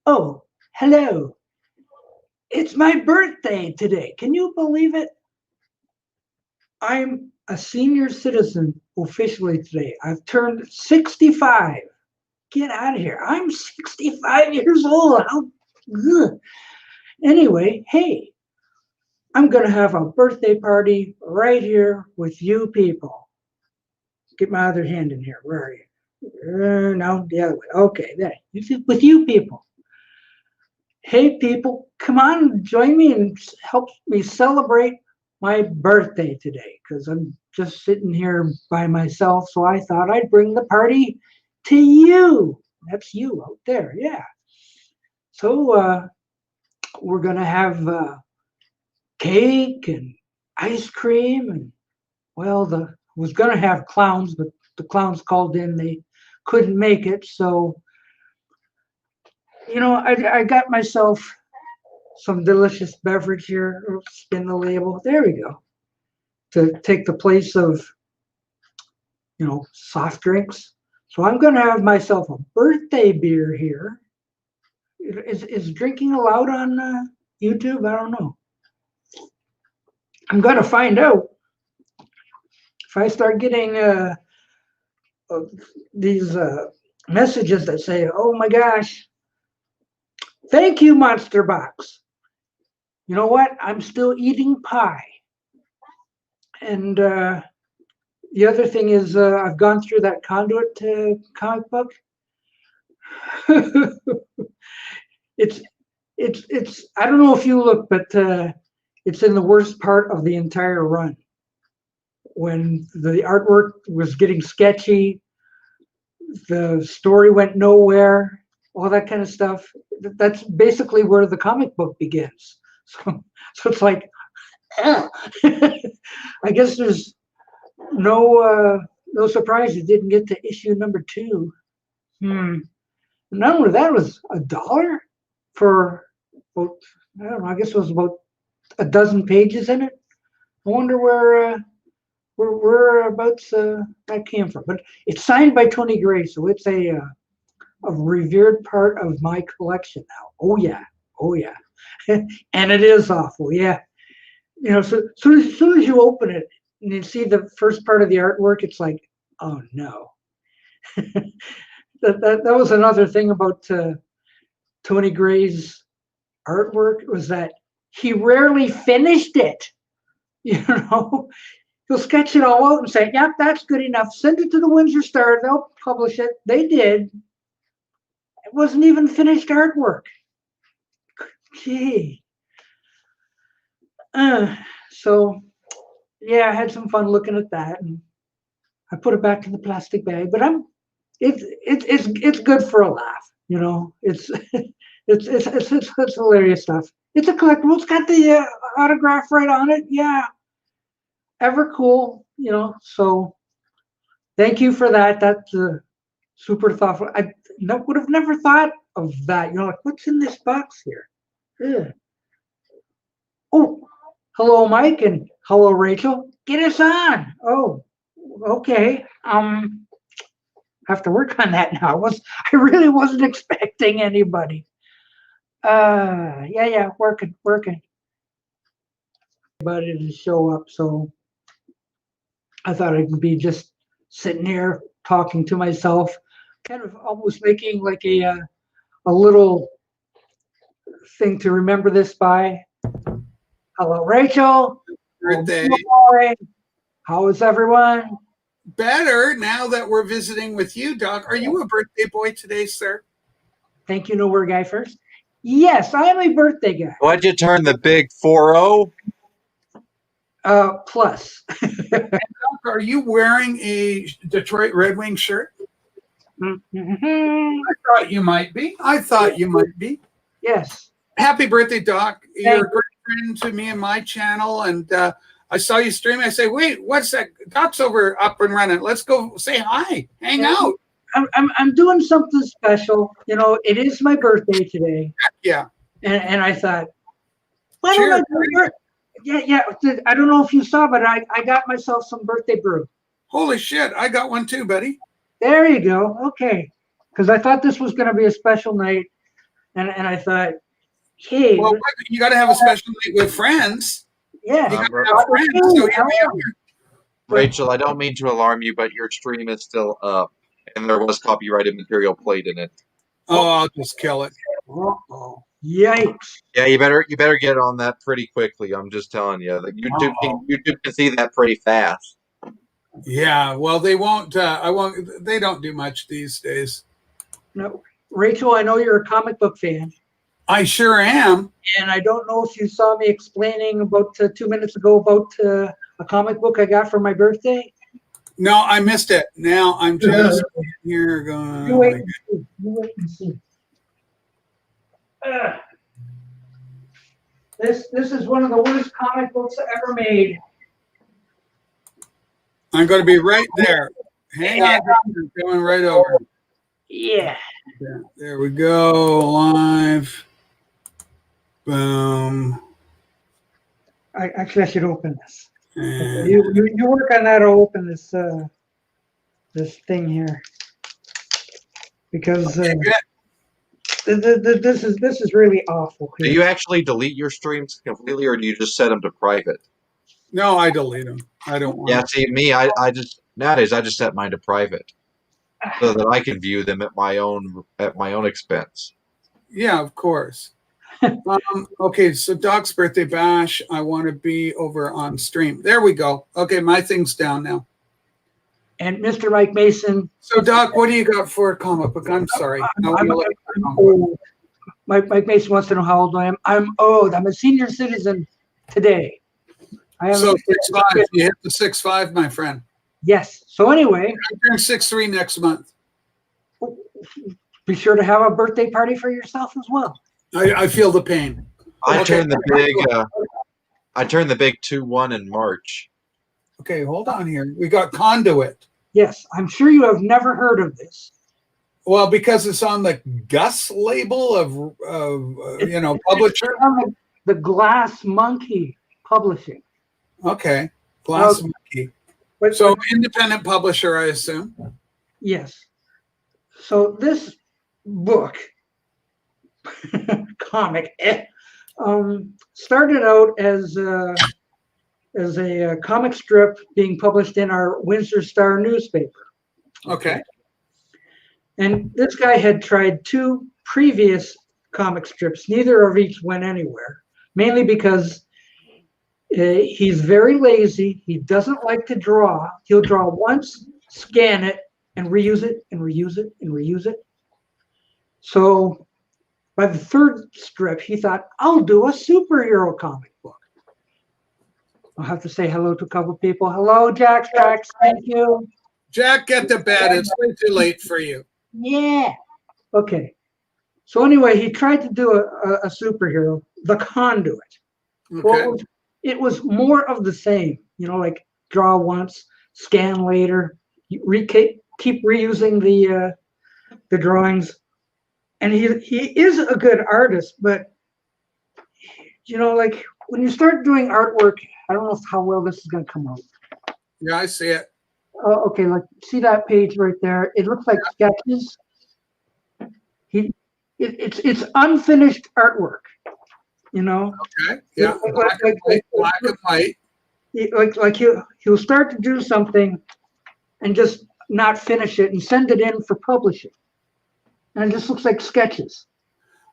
Oh, hello. It's my birthday today. Can you believe it? I'm a senior citizen officially today. I've turned 65. Get out of here. I'm 65 years old. How good. Anyway, hey, I'm going to have a birthday party right here with you people. Get my other hand in here. Where are you? No, the other way. Okay, there. With you people. Hey, people, come on and join me and help me celebrate my birthday today because I'm just sitting here by myself. So I thought I'd bring the party to you. That's you out there. Yeah. So we're going to have cake and ice cream. And, well, was going to have clowns, but the clowns called in. They couldn't make it. So, I got myself some delicious beverage here. Spin the label. There we go. To take the place of, soft drinks. So I'm going to have myself a birthday beer here. Is drinking allowed on YouTube? I don't know. I'm going to find out. If I start getting these messages that say, "Oh my gosh, thank you, Monster Box." You know what? I'm still eating pie. And the other thing is, I've gone through that Conduit comic book. it's I don't know if you look, but it's in the worst part of the entire run. When the artwork was getting sketchy, the story went nowhere, all that kind of stuff. That's basically where the comic book begins. So it's like, I guess there's no surprise you didn't get to issue number 2. Not only that, it was $1 for about, I don't know, I guess it was about a dozen pages in it. I wonder whereabouts that came from. But it's signed by Tony Gray, so it's a revered part of my collection now. Oh yeah, and it is awful. Yeah, so soon as you open it and you see the first part of the artwork, it's like, oh no. that was another thing about Tony Gray's artwork, was that he rarely finished it. He'll sketch it all out and say, "Yep, that's good enough. Send it to the Windsor Star. They'll publish it." They did. It wasn't even finished artwork. Gee. So, yeah, I had some fun looking at that, and I put it back in the plastic bag. But it's good for a laugh. It's hilarious stuff. It's a collectible. It's got the autograph right on it. Yeah, ever cool. So thank you for that. That's super thoughtful. I would have never thought of that. Like, what's in this box here? Ugh. Oh, hello, Mike, and hello, Rachel. Get us on. Oh, okay. Have to work on that now. I really wasn't expecting anybody. Yeah, working. Anybody to show up, so I thought I'd be just sitting here talking to myself, kind of almost making like a little thing to remember this by. Hello, Rachel. Birthday. Hello, how is everyone? Better now that we're visiting with you, Doc. Are you a birthday boy today, sir? Thank you, Nowhere Guy first. Yes, I am a birthday guy. Why'd you turn the big 4-0? Plus. Doc, are you wearing a Detroit Red Wings shirt? I thought you might be. Yes. Happy birthday, Doc. You're a great friend to me and my channel, and I saw you streaming. I say, wait, what's that? Doc's up and running. Let's go say hi, hang out. I'm doing something special. It is my birthday today. Yeah. And I thought, why don't I do it? Yeah. I don't know if you saw, but I got myself some birthday brew. Holy shit, I got one too, buddy. There you go. Okay. Because I thought this was going to be a special night. And I thought, hey, Well, you got to have a special night with friends. yeah. You got to have friends. So you're here. Rachel, I don't mean to alarm you, but your stream is still up, and there was copyrighted material played in it. Oh, I'll just kill it. Uh-oh. Yikes. Yeah, you better get on that pretty quickly. I'm just telling you, that YouTube can see that pretty fast. Yeah, well, they won't. I won't. They don't do much these days. No, Rachel, I know you're a comic book fan, I sure am. and I don't know if you saw me explaining about 2 minutes ago about a comic book I got for my birthday. No, I missed it. Now I'm just here going. You wait and see. You wait and see. This is one of the worst comic books ever made. I'm going to be right there. Hang on, I'm going right over. Yeah. There we go. Live. Boom. I should open this. And You work on that. I'll open this this thing here because this is really awful. Do you actually delete your streams completely, or do you just set them to private? no, I delete them. I don't want. Yeah, see me, I just nowadays I just set mine to private so that I can view them at my own expense. Yeah, of course. Okay, so Doc's birthday bash. I want to be over on stream. There we go. Okay, my thing's down now. And Mr. Mike Mason. So Doc, what do you got for a comic book? I'm sorry. I'm old. Mike Mason wants to know how old I am. I'm old. I'm a senior citizen today. I am So 6'5". You hit the 6'5", my friend. Yes. So anyway, I turn 6'3" next month. be sure to have a birthday party for yourself as well. I feel the pain. I Okay. turned the big 2-1 in March. Okay, hold on here. We got Conduit. Yes, I'm sure you have never heard of this. Well, because it's on the Gus label of publisher. It's on the Glass Monkey Publishing. Okay, Glass Okay. Monkey. But, So independent publisher, I assume. yes. So this book, comic, started out as a comic strip being published in our Windsor Star newspaper. Okay. And this guy had tried 2 previous comic strips. Neither of each went anywhere, mainly because he's very lazy. He doesn't like to draw. He'll draw once, scan it, and reuse it, and reuse it, and reuse it. So by the 3rd strip, he thought, I'll do a superhero comic book. I'll have to say hello to a couple of people. Hello, Jack. Thank you. Jack, get to bed. It's way too late for you. Yeah. Okay. So anyway, he tried to do a superhero, The Conduit. Okay. Well, it was more of the same, like draw once, scan later, keep reusing the drawings. And he is a good artist, but like when you start doing artwork, I don't know how well this is going to come out. Yeah, I see it. Oh, okay, like see that page right there? It looks like sketches. It's unfinished artwork, Okay. Yeah. Black and white. Like he'll start to do something and just not finish it and send it in for publishing, and it just looks like sketches.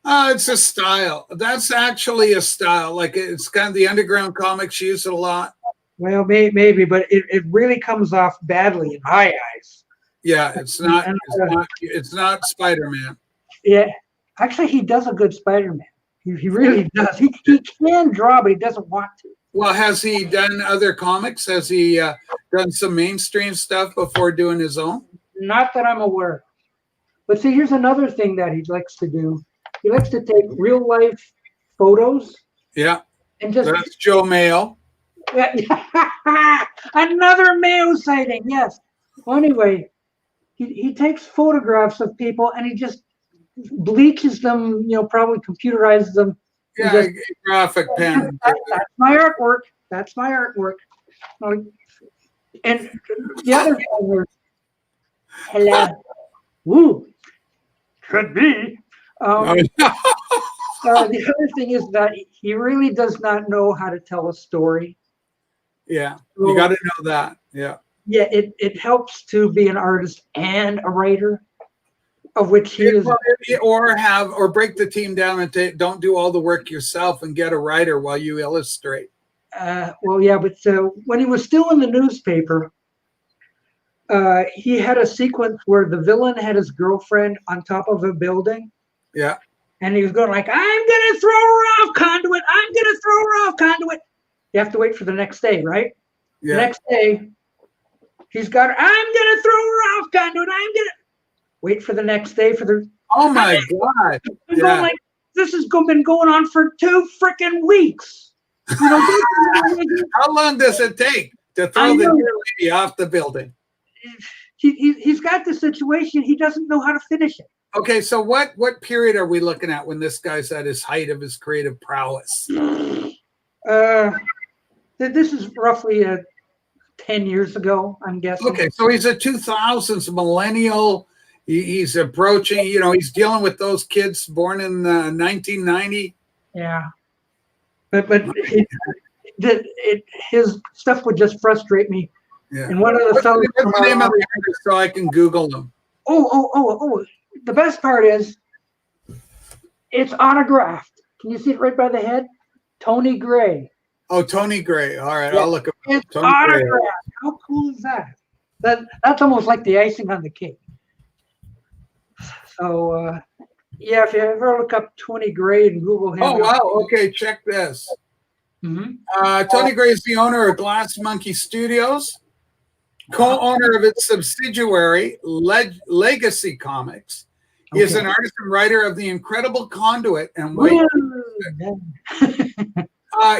It's a style. That's actually a style. Like it's kind of the underground comics use it a lot. Well, maybe, but it really comes off badly in my eyes. Yeah, it's not. It's not Spider-Man. Yeah, actually, he does a good Spider-Man. He really does. He can draw, but he doesn't want to. Well, has he done other comics? Has he done some mainstream stuff before doing his own? Not that I'm aware of. But see, here's another thing that he likes to do. He likes to take real life photos Yeah, and just that's Joe Mayo. another Mayo sighting. Yes. Well, anyway, he takes photographs of people and he just bleaches them. Probably computerizes them. Yeah, graphic pen. That's my artwork. That's my artwork. And the other thing is, hello. Woo. Could be. The other thing is that he really does not know how to tell a story. Yeah, you got to know that. Yeah. Yeah, it helps to be an artist and a writer, of which he is. Or break the team down and don't do all the work yourself and get a writer while you illustrate. Well, yeah, but when he was still in the newspaper, he had a sequence where the villain had his girlfriend on top of a building. Yeah. And he was going like, I'm going to throw her off conduit. I'm going to throw her off conduit. You have to wait for the next day, right? Yeah. The next day, he's got, I'm going to throw her off conduit. I'm going to wait for the next day for the. Oh my God. Yeah. Going like, this has been going on for 2 freaking weeks. You know, how long does it take to throw the dear lady off the building? He's got the situation. He doesn't know how to finish it. Okay, so what period are we looking at when this guy's at his height of his creative prowess? This is roughly 10 years ago, I'm guessing. Okay, so he's a 2000s millennial. He's approaching, he's dealing with those kids born in 1990. Yeah. But his stuff would just frustrate me. Yeah. And one of the fellows what's the name of the artist so I can Google them? Oh. The best part is it's autographed. Can you see it right by the head? Tony Gray. Oh, Tony Gray. All right, yeah. I'll look at it's Tony autographed. Gray. How cool is that? That's almost like the icing on the cake. So yeah, if you ever look up Tony Gray and Google him. Oh wow, okay, check this. Mm-hmm. Tony Gray is the owner of Glass Monkey Studios, co-owner of its subsidiary Legacy Comics. He is an artist and writer of The Incredible Conduit and White.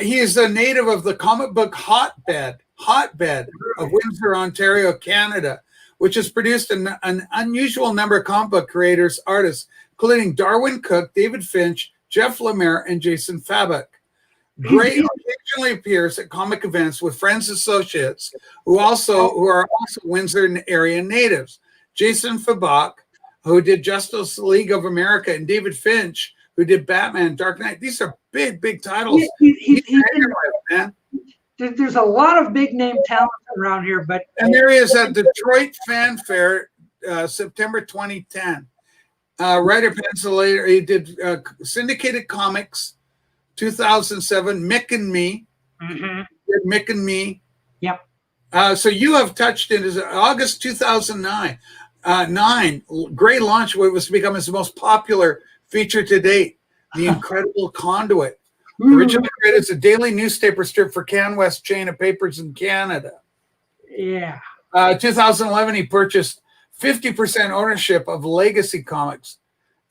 He is a native of the comic book hotbed of Windsor, Ontario, Canada, which has produced an unusual number of comic book creators, artists, including Darwin Cook, David Finch, Jeff Lemire, and Jason Fabok. Gray occasionally appears at comic events with friends associates who are also Windsor area natives. Jason Fabok, who did Justice League of America, and David Finch, who did Batman, Dark Knight. These are big titles. Man. There's a lot of big name talent around here, and there he is at Detroit Fan Fair, September 2010. Writer penciler, he did syndicated comics, 2007. Mick and Me. Mm-hmm. Mick and Me. Yep. So you have touched in August 2009. Gray launched what was to become his most popular feature to date, The Incredible Conduit. Originally created as a daily newspaper strip for CanWest chain of papers in Canada. Yeah. 2011, he purchased 50% ownership of Legacy Comics.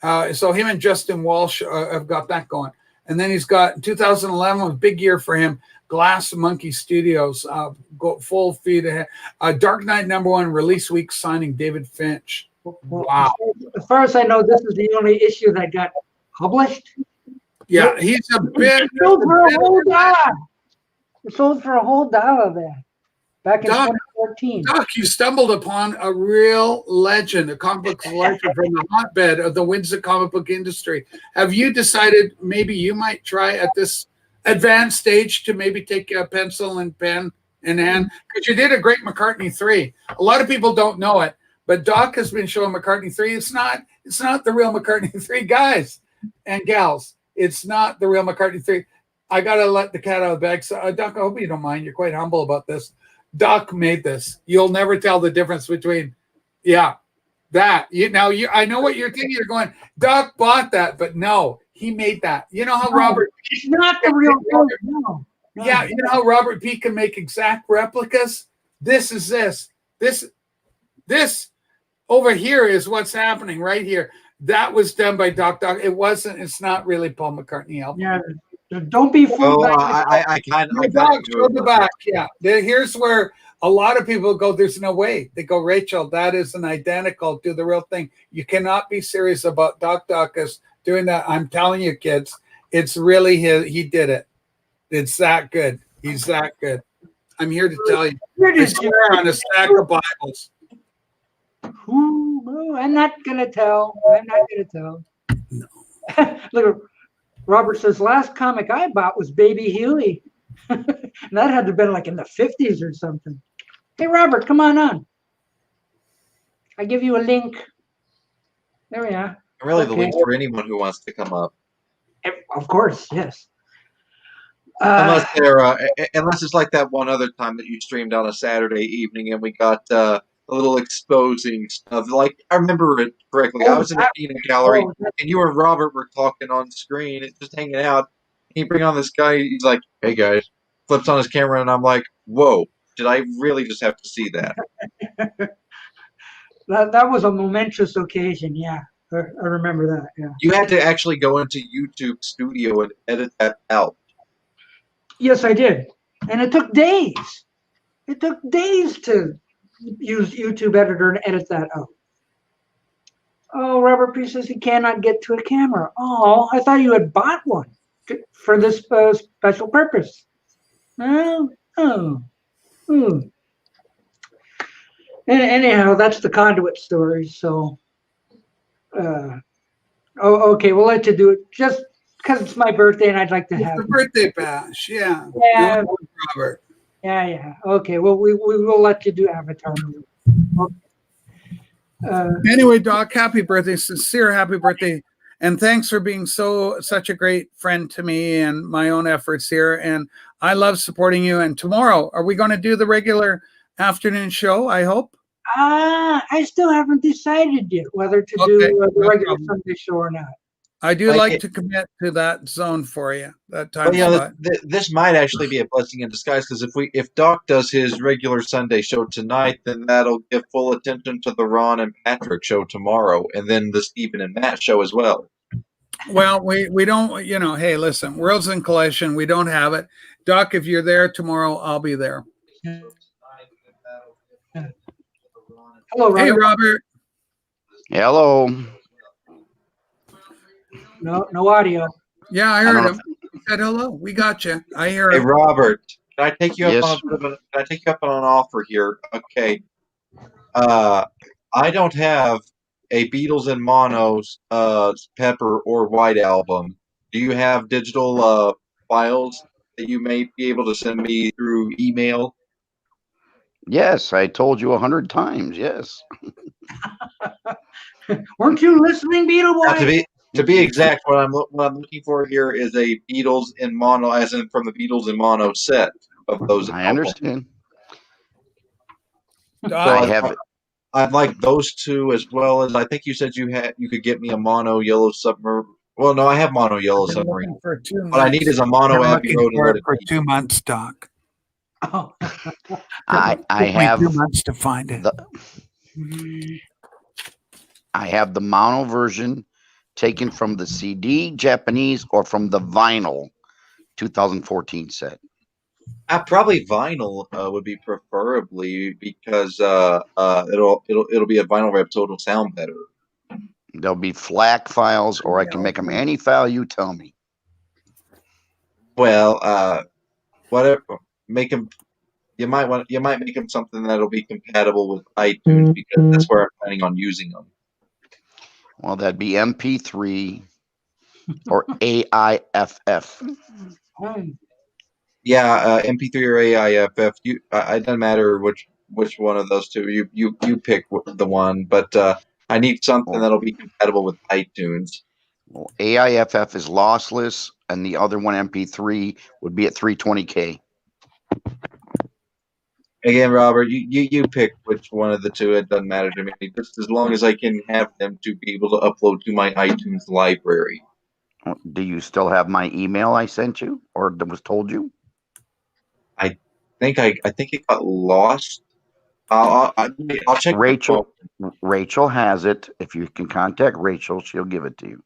So him and Justin Walsh have got that going. And then he's got 2011, a big year for him, Glass Monkey Studios, go full feed ahead. Dark Knight #1 release week signing David Finch. Wow. As far as I know, this is the only issue that got published. Yeah, he's a bit. It sold for a whole dollar. It sold for a whole dollar there. Back in 2014. Doc, you stumbled upon a real legend, a comic book legend from the hotbed of the Windsor comic book industry. Have you decided maybe you might try at this advanced stage to maybe take a pencil and pen in hand? Because you did a great McCartney 3. A lot of people don't know it, but Doc has been showing McCartney 3. It's not the real McCartney 3, guys and gals. It's not the real McCartney 3. I got to let the cat out of the bag. So, Doc, I hope you don't mind. You're quite humble about this. Doc made this. You'll never tell the difference between, that. I know what you're thinking. You're going, Doc bought that, but no, he made that. You know how Robert? It's not the real thing. No. Yeah, you know how Robert P. can make exact replicas? This is this. This over here is what's happening right here. That was done by Doc. It's not really Paul McCartney album. Yeah. Don't be fooled. I kind of go the back. Yeah. Here's where a lot of people go, there's no way. They go, Rachel, that is an identical to the real thing. You cannot be serious about Doc Dacus doing that. I'm telling you, kids, it's really he did it. It's that good. He's that good. I'm here to tell you. I swear on a stack of Bibles. I'm not gonna tell. Look, Robert says, last comic I bought was Baby Huey. And that had to have been like in the 50s or something. Hey, Robert, come on. I give you a link. There we are. Really, the Okay. links for anyone who wants to come up. Of course, yes. Unless it's like that one other time that you streamed on a Saturday evening and we got a little exposing stuff. Like, I remember it correctly. I was in the peanut gallery and you and Robert were talking on screen, just hanging out. And you bring on this guy, he's like, hey guys, flips on his camera, and I'm like, whoa, did I really just have to see that? That was a momentous occasion, yeah. I remember that, yeah. You had to actually go into YouTube Studio and edit that out. Yes, I did. And it took days. It took days to use YouTube Editor and edit that out. Oh, Robert P. says he cannot get to a camera. Oh, I thought you had bought one for this special purpose. Anyhow, that's the conduit story. So, okay, we'll let you do it just because it's my birthday and I'd like to have the birthday bash. Yeah. Yeah. Robert. Yeah. Okay, well, we will let you do Avatar. Anyway, Doc, happy birthday, sincere happy birthday. And thanks for being such a great friend to me and my own efforts here. And I love supporting you. And tomorrow, are we going to do the regular afternoon show, I hope? I still haven't decided yet whether to do the regular Sunday show or not. I do like to commit to that zone for you, that time slot. This might actually be a blessing in disguise, because if Doc does his regular Sunday show tonight, then that'll give full attention to the Ron and Patrick show tomorrow, and then the Stephen and Matt show as well. Well, we don't, hey, listen, Worlds in Collision, we don't have it. Doc, if you're there tomorrow, I'll be there. Hello, Robert. Hey, Robert. Hello. No audio. Yeah, I heard him. He said hello. We got you. I hear him. Hey, Robert, can I take you Yes. up on an offer here? Okay. I don't have a Beatles and Mono's Pepper or White album. Do you have digital files that you may be able to send me through email? Yes, I told you 100 times. Yes. Weren't you listening, Beetle Boy? Now, to be exact, what I'm looking for here is a Beatles in Mono, as in from the Beatles in Mono set of those. I understand. So I'd like those two, as well as I think you said you could get me a Mono Yellow Submarine. Well, no, I have Mono Yellow Submarine. What I need is a Mono Abbey Road. For 2 months, Doc. Oh. I have 2 months to find it. I have the mono version taken from the CD, Japanese, or from the vinyl 2014 set. Probably vinyl would be preferably, because it'll be a vinyl rep, so it'll sound better. There'll be FLAC files, or I can make them any file you tell me. Well, whatever. Make them. You might make them something that'll be compatible with iTunes, because that's where I'm planning on using them. Well, that'd be MP3 or AIFF. Yeah, MP3 or AIFF. It doesn't matter which one of those two. You pick the one, but I need something that'll be compatible with iTunes. Well, AIFF is lossless, and the other one, MP3, would be at 320K. Again, Robert, you pick which one of the two. It doesn't matter to me, just as long as I can have them to be able to upload to my iTunes library. Do you still have my email I sent you, or that was told you? I think it got lost. I'll check. Rachel has it. If you can contact Rachel, she'll give it to you.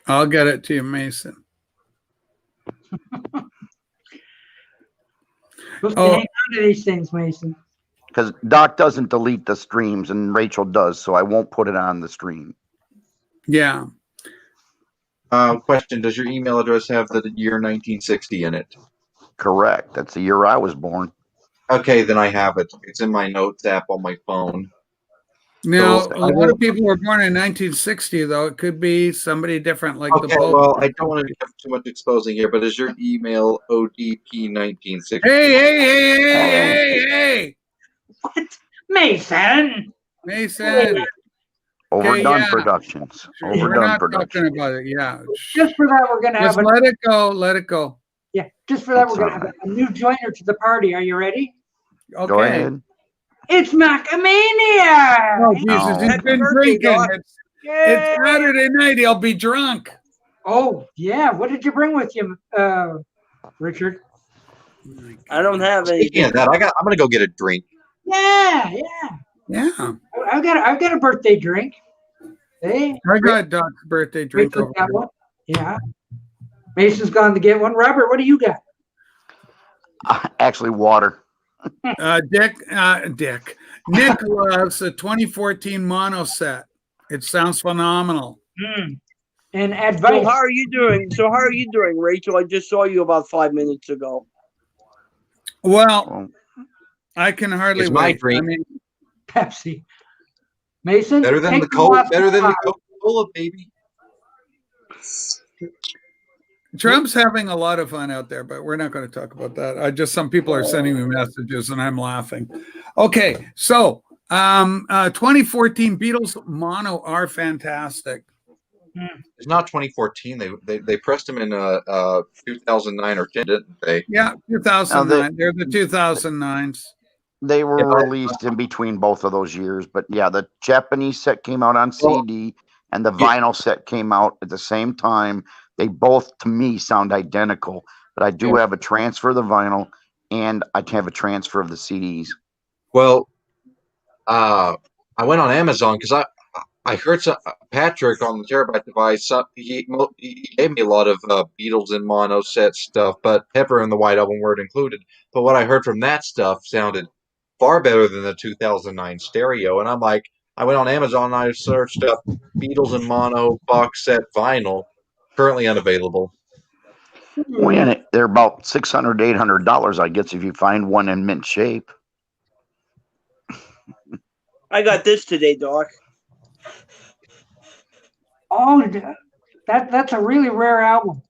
I'll get it to you, Mason. Hang on to these things, Mason. Because Doc doesn't delete the streams, and Rachel does, so I won't put it on the stream. Yeah. Question: does your email address have the year 1960 in it? Correct. That's the year I was born. Okay, then I have it. It's in my notes app on my phone. Now, So, a lot of people were born in 1960, though. It could be somebody different, like the Okay, Pope. well, I don't want to have too much exposing here, but is your email ODP1960? Hey! Mason. Mason. Overdone yeah. Productions. We're Overdone not Productions. talking about it. Yeah. Just for that, we're gonna Just have let it go. Let it go. yeah. Just for that, That's we're gonna all have right. a new joiner to the party. Are you ready? Okay. Go ahead. It's Macamania. Oh, Jesus. No. He's Happy been birthday, drinking. Doc. It's Saturday night. He'll be drunk. Oh yeah. What did you bring with you, Richard? I don't have Speaking anything. of that, I'm gonna go get a drink. Yeah. Yeah. I've got a birthday drink. Hey, I got Doc's birthday drink Rachel's over got here. one. Yeah. Mason's gone to get one. Robert, what do you got? Actually, water. Dick. Nick loves the 2014 mono set. It sounds phenomenal. And So advice. how are you doing? Rachel? I just saw you about 5 minutes ago. Well, Well, I can hardly It's my wait. drink. I mean, Pepsi. Mason, Better than take the the Coke. last Better than the one. Coca-Cola, baby. Trump's having a lot of fun out there, but we're not going to talk about that. Some people are sending me messages and I'm laughing. Okay, so 2014 Beatles mono are fantastic. It's not 2014. They pressed them in 2009 or 10, didn't they? Yeah, 2009. They're the 2009s. they were Yeah. released in between both of those years, but yeah, the Japanese set came out on CD and the vinyl set came out at the same time. They both, to me, sound identical, but I do have a transfer of the vinyl and I have a transfer of the CDs. Well, I went on Amazon because I heard Patrick on the Terabyte device. He gave me a lot of Beatles and mono set stuff, but Pepper and the White Album weren't included. But what I heard from that stuff sounded far better than the 2009 stereo. And I'm like, I went on Amazon and I searched up Beatles and mono box set vinyl, currently unavailable. When they're about $600 to $800, I guess, if you find one in mint shape. I got this today, Doc. Oh, that's a really rare album.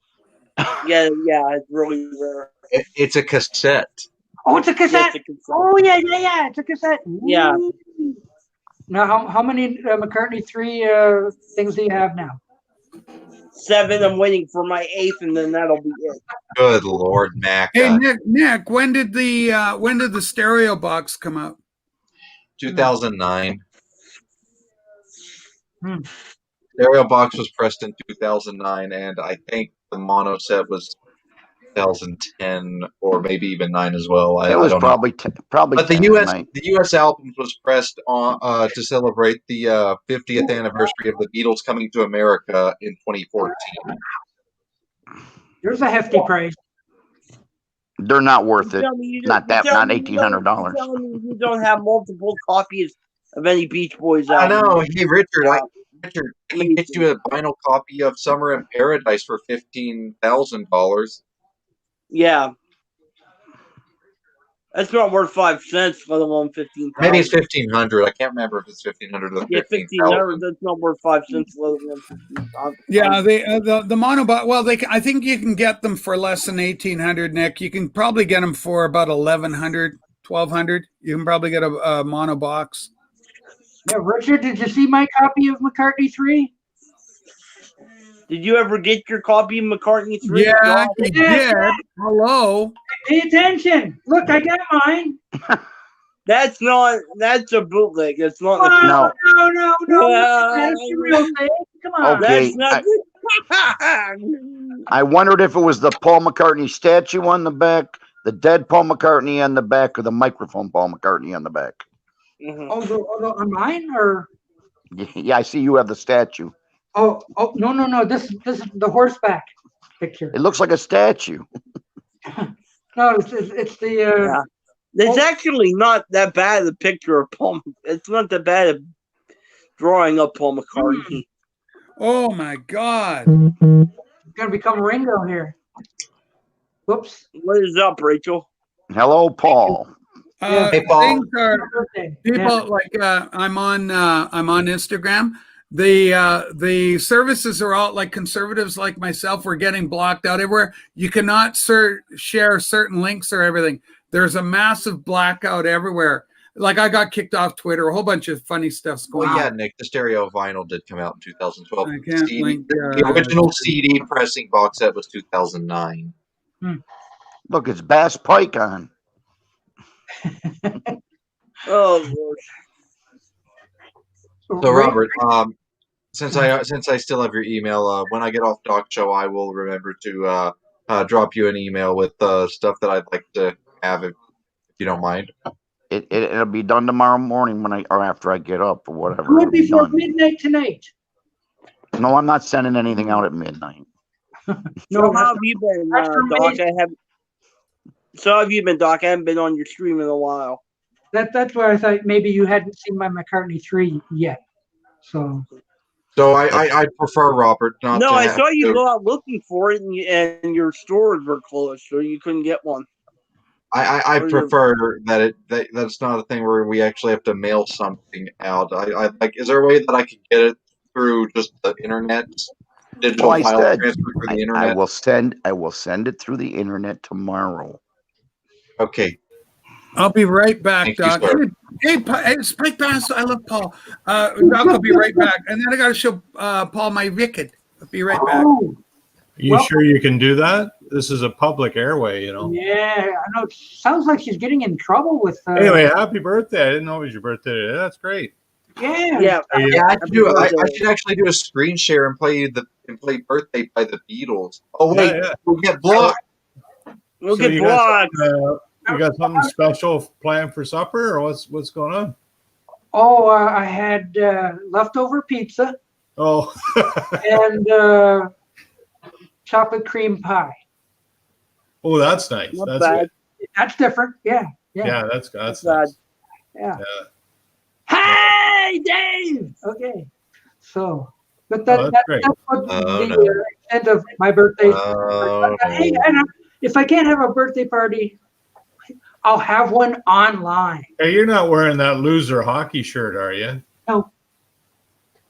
Yeah, it's really rare. It's a cassette. Oh, it's a cassette. Yes, it can- Oh yeah, it's a cassette. Yeah. Ooh. Now, how many McCartney 3 things do you have now? 7. I'm waiting for my 8th, and then that'll be it. Good Lord, Mac. Hey Nick, when did the stereo box come out? 2009. Stereo box was pressed in 2009, and I think the mono set was 2010 or maybe even 9 as well. I was don't probably know. probably. But the 10 U.S. night. the U.S. album was pressed on to celebrate the 50th anniversary of the Beatles coming to America in 2014. There's a hefty price. They're not worth it. Tell me you Not don't- that. Not tell me you don't- $1,800. tell me you don't have multiple copies of any Beach Boys I album. know. Hey, Richard, can we get you a vinyl copy of Summer in Paradise for $15,000? Yeah. That's not worth 5 cents, let alone 15. Maybe it's 1,500. I can't remember if it's 1,500 or Yeah, 15,000. 1,500. That's not worth 5 cents, let alone 15. Yeah, the mono box. Well, I think you can get them for less than 1,800. Nick, you can probably get them for about 1,100, 1,200. You can probably get a mono box. Yeah, Richard, did you see my copy of McCartney 3? Did you ever get your copy of McCartney 3? Yeah, you did. Hello. Pay attention. Look, I got mine. That's a bootleg. It's not. Oh, no. Well, That's the real thing. Come on. Okay. That's not. I wondered if it was the Paul McCartney statue on the back, the dead Paul McCartney on the back, or the microphone Paul McCartney on the back. Mhm. Oh, on mine or? Yeah, I see you have the statue. Oh, no. This is the horseback picture. It looks like a statue. No, it's the. Yeah. It's actually not that bad a picture of Paul. It's not that bad a drawing of Paul McCartney. Oh my God. Gonna become Ringo here. Whoops. What is up, Rachel? Hello, Paul. Yeah. Hey, Paul. Things are Birthday. people like I'm on Instagram. The services are all like conservatives like myself. We're getting blocked out everywhere. You cannot share certain links or everything. There's a massive blackout everywhere. Like I got kicked off Twitter. A whole bunch of funny stuff's going Well, yeah, on. Nick, the stereo vinyl did come out in 2012. I can't CD, link, the original CD pressing box set was 2009. Look, it's Bass Pike on. Oh, Lord. So, Robert, since I still have your email, when I get off Doc Show, I will remember to drop you an email with stuff that I'd like to have, if you don't mind. It'll be done tomorrow morning or after I get up or whatever. Do It'll it be before done. midnight tonight. No, I'm not sending anything out at midnight. So No, how have you been, that's for Doc? me. So how have you been, Doc? I haven't been on your stream in a while. That's why I thought maybe you hadn't seen my McCartney 3 yet. So So I prefer Robert not No, to I have saw you to- go out looking for it, and your stores were closed, so you couldn't get one. I Or prefer that's not a thing where we actually have to mail something out. I like. Is there a way that I could get it through just the internet, digital Well, I file said transfer through the I internet? will send it through the internet tomorrow. Okay. I'll be right back, Thank you, Doc. sir. Hey, Spike Bass. I love Paul. Doc, I'll be right back. And then I got to show Paul my wicked. I'll be right back. oh, You Well- sure you can do that? This is a public airway, you know. yeah, I know. It sounds like she's getting in trouble with. Anyway, happy birthday! I didn't know it was your birthday today. That's great. Yeah. Yeah, Are you- Yeah, I should do it. I birthday. should actually do a screen share and play "Birthday" by the Beatles. Oh wait, yeah. we'll get blocked. we'll So get you got blocked. you got something special planned for supper, or what's going on? Oh, I had leftover pizza Oh, and chocolate cream pie. oh, that's nice. Not That's bad. That's different. Yeah. yeah, that's nice. bad. Yeah. Yeah. Hey, Dave. Okay. So, but Oh, that's great. what Oh, the no. extent of my birthday. Oh, Hey, if I can't have a birthday party, I'll have one online. Hey, you're not wearing that loser hockey shirt, are you? No.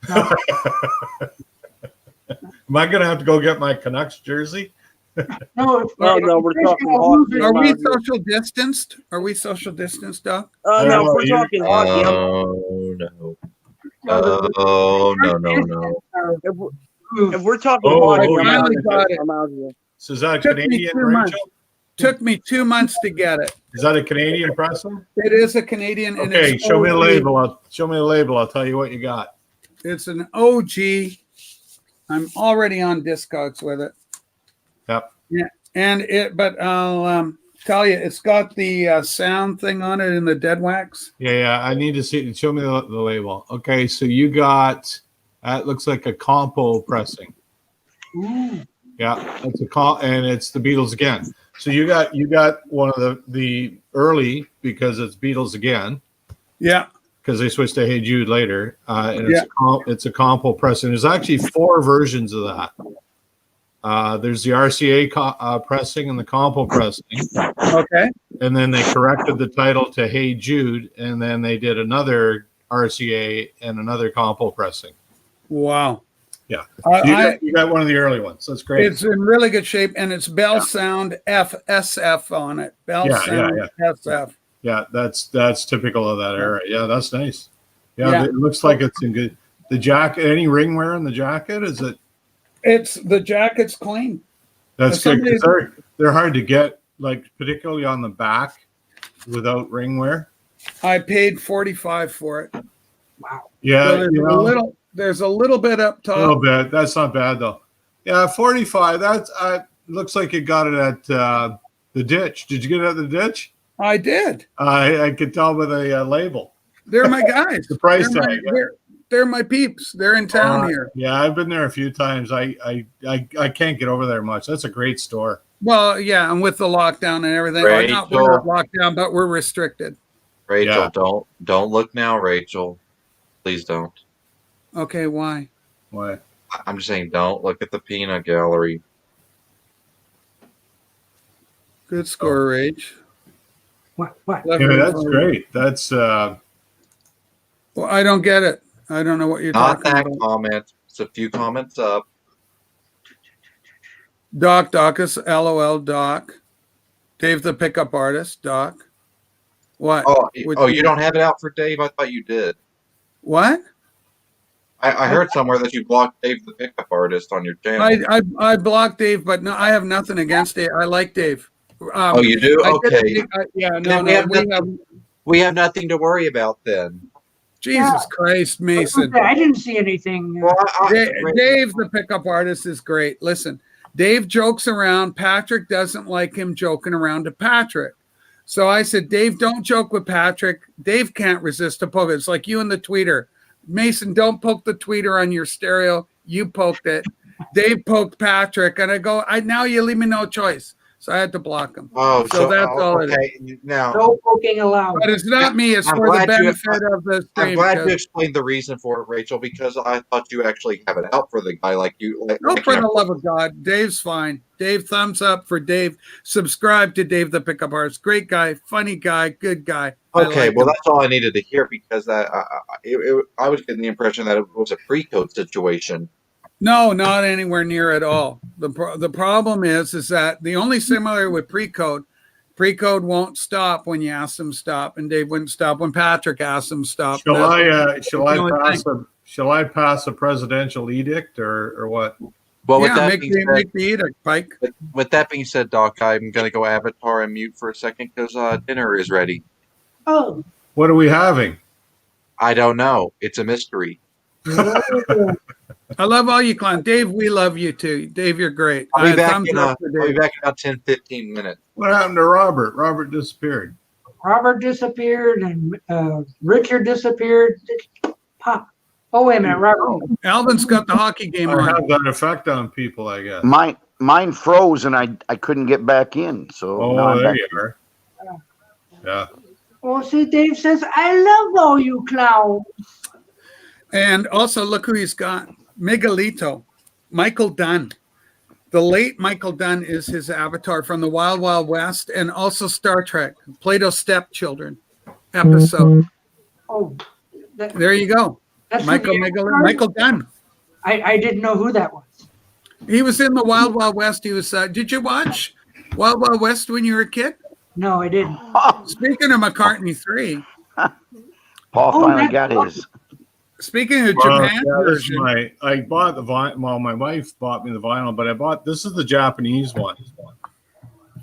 No. Am I gonna have to go get my Canucks jersey? No, if- Oh, no, if we're Michigan talking hockey. loses- Are we Around here. social distanced? Are we social distanced, Doc? No, No, if we're you- talking hockey. Oh no! No, the- Oh no! If we're talking Oh, hockey, oh, I'm yeah. out Got it. here. I'm out here. So is that Took me Canadian, 2 months. Rachel? Took me 2 months to get it. Is that a Canadian pretzel? It is a Canadian. And Okay, it's show me the OG. label. Show me the label. I'll tell you what you got. It's an OG. I'm already on Discogs with it. Yep. Yeah, but I'll tell you, it's got the sound thing on it in the dead wax. Yeah. I need to see. Show me the label. Okay, so you got. That looks like a compo pressing. Ooh. Yeah, that's and it's the Beatles again. So you got one of the early because it's Beatles again Yeah. because they switched to Hey Jude later, and Yeah. it's a compo pressing. There's actually 4 versions of that. There's the RCA pressing and the compo pressing, Okay. and then they corrected the title to Hey Jude, and then they did another RCA and another compo pressing. Wow. Yeah. I, You got one of the early ones. That's great. it's in really good shape, and it's Bell Sound FSF on it. Bell Yeah, Sound SF. Yeah, that's typical of that era. Yeah, that's nice. Yeah, Yeah. it looks like it's in good. The jacket, any ring wear in the jacket? Is it? It's the jacket's clean. That's good Somebody- because they're hard to get, like particularly on the back, without ring wear. I paid $45 for it. Wow. Yeah, So there's a little bit up a little top. bit. That's not bad though. Yeah, 45. That's looks like you got it at the ditch. Did you get it at the ditch? I did. I could tell by the label. They're my guys. The price they're, tag. they're my peeps. They're in town here. Yeah, I've been there a few times. I can't get over there much. That's a great store. Well, yeah, and with the lockdown and everything. Right, Not so- we're not locked down, but we're restricted. Rachel, Yeah. don't look now, Rachel. Please don't. Okay, why? Why? I'm just saying, don't look at the peanut gallery. Good score, Rage. What? What? Left Yeah, Hand that's Forward. great. That's Well, I don't get it. I don't know what you're Not talking that about. comment. It's a few comments up. Docus, LOL, Doc. Dave the Pickup Artist, Doc. What? Oh, Would oh, you don't have it out for Dave? I thought you did. What? I heard somewhere that you blocked Dave the Pickup Artist on your channel. I blocked Dave, but no, I have nothing against Dave. I like Dave. Oh, you do? I did Okay. yeah, no, Then no. we have nothing to worry about then. Jesus Christ, Mason. I didn't see anything. Well, Dave, the Pickup Artist, is great. Listen, Dave jokes around. Patrick doesn't like him joking around to Patrick. So I said, Dave, don't joke with Patrick. Dave can't resist a poke. It's like you and the tweeter. Mason, don't poke the tweeter on your stereo. You poked it. Dave poked Patrick. And I go, now you leave me no choice. So I had to block him. Oh, So that's all it is. okay. Now, No poking allowed. But it's not me. It's I'm for the glad you- benefit of the stream. I'm glad you because- explained the reason for it, Rachel, because I thought you actually have it out for the guy like you. Oh, for the love of God. Dave's fine. Dave, thumbs up for Dave. Subscribe to Dave the Pickup Artist. Great guy, funny guy, good guy. I Okay, like well, him. that's all I needed to hear because I was getting the impression that it was a pre-code situation. No, not anywhere near at all. The problem is that the only similar with pre-code won't stop when you ask them to stop, and Dave wouldn't stop when Patrick asked him to stop. shall the I pass a presidential edict or what? Well, with Yeah, that make being the, said, make the edict, Pike. with that being said, Doc, I'm gonna go Avatar and mute for a second because dinner is ready. Oh. What are we having? I don't know. It's a mystery. I love all you clowns. Dave, we love you too. Dave, you're great. I'll be back Thumbs in up for Dave. about 10, 15 minutes. What happened to Robert? Robert disappeared. Robert disappeared and Richard disappeared. Pop. Oh, wait a minute, Robert. Alvin's got the hockey game I on. have that effect on people, I guess. Mine froze and I couldn't get back in. So now Oh, I'm there back. you are. Yeah. Oh, see, Dave says, I love all you clowns. And also, look who he's got. Miguelito, Michael Dunn. The late Michael Dunn is his avatar from the Wild Wild West and also Star Trek, Plato's Stepchildren episode. Oh, There you go. that's Michael Dunn. I didn't know who that was. He was in the Wild Wild West. He was. Did you watch Wild Wild West when you were a kid? No, I didn't. Speaking of McCartney 3, Paul Oh, finally that's got his. speaking of Well, Japan yeah, this is version, I bought the vinyl. Well, my wife bought me the vinyl, but this is the Japanese one.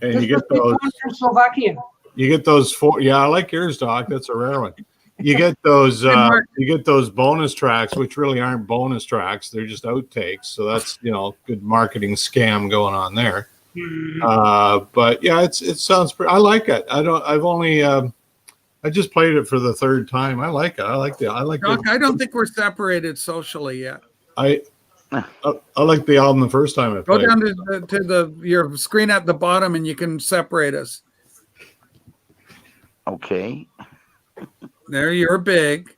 And This you get must be those. one from Slovakia. You get those four. Yeah, I like yours, Doc. That's a rare one. You get those. Mark. You get those bonus tracks, which really aren't bonus tracks. They're just outtakes. So that's good marketing scam going on there. But yeah, it sounds pretty. I like it. I've only. I just played it for the third time. I like it. I like Doc, I don't think we're separated socially yet. I like the album the first time I Go played. down to your screen at the bottom, and you can separate us. Okay. There, you're big,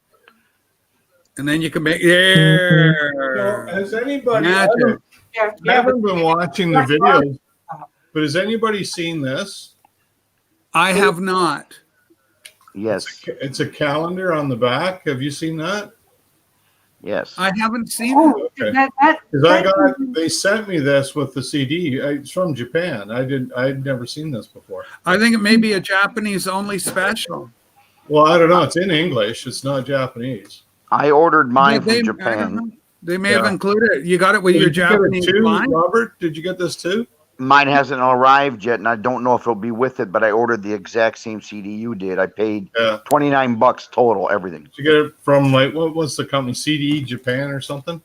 and then you can make there. Has anybody? Magic. Yeah, I haven't been watching the Yeah, videos, but has anybody seen this? I have not. Yes. It's a calendar on the back. Have you seen that? Yes. I haven't seen it. Oh, Okay. that Because they sent me this with the CD. It's from Japan. I'd never seen this before. I think it may be a Japanese only special. Well, I don't know. It's in English. It's not Japanese. I ordered mine Yeah, from I don't Japan. know. They may have Yeah. included it. You got it with Did your you get it Japanese too, line? Robert? Did you get this too? Mine hasn't arrived yet, and I don't know if it'll be with it. But I ordered the exact same CD you did. I paid Yeah. $29 total, everything. Did you get it from what's the company? CD Japan or something?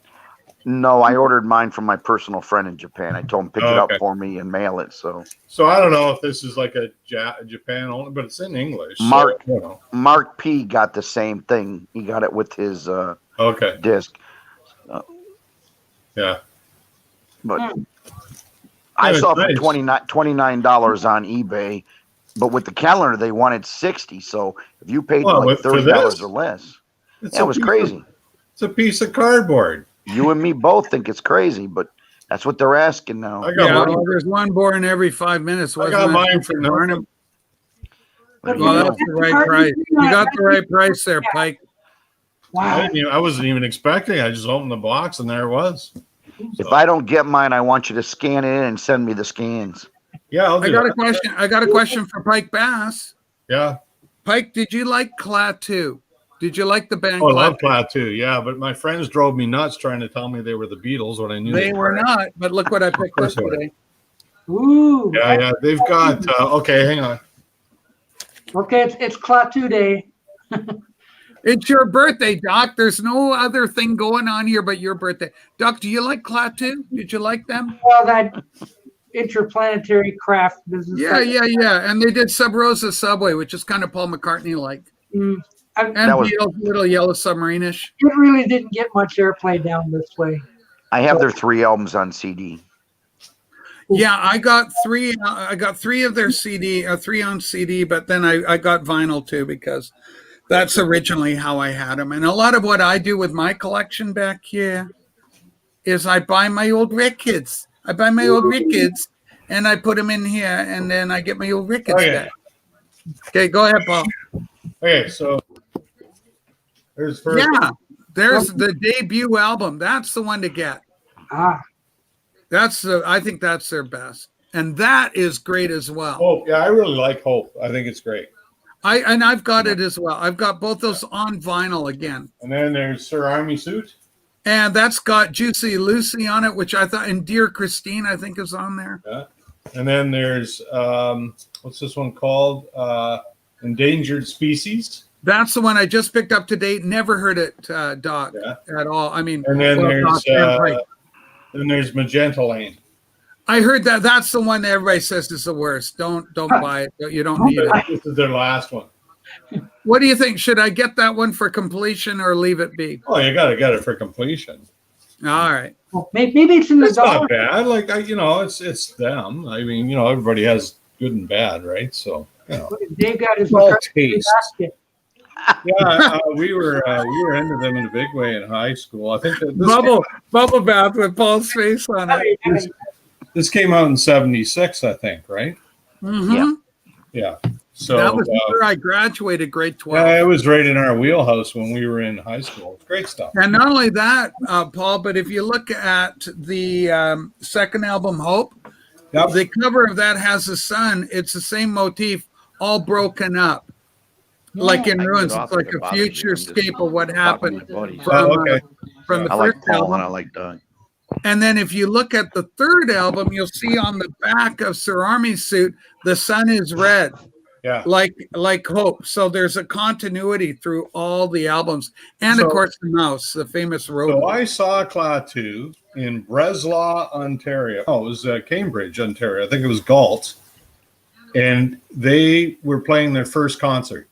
No, I ordered mine from my personal friend in Japan. I told him pick it Oh, up okay. for me and mail it. So So I don't know if this is like a Japan only, but it's in English. so, Mark- you know. Mark P got the same thing. He got it with his Okay. disc. Yeah. But Hmm. I Yeah, saw it's it for nice. $29 on eBay, but with the calendar they wanted 60. So if you paid Well, like for $30 this? or less, It's yeah, a it was piece of- crazy. It's a piece of cardboard. You and me both think it's crazy, but that's what they're asking now. I got Yeah, mine. well, there's one born every 5 minutes. I Wasn't got it? mine for Barnum? nothing. But Well, you that's the right price. You got the right price there, Pike. Wow. I wasn't even expecting. I just opened the box and there it was. If I don't get mine, I want you to scan it in and send me the scans. Yeah, I'll I do got a that. question. I got a question for Pike Bass. Yeah. Pike, did you like Klaatu? Did you like the band? Oh, I love Klaatu? Klaatu. Yeah, but my friends drove me nuts trying to tell me they were the Beatles when I knew They were not, but look what I picked up course they were. today. Ooh. Yeah. They've got. Okay, hang on. Okay, it's Klaatu Day. It's your birthday, Doc. There's no other thing going on here but your birthday. Doc, do you like Klaatu? Did you like them? Well, that interplanetary craft business. Yeah. And they did Sub Rosa Subway, which is kind of Paul McCartney-like. Mm, And That was- Beatles, Little Yellow Submarine-ish. it really didn't get much airplay down this way. I have their 3 albums on CD. Yeah, I got three. I got three of their CD, 3 on CD, but then I got vinyl too because that's originally how I had them. And a lot of what I do with my collection back here is I buy my old records. I buy my old records and I put them in here, and then I get my old records Okay. back. Okay, go ahead, Paul. Okay, so there's first. Yeah, there's the debut album. That's the one to get. Ah, I think that's their best, and that is great as well. Hope. Yeah, I really like Hope. I think it's great. I've got it as well. I've got both those on vinyl again. And then there's Sir Army Suit. And that's got Juicy Lucy on it, which I thought, and Dear Christine, I think is on there. Yeah. And then there's what's this one called? Endangered Species. That's the one I just picked up today. Never heard it, Doc, Yeah. at all. I mean, And then well, Doc and Pike. there's Magenta Lane. I heard that that's the one that everybody says is the worst. Don't buy it. You don't need it. This is their last one. What do you think? Should I get that one for completion or leave it be? Oh, you got to get it for completion. All right. well, maybe it's in the It's not dollar. bad. Like it's them. I mean, everybody has good and bad, right? So Dave got his all McCarthy taste. basket. Yeah, we were into them in a big way in high school. I think that Bubble bath with Paul's face on it. this came out in '76, I think, right? Mhm. Yeah. Yeah. So That was where I graduated grade 12. yeah, it was right in our wheelhouse when we were in high school. It's great stuff. And not only that, Paul, but if you look at the second album, Hope, Yep. the cover of that has the sun. It's the same motif, all broken up, like in I can ruins. get It's off if like it a bothers you. future I'm just scape of what talking to happened my buddies. from, okay. from the I like first Paul album. and I like Doug. And then if you look at the third album, you'll see on the back of Sir Army's suit, the sun is red. Yeah. Like Hope. So there's a continuity through all the albums. And So- of course the mouse, the famous rodent. So I saw Klaatu in Breslau, Ontario. Oh, it was Cambridge, Ontario. I think it was Galt. And they were playing their first concert.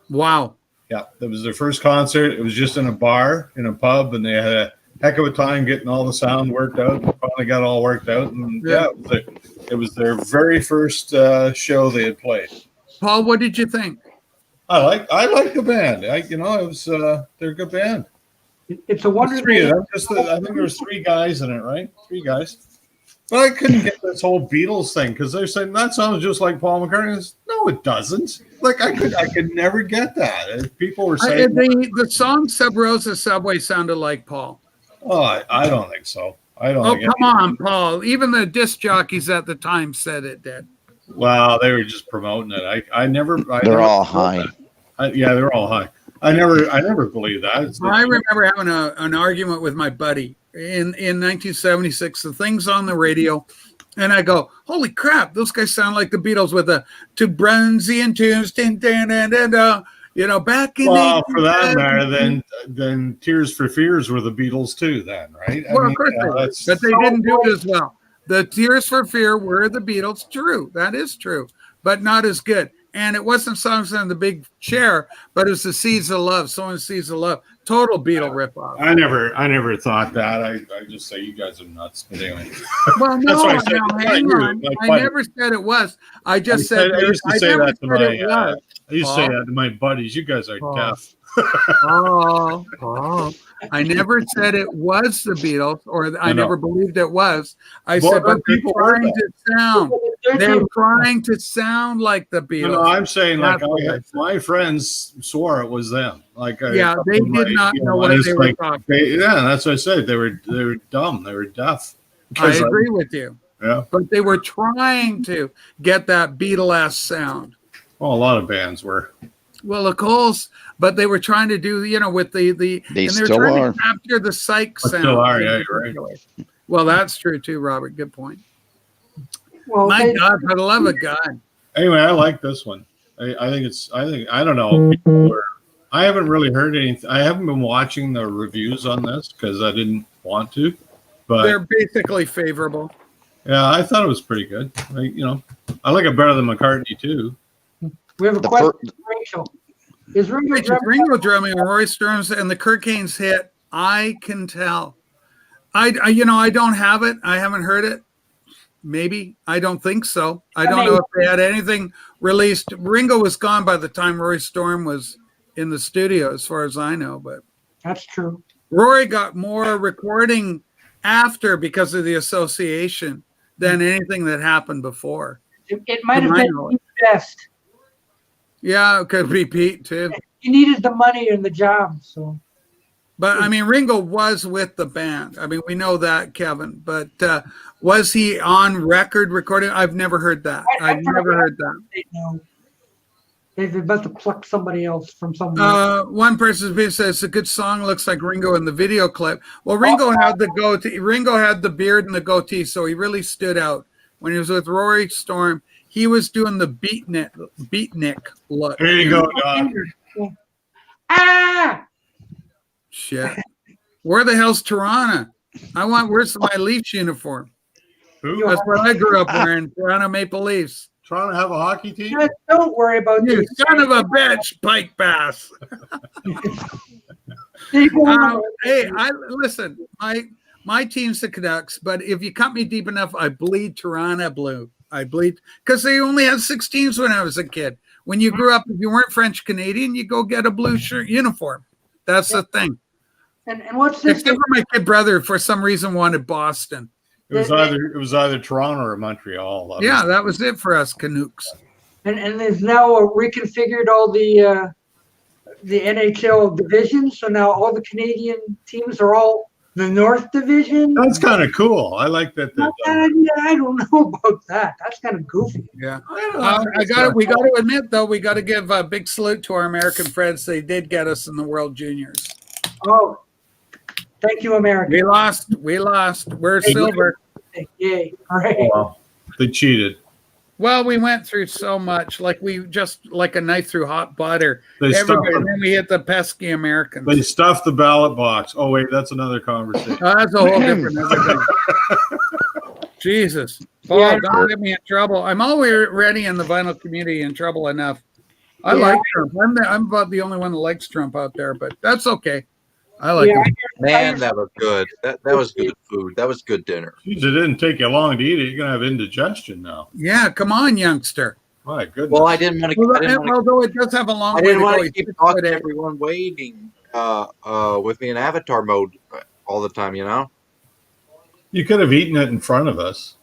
Wow. Yeah, that was their first concert. It was just in a bar, in a pub, and they had a heck of a time getting all the sound worked out. They finally got it all worked out. And yeah, it was their very first show they had played. Paul, what did you think? I like the band. It was they're a good band. It's a wonder. Three of them. I think there was 3 guys in it, right? 3 guys. But I couldn't get this whole Beatles thing because they're saying that sounds just like Paul McCartney. No, it doesn't. Like I could never get that. People were saying, The song Sub Rosa Subway sounded like Paul. "Oh, I don't think so. I don't." Oh, think come on, Paul. Even the disc jockeys at the time said it did. Wow, they were just promoting it. I never. They're all high. Yeah, they're all high. I never believed that. I remember having an argument with my buddy in 1976. The thing's on the radio, and I go, "Holy crap! Those guys sound like the Beatles with the to Brunsey and Tuesday, back in." Well, for that matter, then Tears for Fears were the Beatles too. Then, right? Well, of course they were, that's- but they didn't do it as well. The Tears for Fear were the Beatles. True, that is true, but not as good. And it wasn't Songs on the Big Chair, but it was the Seeds of Love. Sowing Seeds of Love. Total Beatle ripoff. I never thought that. I just say you guys are nuts. But anyway, Well, That's no, why I said now, it's hang not you, on. like I buddy. never said it was. I just said I used to I say never that to said it my. was. I used to say Paul. that to my buddies. You guys are Paul. deaf. Oh. I never said it was the Beatles, or I I know. never believed it was. I Well, said, but people they're were trying to sound. They're trying to sound like the Beatles. No, I'm saying like That's what I said. my friends swore it was them. Like Yeah, they did not know what they were talking. Yeah, that's what I said. They were dumb. They were deaf. I agree with you. Yeah. But they were trying to get that Beatle-esque sound. Well, a lot of bands were. Well, of course, but they were trying to do, with the They and they were still trying are. to capture the psych But sound. still are, yeah, you're right. Well, that's true too, Robert. Good point. Well, My God, for the love of God. Anyway, I like this one. I think I don't know. I haven't really heard anything. I haven't been watching the reviews on this because I didn't want to. But They're basically favorable. yeah, I thought it was pretty good. I like it better than McCartney too. we have a The question fir- from Rachel. Is Ringo Richard drumming? Ringo drumming and Roy Storms and the Kirkanes hit. I can tell. I don't have it. I haven't heard it. Maybe. I don't think so. I don't know if they had anything released. Ringo was gone by the time Roy Storm was in the studio, as far as I know. But That's true. Rory got more recording after because of the association than anything that happened before. It might have To my been knowledge. Pete Best. Yeah, it could be Pete too. He needed the money and the job, so. But I mean, Ringo was with the band. I mean, we know that, Kevin. But was he on record recording? I've never heard that. I've never heard that. No. They've about to pluck somebody else from somewhere. One person says it's a good song. Looks like Ringo in the video clip. Well, Ringo had the goatee. Ringo had the beard and the goatee, so he really stood out when he was with Rory Storm. He was doing the beatnik look. There you go, Doc. Ah! Shit. Where the hell's Toronto? Where's my Leafs uniform? Who? That's what I grew up wearing. Toronto Maple Leafs. Trying to have a hockey team? Don't worry about You this. son of a bitch, Pike Bass. Hey, listen, my team's the Canucks, but if you cut me deep enough, I bleed Toronto blue. I bleed because they only had 6 teams when I was a kid. When you grew up, if you weren't French Canadian, you go get a blue shirt uniform. That's the thing. And what's this? Except for my kid brother, for some reason, wanted Boston. It was either Toronto or Montreal. That was it for us Canucks. And there's now reconfigured all the NHL divisions. So now all the Canadian teams are all the North Division. That's kind of cool. I like that. I don't know about that. That's kind of goofy. Yeah, we got to admit though, we got to give a big salute to our American friends. They did get us in the World Juniors. Oh, thank you, America. We lost. We're silver. Yay! All right. Oh, well, they cheated. Well, we went through so much, like a knife through hot butter. They Everybody, and then we hit the pesky Americans. They stuffed the ballot box. Oh wait, that's another conversation. That's a whole different everything. Jesus, Paul, don't get me in trouble. I'm already in the vinyl community in trouble enough. I like Trump. I'm about the only one that likes Trump out there, but that's okay. I like him. Man, that was good. That was good food. That was good dinner. Jeez, it didn't take you long to eat it. You're gonna have indigestion now. Yeah, come on, youngster. My goodness. Well, I didn't want to. Although it does have a long I way to didn't go. want to keep talking to everyone waiting with me in avatar mode all the time. You could have eaten it in front of us.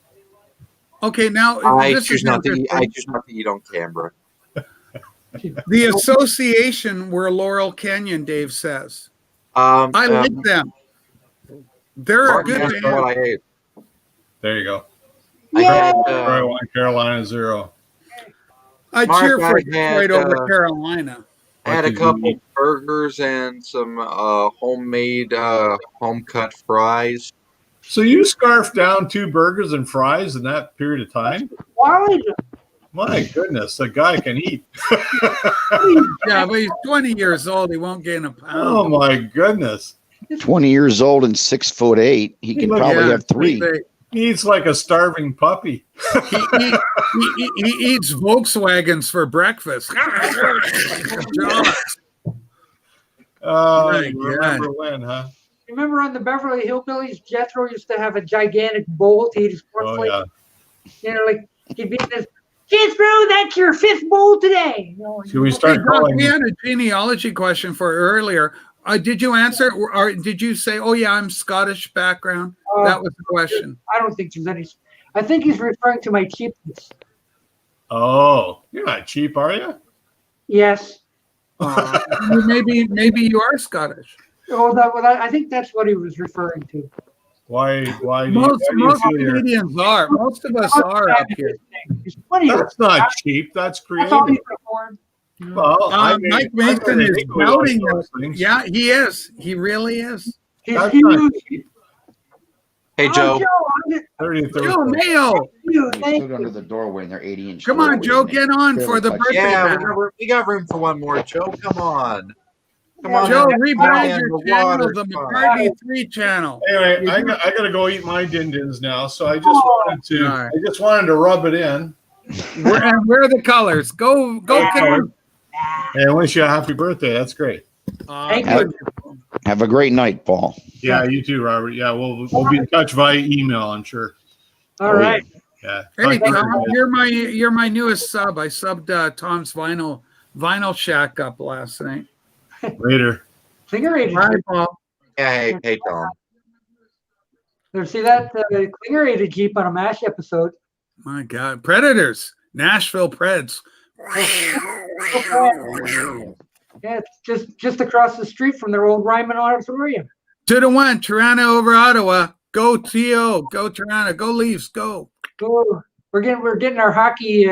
Okay, now I this choose is not to eat. interesting. I choose not to eat on camera. The association were Laurel Canyon, Dave says. I like them. They're a Martin good asked what I ate. There you go. I had Carolina 0. I Mark, cheer for I Detroit had, over Carolina. I had a couple burgers and some homemade home cut fries. So you scarfed down 2 burgers and fries in that period of time? Why? My goodness, the guy can eat. Yeah, but he's 20 years old. He won't gain a pound. Oh my goodness. 20 years old and 6'8". He can probably have 3. He eats like a starving puppy. He eats Volkswagens for breakfast. Oh, you remember when, huh? Remember on the Beverly Hillbillies, Jethro used to have a gigantic bowl to eat his cornflakes. Yeah. Like he'd be this. Jethro, that's your 5th bowl today. Should we start calling? We had a genealogy question for earlier. Did you answer, or did you say, "Oh yeah, I'm Scottish background"? That was the question. I don't think there's any. I think he's referring to my cheapness. Oh, you're not cheap, are you? Yes. Maybe you are Scottish. Oh, I think that's what he was referring to. Why? Most why do you feel you're- Canadians are. Most of us are up here. It's funny. That's not cheap. That's That's all creative. he can afford. Well, I mean, Mike I Mason really is think we like doubting those us. things. Yeah, he is. He really is. He's That's huge. not cheap. Hey, Oh, Joe. I'm just 33rd. Joe Mayo, you. They Thank stood under you. the doorway and they're 80-inch. come on, Joe, get on for the birthday Yeah, bash. we got room for one more. Joe, come on. Come Yeah, on. Joe, man. rebrand Man, your the channel, water's the fine. McCartney 3 channel. Anyway, I got to go eat my din-dins now, so I just wanted to All right. I just wanted to rub it in. Where are the colors? Go, Kim. And I wish you a happy birthday. That's great. Thank Have, you. have a great night, Paul. Yeah, you too, Robert. Yeah, we'll be in touch via email, I'm sure. All right. Yeah. Hey, Talk to you Tom, later. you're my newest sub. I subbed Tom's vinyl shack up last night. Later. Klinger Aid. Bye, Paul. Yeah, hey, Tom. There, see that Klinger Aid Jeep on a MASH episode. My God, Predators, Nashville Preds. Yeah, it's just across the street from their old Ryman Auditorium. 2-1, Toronto over Ottawa. Go TO, go Toronto, go Leafs, go. Oh, we're getting our hockey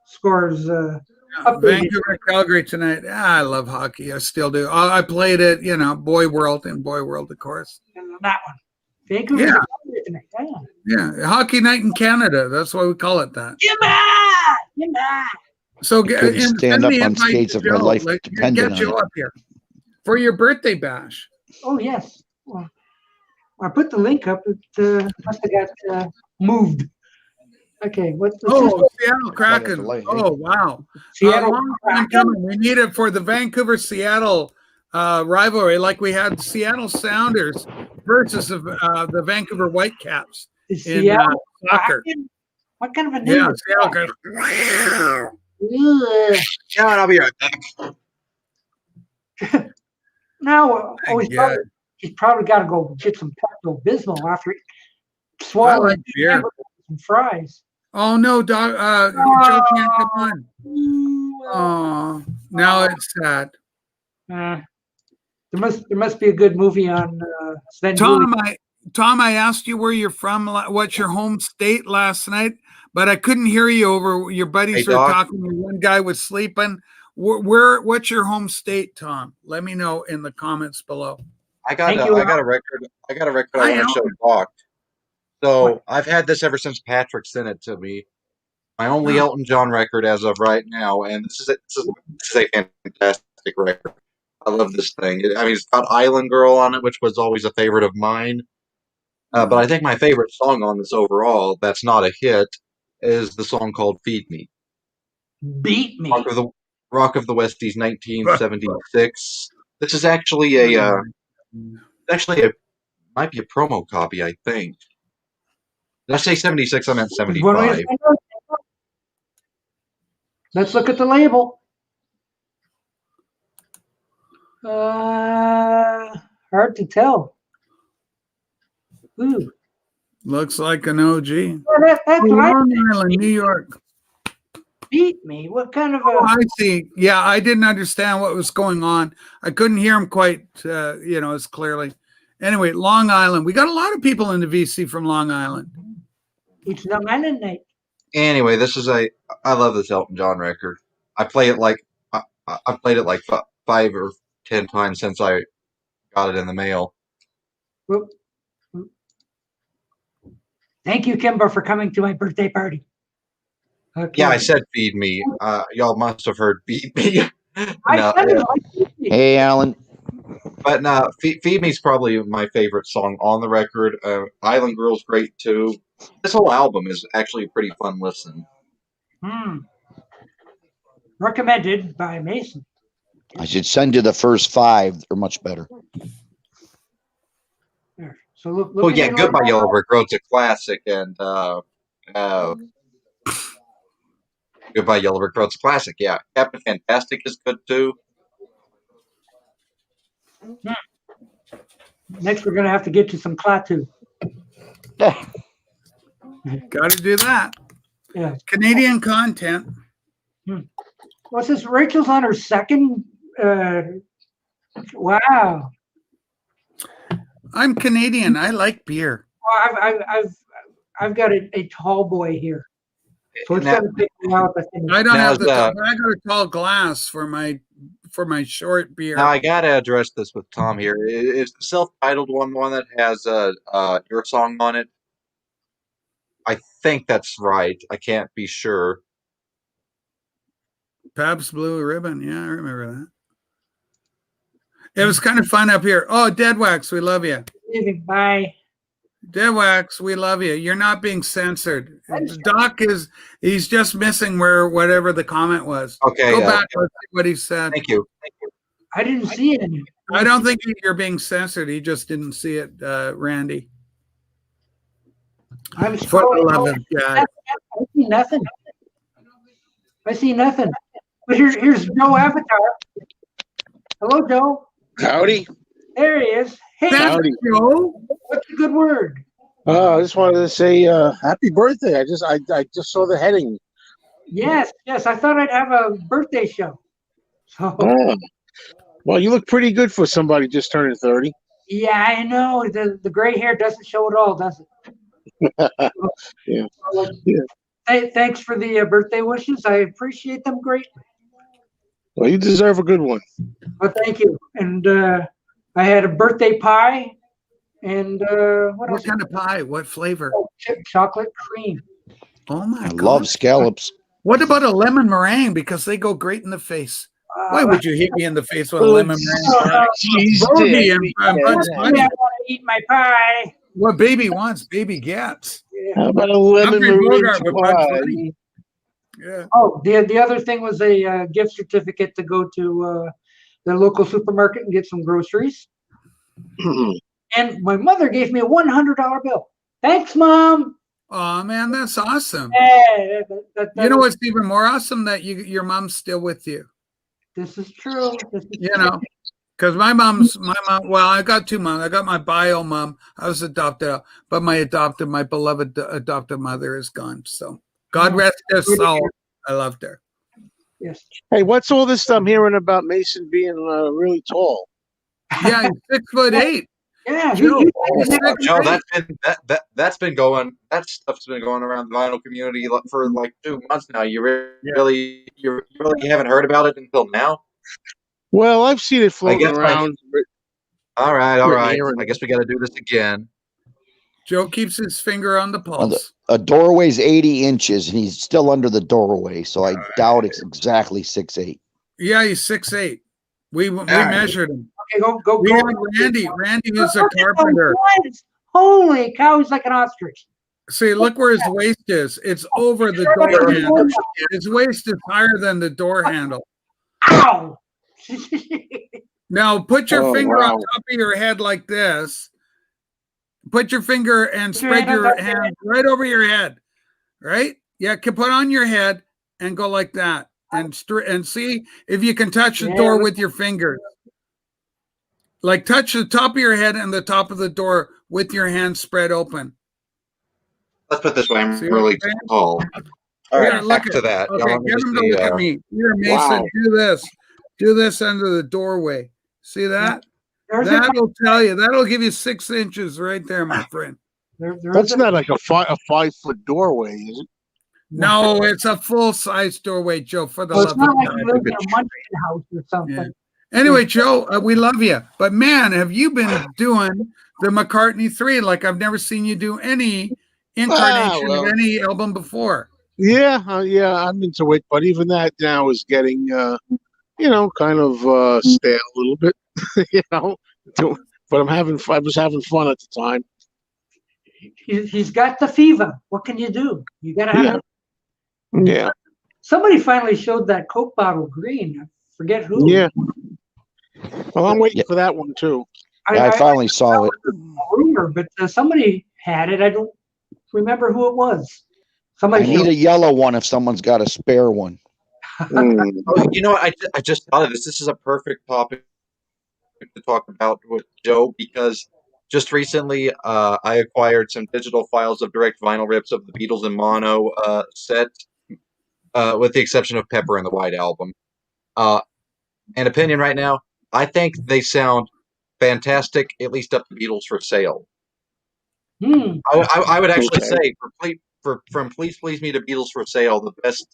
scores updated. Vancouver, Calgary tonight. I love hockey. I still do. I played it, Boy World, of course. That one. Vancouver Yeah. tonight. Yeah, Hockey Night in Canada. That's why we call it that. Yeah. So I couldn't and stand send up the on invite skates to if my Joe. life Like, depended get Joe on it. up here for your birthday bash. Oh yes. Well, I put the link up. It must have got moved. Okay. What's Oh, Seattle Right at Kraken. the light, hey? Oh, wow. Seattle Long time Kraken? coming. We need it for the Vancouver Seattle rivalry, like we had Seattle Sounders versus the Vancouver Whitecaps The in Seattle soccer. Kraken? What kind of a name? Yeah, is Seattle that? Kraken. Ugh. Yeah, I'll be right back. Now, Yeah. he's probably got to go get some Pepto Bismol after he I swallowed like beer. some fries. Oh no, Doc, Joe can't come on. Oh, now it's sad. There must be a good movie on Sven Gulli. Tom, I asked you where you're from, what's your home state last night, but I couldn't hear you over your buddies Hey, were Doc. talking. One guy was sleeping. What's your home state, Tom? Let me know in the comments below. I got Thank a you. record. I got a record I I want know. to show Doc. So I've had this ever since Patrick sent it to me. My only Elton John record as of right now, and this is a fantastic record. I love this thing. It's got Island Girl on it, which was always a favorite of mine. But I think my favorite song on this overall, that's not a hit, is the song called "Feed Me." Beat me. Rock of the Westies, 1976. This is actually might be a promo copy, I think. Did I say 76? I meant 75. Let's look at the label. Hard to tell. Ooh. Looks like an OG. Well, that's right. Long Island, New York. Beat me. What kind of Oh, a? I see. Yeah, I didn't understand what was going on. I couldn't hear him quite, as clearly. Anyway, Long Island. We got a lot of people in the VC from Long Island. It's the Island night. Anyway, I love this Elton John record. I played it like 5 or 10 times since I got it in the mail. Whoop. Thank you, Kimber, for coming to my birthday party. Okay. Yeah, I said feed me. Y'all must have heard beat me. I said it like Beat Me. Hey, Alan. But no, Feed Me is probably my favorite song on the record. Island Girl's great too. This whole album is actually a pretty fun listen. Recommended by Mason. I should send you the first 5. They're much better. There. So look. Oh yeah, at Goodbye Yellow Brick Road's a classic, and Goodbye Yellow Brick Road's a classic. Yeah, Captain Fantastic is good too. Next, we're gonna have to get you some Klaatu. Got to do that. Yeah. Canadian content. What's this? Rachel's on her second. Wow. I'm Canadian. I like beer. Well, I've got a tall boy here. So it's Now- gonna take me out. I don't Now have is, the. I got a tall glass for my short beer. Now I gotta address this with Tom here. Is the self-titled one that has your song on it? I think that's right. I can't be sure. Pabst Blue Ribbon. Yeah, I remember that. It was kind of fun up here. Oh, Dead Wax, we love you. Bye. Dead Wax, we love you. You're not being censored. Doc he's just missing whatever the comment was. Okay. Go back and see what he said. Thank you. I didn't see any. I don't think you're being censored. He just didn't see it, Randy. I'm For the scrolling. love of God. I see nothing. I see nothing. But here's Joe Avatar. Hello, Joe. Howdy. There he is. Hey, That's Howdy. Joe. what's a good word? I just wanted to say happy birthday. I just saw the heading. Yes. I thought I'd have a birthday show. So Oh. Well, you look pretty good for somebody just turning 30. yeah, I know the gray hair doesn't show at all, does it? Yeah. So, Yeah. Thanks for the birthday wishes. I appreciate them greatly. Well, you deserve a good one. Well, thank you. And I had a birthday pie, and what What else? kind of pie? What flavor? Chocolate cream. Oh my I God. love scallops. What about a lemon meringue? Because they go great in the face. Why would you hit me in the face with a lemon meringue? Jeez, Bogey Dick. and Bugs I Bunny. want to eat my pie. What baby wants, baby gets. How about a lemon Humphrey Bogart meringue with Bugs pie? Bunny. Yeah. Oh, the other thing was a gift certificate to go to the local supermarket and get some groceries. And my mother gave me a $100 bill. Thanks, Mom. Oh man, that's awesome. Yeah, You know what's even more awesome? That your mom's still with you. This is true. You know, because my mom. Well, I got two moms. I got my bio mom. I was adopted out, but my beloved adopted mother is gone. So God rest her soul. I loved her. Yes. Hey, what's all this I'm hearing about Mason being really tall? Yeah, he's 6'8". Yeah. Joe, Joe, that's been going. That stuff's been going around the vinyl community for like 2 months now. You really haven't heard about it until now. Well, I've seen it floating guess around. All right. Aaron. I guess we got to do this again. Joe keeps his finger on the pulse. A doorway's 80 inches, and he's still under the doorway, so I doubt it's exactly 6'8". Yeah, he's 6'8". We measured him. Okay, go. We had Randy. Randy is a carpenter. Holy cow, he's like an ostrich. See, look where his waist is. It's over the door handle. His waist is higher than the door handle. Ow! Now put your Oh, finger wow. on top of your head like this. Put your finger and Put your spread hand on your top of your hand right over your head. Right? Yeah, can put on your head and go like that. And see if you can touch the door with your fingers. Like touch the top of your head and the top of the door with your hand spread open. Let's put it this way. I'm See really what I'm saying? tall. All right, Yeah, look back at to that. Okay, Y'all want me get to him to see, look at me. Here, Mason, Wow. do this. Do this under the doorway. See that? There's That'll tell you. That'll give you 6 inches right there, my friend. That's not like a 5-foot doorway, is it? No, it's a full-size doorway, Joe, for the Well, it's love not of like God. you live in a munchkin house or something. Yeah. Anyway, Joe, we love you. But man, have you been doing the McCartney 3 like I've never seen you do any incarnation well. of any album before. Yeah, I'm into it, but even that now is getting, kind of stale a little bit, But I was having fun at the time. He's got the fever. What can you do? You gotta have it. Yeah, Somebody finally showed that Coke bottle green. I forget who. yeah. Well, I'm waiting for that one too. I finally saw it. A rumor, but somebody had it. I don't remember who it was. I Somebody need showed a yellow one if someone's got a spare one. Mm. Oh, you know what? I just thought of this. This is a perfect topic to talk about with Joe because just recently, I acquired some digital files of direct vinyl rips of the Beatles in mono set, with the exception of Pepper and the White Album. An opinion right now, I think they sound fantastic, at least up to Beatles for Sale. I would actually say from Please Please Me to Beatles for Sale, the best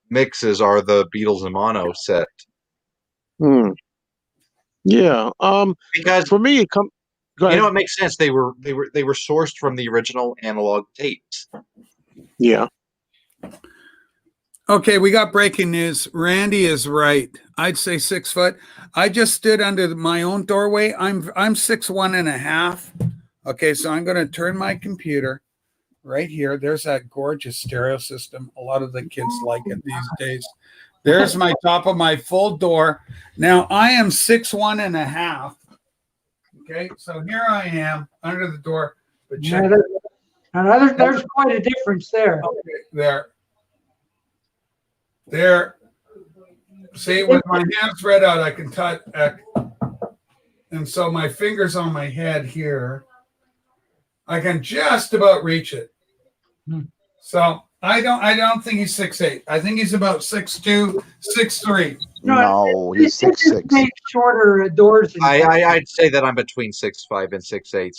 mixes are the Beatles in mono set. Yeah. Because For me, it comes. you know, it makes sense. They were sourced from the original analog tapes. Yeah. Okay, we got breaking news. Randy is right. I'd say 6 foot. I just stood under my own doorway. I'm 6'1.5". Okay, so I'm going to turn my computer right here. There's that gorgeous stereo system. A lot of the kids like it these days. There's my top of my full door. Now I am 6'1.5". Okay, so here I am under the door. But check there's quite a difference there. Okay, there. See, with my hands spread out, I can touch. And so my fingers on my head here, I can just about reach it. So I don't think he's 6'8". I think he's about 6'2", 6'3". No, he's 6'6". Shorter doors. I'd say that I'm between 6'5" and 6'8",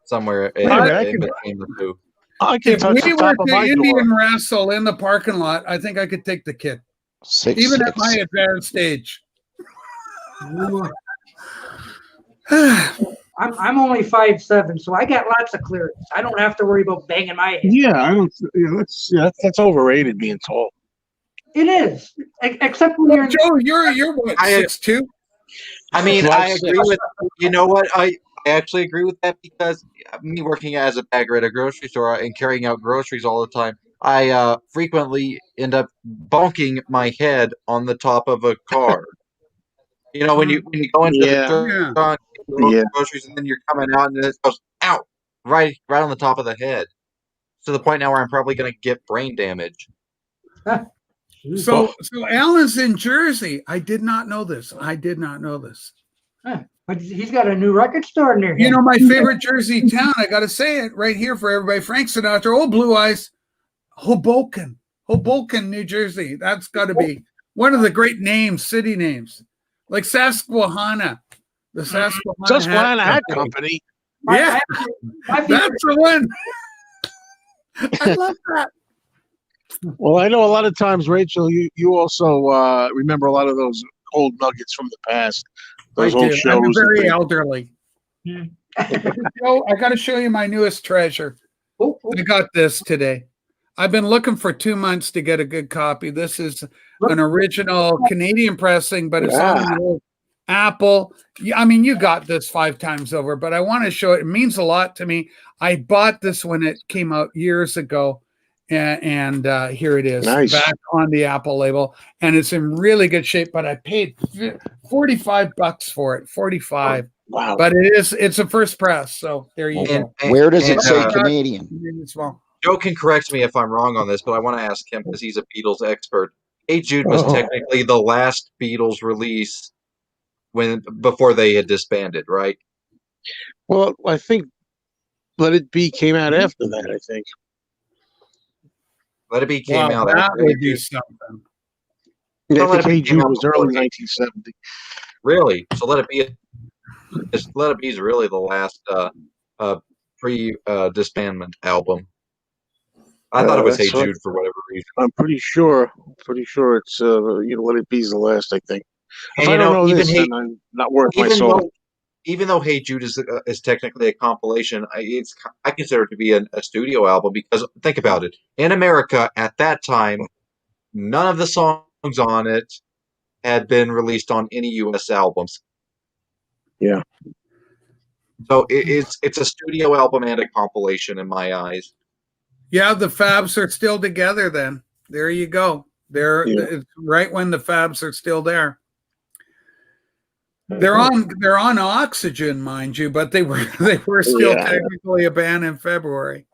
somewhere in between the two. I can If touch we the were top of to my Indian door. wrestle in the parking lot, I think I could take the kid, 6'6". even at my advanced age. I'm only 5'7", so I got lots of clearance. I don't have to worry about banging my head. Yeah, I don't. Yeah, that's overrated being tall. It is, except when you're. Joe, you're what, 6'2"? I mean, I agree with. You know what? I actually agree with that because me working as a bagger at a grocery store and carrying out groceries all the time, I frequently end up bonking my head on the top of a car. You know, when you go into the restaurant, groceries, and then you're coming out, and it goes out right on the top of the head, to the point now where I'm probably going to get brain damage. So Alan's in Jersey. I did not know this. But he's got a new record store near him. You know, my favorite Jersey town, I got to say it right here for everybody. Frank Sinatra, old Blue Eyes, Hoboken, New Jersey. That's got to be one of the great names, city names, like Susquehanna. The Susquehanna Hat Company. Yeah, that's the one. I love that. Well, I know a lot of times, Rachel, you also remember a lot of those old nuggets from the past. Those old shows. I'm very elderly. I got to show you my newest treasure. I got this today. I've been looking for 2 months to get a good copy. This is an original Canadian pressing, but it's on the old Apple. I mean, you got this 5 times over, but I want to show it. It means a lot to me. I bought this when it came out years ago. And here it is, back on the Apple label, and it's in really good shape. But I paid $45 for it, 45. Wow! But it's a first press, so there you go. Where does it say Canadian? Joe can correct me if I'm wrong on this, but I want to ask him because he's a Beatles expert. Hey Jude was technically the last Beatles release before they had disbanded, right? Well, I think Let It Be came out after that. I think. Let It Be came out that after. Would be something. Yeah, I think Hey Jude was early 1970. Really? So Let It Be is really the last pre-disbandment album. I thought it was Hey Jude for whatever reason. I'm pretty sure it's Let It Be is the last. I think. If I don't know this, then I'm not worth my soul. Even though Hey Jude is technically a compilation, I consider it to be a studio album because think about it. In America at that time, none of the songs on it had been released on any U.S. albums. Yeah. So it's a studio album and a compilation in my eyes. Yeah, the Fabs are still together. Then there you go. It's right when the Fabs are still there. They're on oxygen, mind you, but they were still technically a band in February.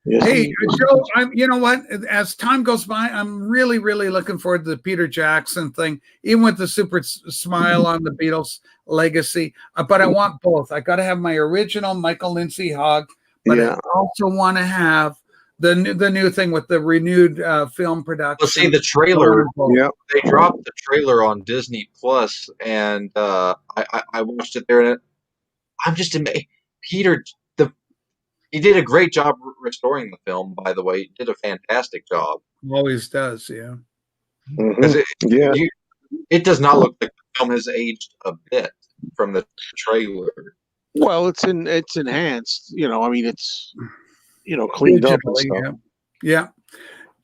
Yes, Hey, Joe, you know what? As time goes by, I'm really, really looking forward to the Peter Jackson thing, even with the super smile on the Beatles legacy. But I want both. I got to have my original Michael Lindsay Hogg, but Yeah. I also want to have the new thing with the renewed film production. Well, see the trailer. Yeah. They dropped the trailer on Disney Plus, and I watched it there, and I'm just amazed. Peter, he did a great job restoring the film. By the way, he did a fantastic job. Always does, yeah. Because Yeah. it does not look like the film has aged a bit from the trailer. Well, it's enhanced. I mean, it's cleaned up and Digitally, stuff. yeah.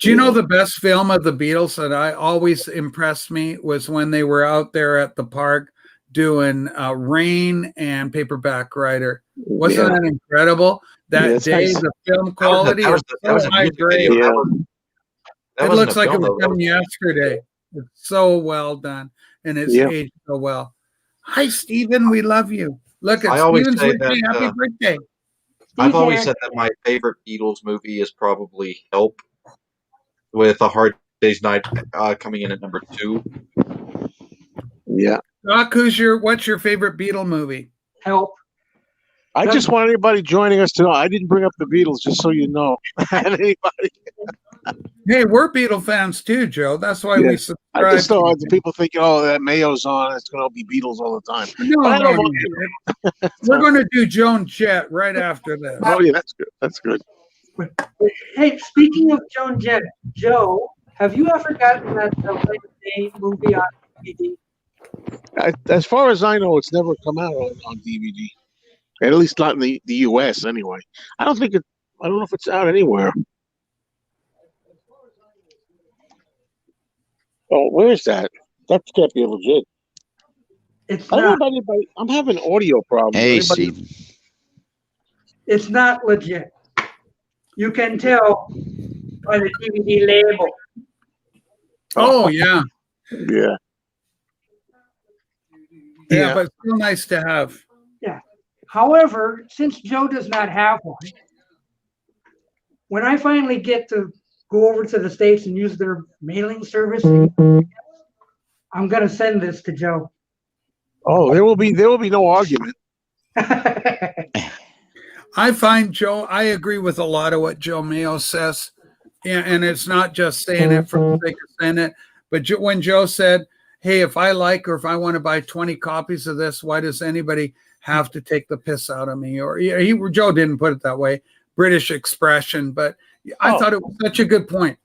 Do you know the best film of the Beatles that I always impressed me was when they were out there at the park doing Rain and Paperback Writer. Wasn't that incredible? That day, nice. the film quality is so high grade. It looks like it was done yesterday. It's so well done, and it's aged so well. Hi, Stephen. We love you. Look, I it's always Stephen's say birthday. that, Happy birthday. I've always said that my favorite Beatles movie is probably Help, with A Hard Day's Night coming in at number 2. Yeah. Doc, what's your favorite Beatle movie? Help. I just want anybody joining us to know I didn't bring up the Beatles, just so you know. Anybody? Hey, we're Beatle fans too, Joe. That's why we subscribe. I just don't want the people thinking, that Mayo's on, it's going to be Beatles all the time. No. We're going to do Joan Jett right after this. Oh, yeah, that's good. That's good. Hey, speaking of Joan Jett, Joe, have you ever gotten that Wednesday movie on DVD? As far as I know, it's never come out on DVD. At least not in the U.S. anyway. I don't know if it's out anywhere. Oh, where is that? That can't be legit. It's I don't not. know if anybody. I'm having audio problems. Hey, Anybody- Steve. It's not legit. You can tell by the DVD label. Oh, yeah. Yeah. Yeah, but still nice to have. Yeah. However, since Joe does not have one, when I finally get to go over to the States and use their mailing service, I'm going to send this to Joe. Oh, there will be no argument. I find Joe, I agree with a lot of what Joe Mayo says. And it's not just saying it for the sake of saying it. But when Joe said, hey, if I like or if I want to buy 20 copies of this, why does anybody have to take the piss out of me? Or Joe didn't put it that way, British expression, but I thought it was such a good point.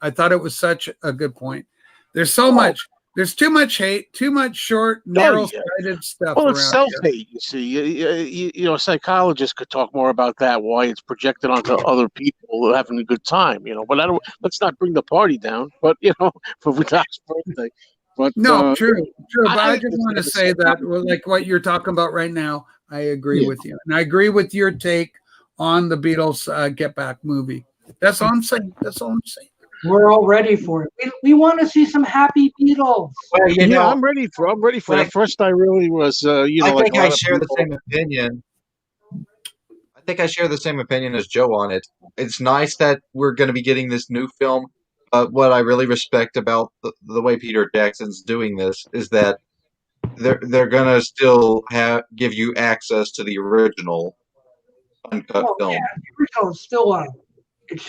There's so much. There's too much hate, too much short, narrow-sighted stuff. Well, it's self-hate. You see, a psychologist could talk more about that. Why it's projected onto other people having a good time. But let's not bring the party down. But for Doc's birthday. But no, true. But I just want to say that, like what you're talking about right now, I agree with you, and I agree with your take on the Beatles Get Back movie. That's all I'm saying. We're all ready for it. We want to see some happy Beatles. Well, I'm ready for it. At first, I really was. I think I share the same opinion. I think I share the same opinion as Joe on it. It's nice that we're going to be getting this new film. What I really respect about the way Peter Jackson's doing this is that they're going to still give you access to the original uncut film. Yeah, the original is still on.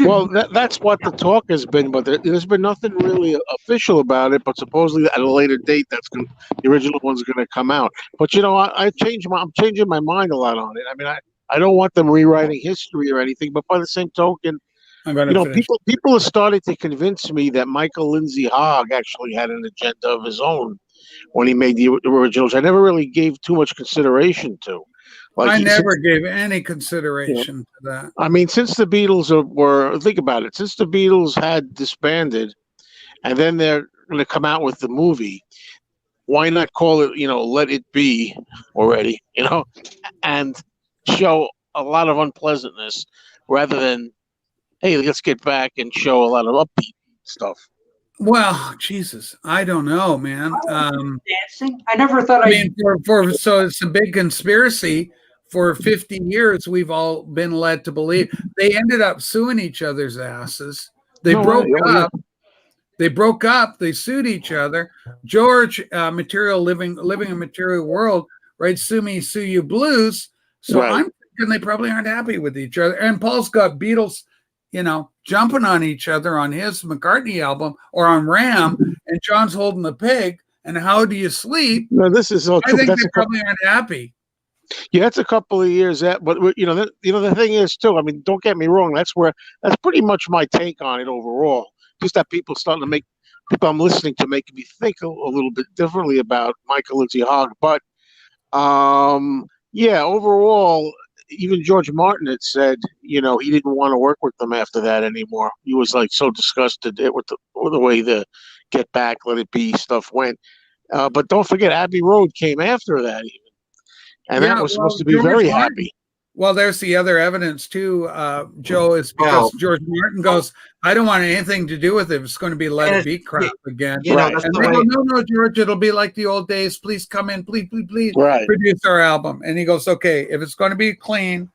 Well, that's what the talk has been, but there's been nothing really official about it. But supposedly at a later date, the original one's going to come out. But I'm changing my mind a lot on it. I mean, I don't want them rewriting history or anything. But by the same token, people are starting to convince me that Michael Lindsay Hogg actually had an agenda of his own when he made the originals. I never really gave too much consideration to. I never gave any consideration to that. I mean, since the Beatles think about it, since the Beatles had disbanded and then they're going to come out with the movie, why not call it, Let It Be already, and show a lot of unpleasantness rather than, hey, let's get back and show a lot of upbeat stuff. Well, Jesus, I don't know, man. Dancing? I never thought so it's a big conspiracy for 50 years we've all been led to believe. They ended up suing each other's asses. They No, broke yeah. up. They broke up. They sued each other. George, material living a material world, right? Sue me, sue you blues. So Right. I'm thinking they probably aren't happy with each other. And Paul's got Beatles, jumping on each other on his McCartney album or on Ram, and John's holding the pig. And How Do You Sleep? No, this is all I true. think That's they probably aren't happy. Yeah, that's a couple of years out, but the thing is too. I mean, don't get me wrong. That's pretty much my take on it overall. Just that people I'm listening to making me think a little bit differently about Michael Lindsay Hogg. But yeah, overall, even George Martin had said, he didn't want to work with them after that anymore. He was like so disgusted with the way the Get Back, Let It Be stuff went. But don't forget, Abbey Road came after that even. And that was supposed to be George very Martin. happy. Well, there's the other evidence too, Joe, is because George Martin goes, I don't want anything to do with it. It's going to be Let It Be crap again. Right. That's And the they way. go, no, George, it'll be like the old days. Please come in. Please Right. produce our album. And he goes, okay, if it's going to be clean,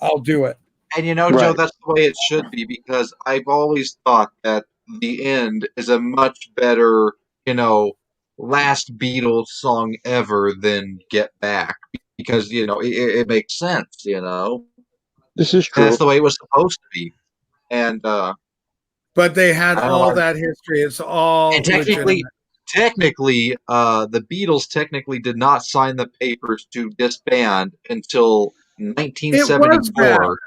I'll do it. And Joe, Right. that's the way it should be, because I've always thought that The End is a much better, last Beatles song ever than Get Back, because, it makes sense, This is And true. that's the way it was supposed to be. And But they had I all don't- that history. It's all And technically, legitimate. the Beatles technically did not sign the papers to disband until It was 1974.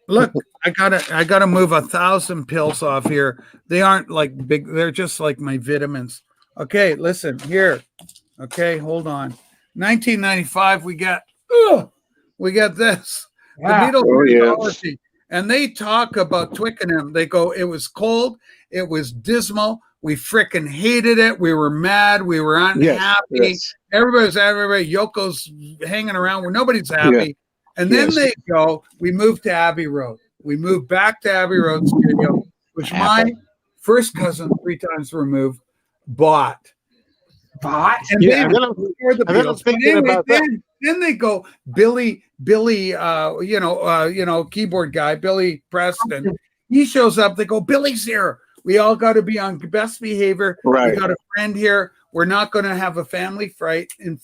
Look, I gotta move 1,000 pills off here. They aren't like big, they're just like my vitamins. Okay, listen here. Okay, hold on. 1995, we got this. Yeah. The Beatles Oh, yeah. anthology. And they talk about Twickenham. They go, it was cold, it was dismal, we frickin' hated it, we were mad, we were unhappy. Yes. Everybody, Yoko's hanging around where nobody's happy. And then Yes. they go, we moved to Abbey Road. We moved back to Abbey Road Studio, which my first cousin, 3 times removed, bought. Bought? And Yeah, they and then I'm- before the and then I'm Beatles. But thinking anyway, about that. then they go, Billy, keyboard guy, Billy Preston. He shows up. They go, Billy's here. We all got to be on best behavior. Right. We got a friend here. We're not going to have a family fight in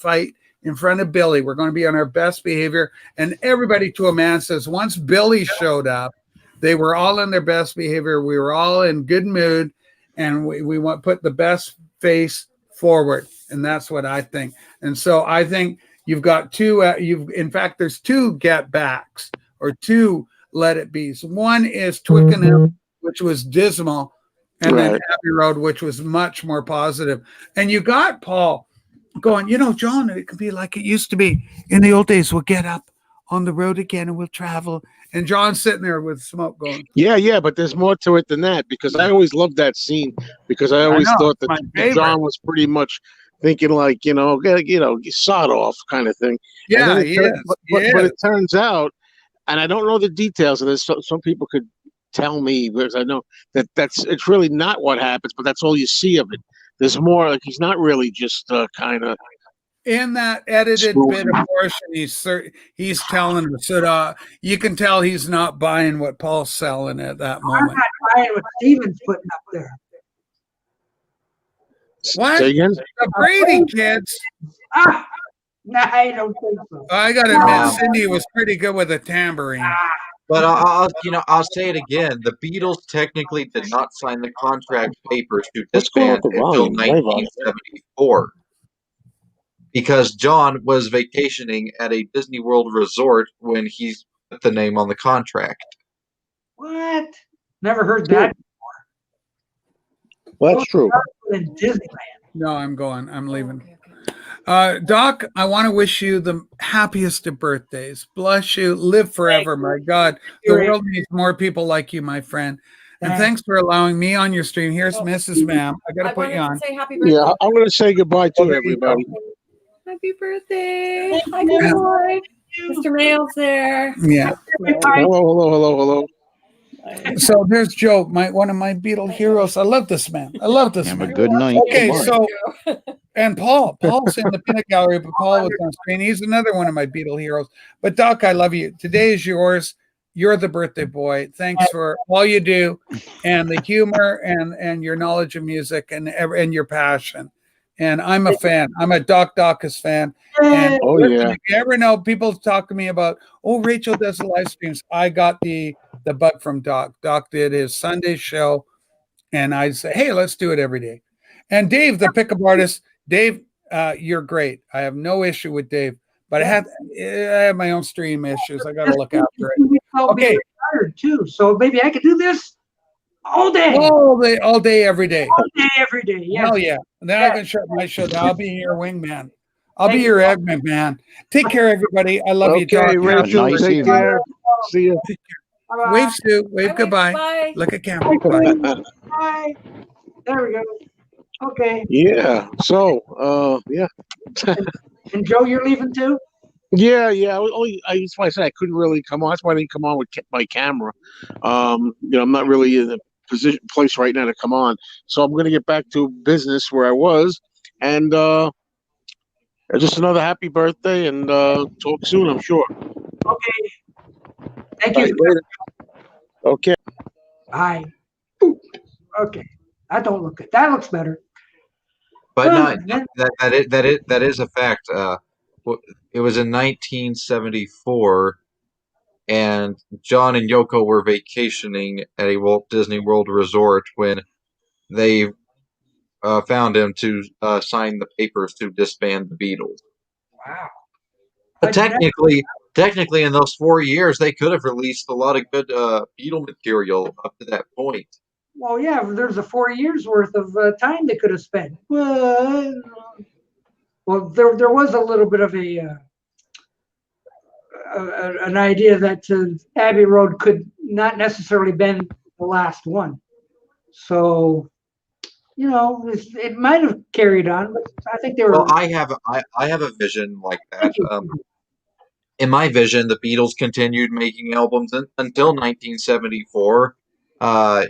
front of Billy. We're going to be on our best behavior. And everybody to a man says, once Billy showed up, they were all in their best behavior. We were all in good mood, and we want put the best face forward. And that's what I think. And so I think you've got two. In fact, there's 2 Get Backs or 2 Let It Be's. One is Twickenham, which was dismal, and then Right. Abbey Road, which was much more positive. And you got Paul going, John, it could be like it used to be in the old days. We'll get up on the road again and we'll travel. And John's sitting there with smoke going, Yeah, but there's more to it than that, because I always loved that scene, because I always know, thought it's my that favorite. John was pretty much thinking like, sod off kind of thing. And yeah, then he it is. turn- but it turns out, and I don't know the details of this, so some people could tell me, because I know it's really not what happens, but that's all you see of it. There's more, like he's not really just kind of. In that edited Spoon. bit of portion, he's telling us that you can tell he's not buying what Paul's selling at that I'm moment. not buying what Steven's putting up there. What? Say again? The Brady kids. Ah, no, I don't think so. I got to admit, Cindy was pretty good with a tambourine. But I'll say it again. The Beatles technically did not sign the contract papers to What's going on disband with the until volume? Wave on it. 1974, because John was vacationing at a Disney World resort when he put the name on the contract. What? Never heard that Well, that's true. in Disneyland. No, I'm going. I'm leaving. Doc, I want to wish you the happiest of birthdays. Bless you. Live forever, my God. The world needs more people like you, my friend. And thanks for allowing me on your stream. Here's Mrs. Ma'am. I got to put you on. Say happy birthday. Yeah, I'm going to say goodbye to everybody. Happy birthday. Hi, good boy. Mr. Rails there. Yeah. Hello. So there's Joe, one of my Beatle heroes. I love this man. Have a good night. Okay, Bye. so And Paul's in the peanut gallery, but Paul was on screen. He's another one of my Beatle heroes. But Doc, I love you. Today is yours. You're the birthday boy. Thanks for all you do, and the humor, and your knowledge of music, and your passion. And I'm a fan. I'm a Doc Dawkins fan. And Oh, yeah. if you ever know, people talk to me about, oh, Rachel does the live streams. I got the bug from Doc. Doc did his Sunday show, and I say, hey, let's do it every day. And Dave, the pickup artist, Dave, you're great. I have no issue with Dave, but I have my own stream issues. I got to look after it. Okay, retired too, so maybe I could do this all day, all day, every day. every day. Yeah. Hell yeah. And then I can shut my show down. I'll be your wingman. I'll be your admin man. Take care, everybody. I love you, Doc. Okay, Rachel, Nice take evening. care. See you. Bye-bye. Wave, Stu. Wave goodbye. Bye. Look at camera. Bye. Bye. There we go. Okay. Yeah. So, yeah. And Joe, you're leaving too? Yeah. That's why I said I couldn't really come on. That's why I didn't come on with my camera. I'm not really in a place right now to come on. So I'm going to get back to business where I was, and just another happy birthday, and talk soon, I'm sure. Okay. Thank All you. right, later. Okay. Bye. Okay. That don't look good. That looks better. But Oh, not man. that is a fact. It was in 1974, and John and Yoko were vacationing at a Walt Disney World resort when they found him to sign the papers to disband the Beatles. Wow. But technically, in those 4 years, they could have released a lot of good Beatle material up to that point. Well, yeah, there's a 4 years worth of time they could have spent. Well, there was a little bit of an idea that Abbey Road could not necessarily been the last one. So, it might have carried on, but I think they were. Well, I have a vision like that. In my vision, the Beatles continued making albums until 1974. What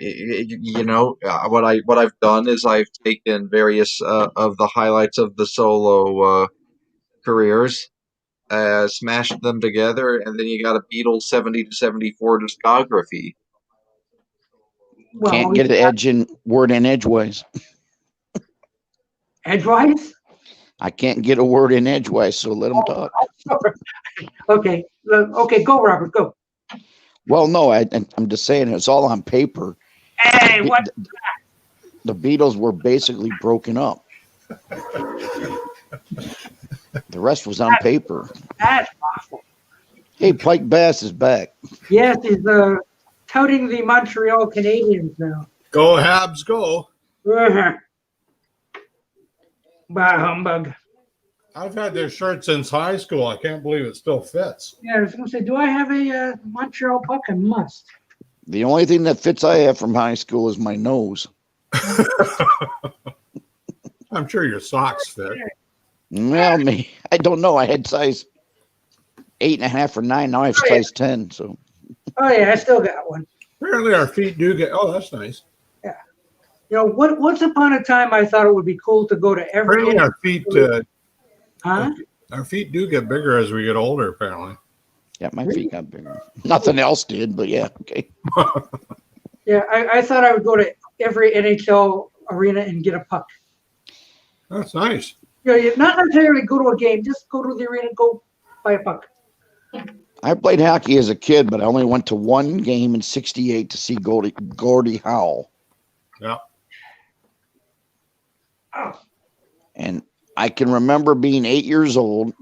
I've done is I've taken various of the highlights of the solo careers, smashed them together, and then you got a Beatles 70 to 74 discography. Well, Can't get an word in edgewise. edgewise. I can't get a word in edgewise, so let them talk. Okay. Okay. Go, Robert. Go. Well, no, I'm just saying it's all on paper. Hey, what? The Beatles were basically broken up. The rest was on paper. That's awful. Hey, Pike Bass is back. Yes, he's touting the Montreal Canadiens now. Go Habs, go. Bah humbug. I've had this shirt since high school. I can't believe it still fits. Yeah, I was going to say, do I have a Montreal puck? I must. The only thing that fits I have from high school is my nose. I'm sure your socks fit. Well, I don't know. I had size 8.5 or 9. Now I have size 10. So. Oh yeah, I still got one. Apparently our feet do get. Oh, that's nice. Yeah. Once upon a time, I thought it would be cool to go to every. Apparently our feet. Huh? Our feet do get bigger as we get older. Apparently. Yeah, my feet got bigger. Nothing else did, but yeah, okay. Yeah, I thought I would go to every NHL arena and get a puck. That's nice. You not necessarily go to a game, just go to the arena, go buy a puck. I played hockey as a kid, but I only went to one game in '68 to see Gordie Howe. Yeah. Oh. And I can remember being 8 years old,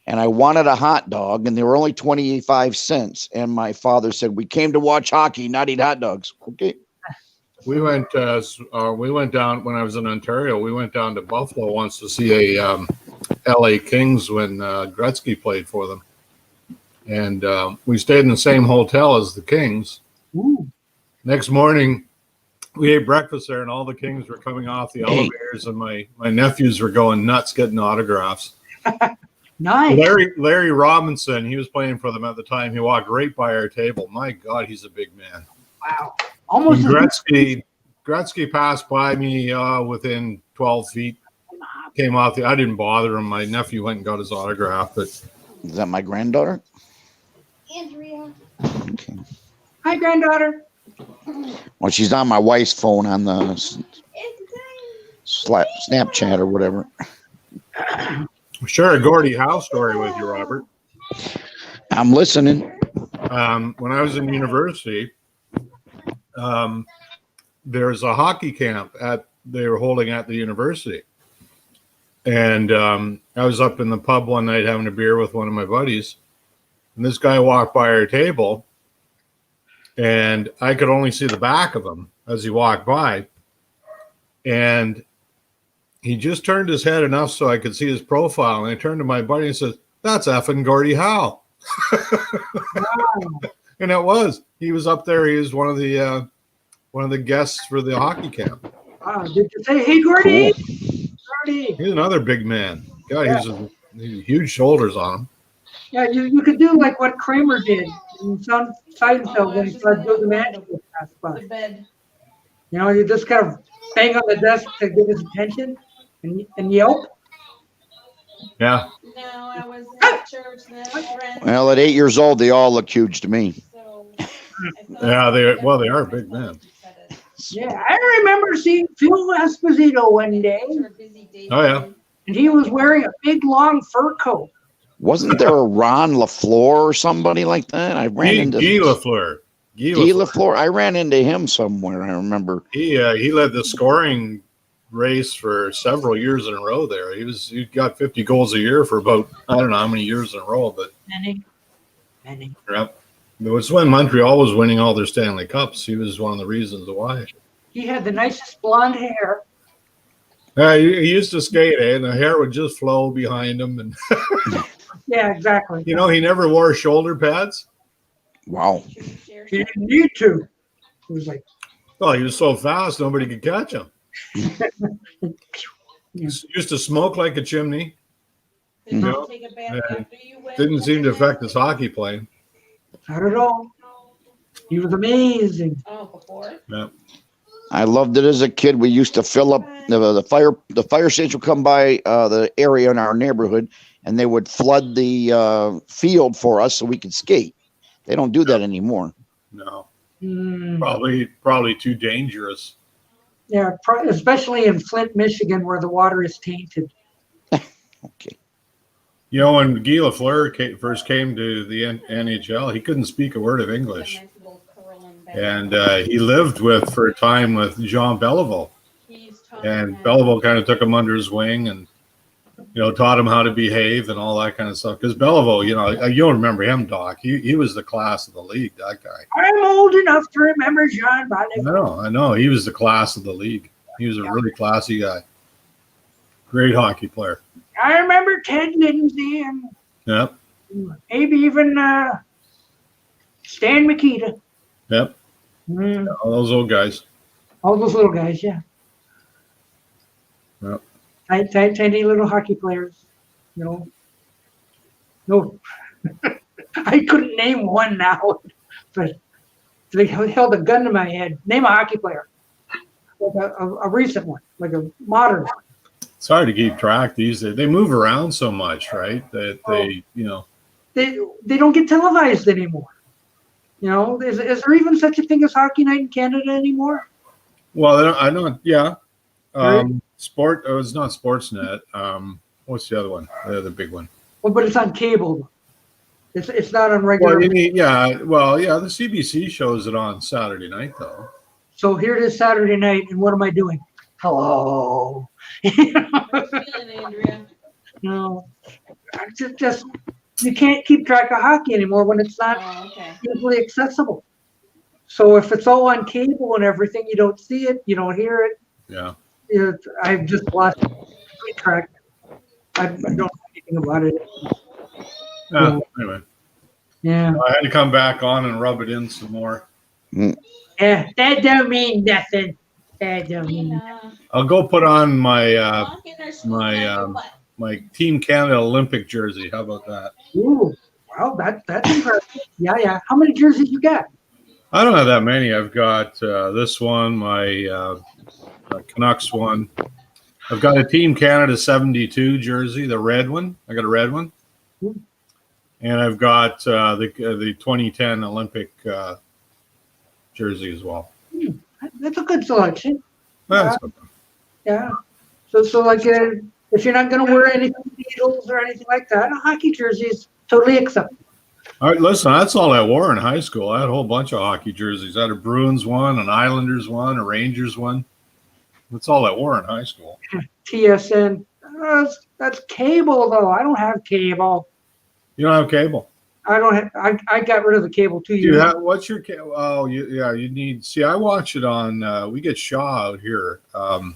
and I wanted a hot dog, and they were only 25 cents. And my father said, "We came to watch hockey, not eat hot dogs." Okay. We went down when I was in Ontario. We went down to Buffalo once to see a LA Kings when Gretzky played for them. And we stayed in the same hotel as the Kings. Ooh. Next morning, we ate breakfast there, and all the Kings were coming off the elevators, and my nephews were going nuts getting autographs. Nice. Larry Robinson, he was playing for them at the time. He walked right by our table. My God, he's a big man. Wow. Almost. Gretzky passed by me within 12 feet. came off the. I didn't bother him. My nephew went and got his autograph, but Is that my granddaughter? Andrea. Okay. Hi, granddaughter. Well, she's on my wife's phone on the Snapchat or whatever. share a Gordie Howe story with you, Robert. I'm listening. When I was in university, there's a hockey camp they were holding at the university. And I was up in the pub one night having a beer with one of my buddies. And this guy walked by our table. And I could only see the back of him as he walked by. And he just turned his head enough so I could see his profile. And I turned to my buddy and said, "That's effing Gordie Howe." And it was. He was up there. He was one of the guests for the hockey camp. Did you say, "Hey, Gordie"? Cool. Gordie. He's another big man. God, Yeah. he's huge shoulders on him. Yeah, you could do like what Kramer did in Seinfeld when he started doing the magic with that The bed. You know, you just kind of bang on the desk to get his attention and yelp. Yeah. No, I was at church and then friends. Well, at 8 years old, they all look huge to me. So I thought- Yeah, they are big men. Yeah, I remember seeing Phil Esposito one day, After a busy day. Oh, yeah. and he was wearing a big, long fur coat. Wasn't there a Ron LaFleur or somebody like that? I ran into Guy Lafleur. Guy LaFleur. I ran into him somewhere. I remember. He led the scoring race for several years in a row there. He got 50 goals a year for about, I don't know how many years in a row, but Many. yep. It was when Montreal was winning all their Stanley Cups. He was one of the reasons why. He had the nicest blonde hair. He used to skate, and the hair would just flow behind him. And, Yeah, exactly. he never wore shoulder pads. Wow. Share- He didn't need to. He was like, Well, he was so fast, nobody could catch him. Yeah. He used to smoke like a chimney. Did you No. take a bath Yeah. after you went? Didn't seem to affect his hockey playing. not at all. He was amazing. Oh, before? Yeah. I loved it as a kid. We used to fill up the fire station would come by the area in our neighborhood, and they would flood the field for us so we could skate. They don't do that anymore. No, Mm, probably too dangerous. yeah, especially in Flint, Michigan, where the water is tainted. Okay. When Guy Lafleur first came to the NHL, he couldn't speak a word of English. A nice little curl and back. And he lived for a time with Jean Beliveau. He's talking And now. Beliveau kind of took him under his wing and, taught him how to behave and all that kind of stuff. Because Beliveau, you'll remember him, Doc. He was the class of the league, that guy. I'm old enough to remember John Bonneville. I know. He was the class of the league. He was a really classy guy. Great hockey player. I remember Ted Lindsay and Yep. maybe even Stan Mikita. Yep. Mm, All those old guys. all those little guys, yeah. Yep. Tiny little hockey players, No. I couldn't name one now, but they held a gun to my head. Name a hockey player. Like a recent one, like a modern one. It's hard to keep track these days. They move around so much, right? That They don't get televised anymore. Is there even such a thing as Hockey Night in Canada anymore? Well, I don't. Yeah. Right. It's not Sportsnet. What's the other one? The other big one. Well, but it's on cable. It's not on regular. Well, the CBC shows it on Saturday night though. So here it is Saturday night, and what am I doing? Hello. How's it feeling, Andrea? No, just you can't keep track of hockey anymore when it's not Oh, okay. easily accessible. So if it's all on cable and everything, you don't see it, you don't hear it. Yeah. I've just lost track. I don't know anything about it. Anyway, Yeah. I had to come back on and rub it in some more. Yeah, that don't mean nothing. That don't mean. I'll go put on my Walking or sleeping my, or um, what? my Team Canada Olympic jersey. How about that? Ooh, well, that's impressive. Yeah. How many jerseys you got? I don't have that many. I've got this one, my Canucks one, I've got a Team Canada 72 jersey, the red one. I got a red one. And I've got the 2010 Olympic jersey as well. That's a good selection. That's Yeah. So like, if you're not going to wear anything Beatles or anything like that, a hockey jersey is totally acceptable. All right, listen, that's all I wore in high school. I had a whole bunch of hockey jerseys. I had a Bruins one, an Islanders one, a Rangers one. That's all I wore in high school. TSN. That's cable, though. I don't have cable. You don't have cable? I don't have. I got rid of the cable 2 Do years you ago. have, what's your cable? Oh, you need. See, I watch it on. We get Shaw out here. And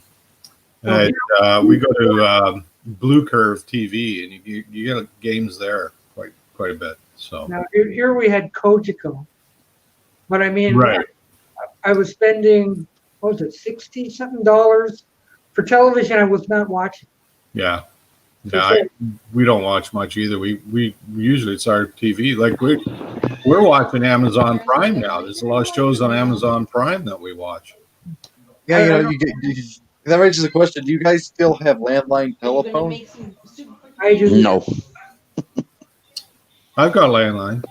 we go to Blue Curve TV, and you get games there quite a bit. So Now here we had Cogeco, but I mean, right. I was spending, what was it, $60-something for television. I was not watching. Yeah. Yeah, we don't watch much either. We usually it's our TV. Like we're watching Amazon Prime now. There's a lot of shows on Amazon Prime that we watch. Yeah, that raises a question. Do you guys still have landline telephone? I do. No. I've got landline.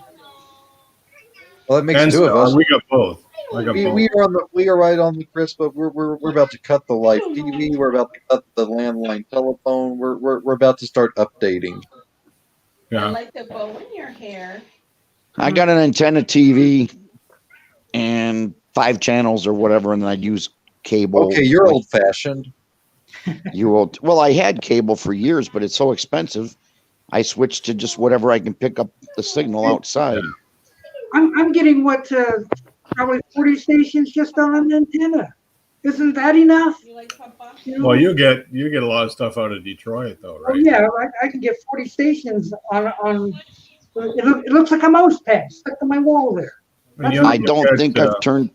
Well, that makes And two of us. we got both. I got both. We are right on the crisp, but we're about to cut the live TV. We're about to cut the landline telephone. We're about to start updating. I Yeah. like the bow in your hair. I got an antenna TV and 5 channels or whatever, and then I'd use cable. Okay, you're old fashioned. Well, I had cable for years, but it's so expensive. I switched to just whatever I can pick up the signal outside. I'm getting what probably 40 stations just on an antenna. Isn't that enough? You like Papa? You know? Well, you get a lot of stuff out of Detroit though, Oh, right? yeah, I can get 40 stations on. It looks like a mouse pad stuck to my wall there. And you I get, don't think I've turned.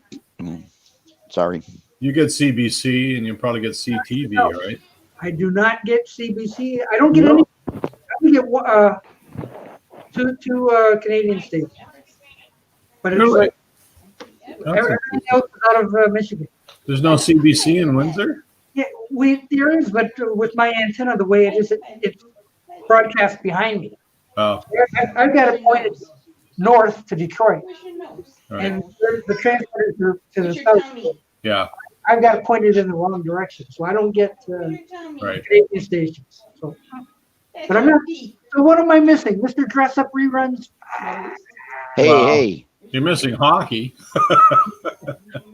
Sorry. You get CBC and you probably get CTV, right? I do not get CBC. I don't get No. any. I only get two Canadian stations. But it's Really? like everything else is out of Michigan. There's no CBC in Windsor? Yeah, there is, but with my antenna the way it is, it's broadcast behind me. Oh, I've got it pointed north to Detroit, Where's your nose? right. and the transmitters are to the Where's your south. tummy? Yeah, I've got it pointed in the wrong direction, so I don't get Where's your tummy? right. Canadian stations. So, That's but I'm your not- teeth. so what am I missing? Mr. Dress Up reruns? Hey, Wow. hey. You're missing hockey.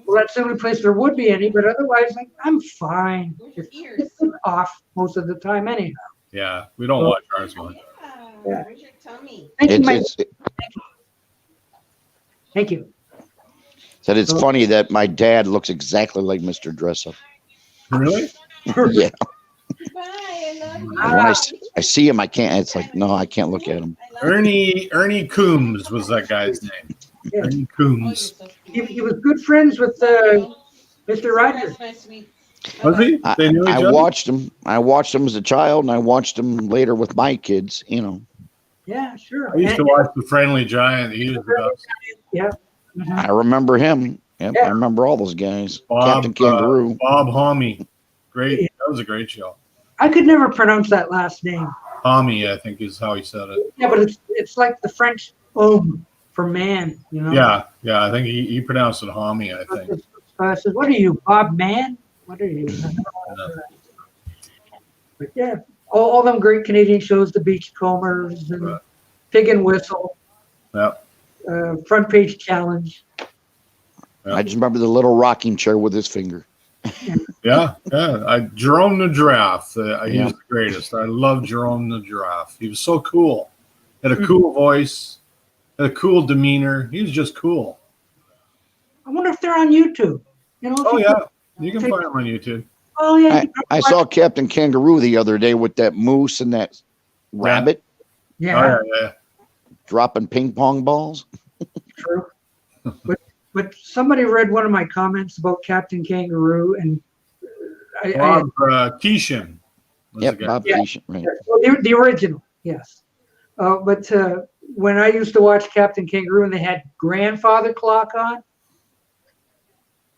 Well, that's the only place there would be any, but otherwise, like, I'm fine. Where's your ears? It's off most of the time anyhow. Yeah, we don't watch ours much. Yeah. Where's your tummy? Thank you, It's, Mike. it's, Thank you. said it's funny that my dad looks exactly like Mr. Dressup. Really? Yeah. Bye, I love you. And when I see him, I can't. It's like, no, I can't look at him. I love you. Ernie Coombs was that guy's name. Yeah. Ernie Oh, you're Coombs. so He was good friends with Mr. Rogers. That's my sweet. Was he? They knew each I other? watched him. I watched him as a child, and I watched him later with my kids. You know, Yeah, sure. I used to watch The Friendly Giant. He was the best. Yeah. Mhm. I remember him. Yep, Yeah. I remember all those guys. Bob, Captain Kangaroo. Bob Homme. Great. That was a great show. I could never pronounce that last name. Homme, I think, is how he said it. Yeah, but it's like the French homme for man, you know? Yeah. I think he pronounced it Homme, I think. I said, what are you, Bob Mann? What are you? But yeah, all them great Canadian shows, The Beachcombers and Right. Pig and Whistle, Yeah. Front Page Challenge. I just remember the little rocking chair with his finger. Yeah. Jerome the Giraffe. He Yeah. was the greatest. I love Jerome the Giraffe. He was so cool. Had a cool voice, had a cool demeanor. He was just cool. I wonder if they're on YouTube. You know? if Oh, you yeah. could- You can find him on YouTube. Oh, yeah. I, you could I watch- saw Captain Kangaroo the other day with that moose and that rabbit Yeah, Oh, yeah. dropping ping pong balls. true. But somebody read one of my comments about Captain Kangaroo, and I Bob Keeshan. was Yep, the guy. Bob Yeah. Keeshan, right. well, the original, yes. But when I used to watch Captain Kangaroo and they had Grandfather Clock on,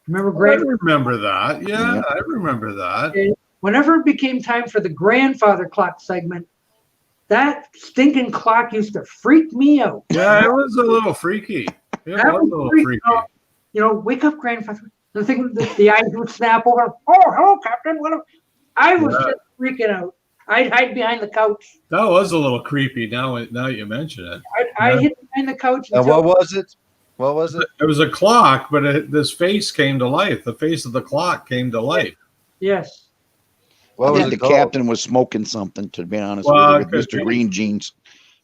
remember I Grandfather? remember that. Yeah, Yeah. I remember that. whenever it became time for the grandfather clock segment, that stinking clock used to freak me out. Yeah, it was a little freaky. It was a little freaky. Wake up, grandfather. The thing, the eyes would snap over. Oh, hello, Captain. I was just freaking out. I'd hide behind the couch. That was a little creepy. Now you mention it. I'd hid behind the couch. And what was it? What was it? It was a clock, but this face came to life. The face of the clock came to life. Yes. What I was think it the called? captain was smoking something, to be honest Well, with you, with could Mr. be. Green Jeans.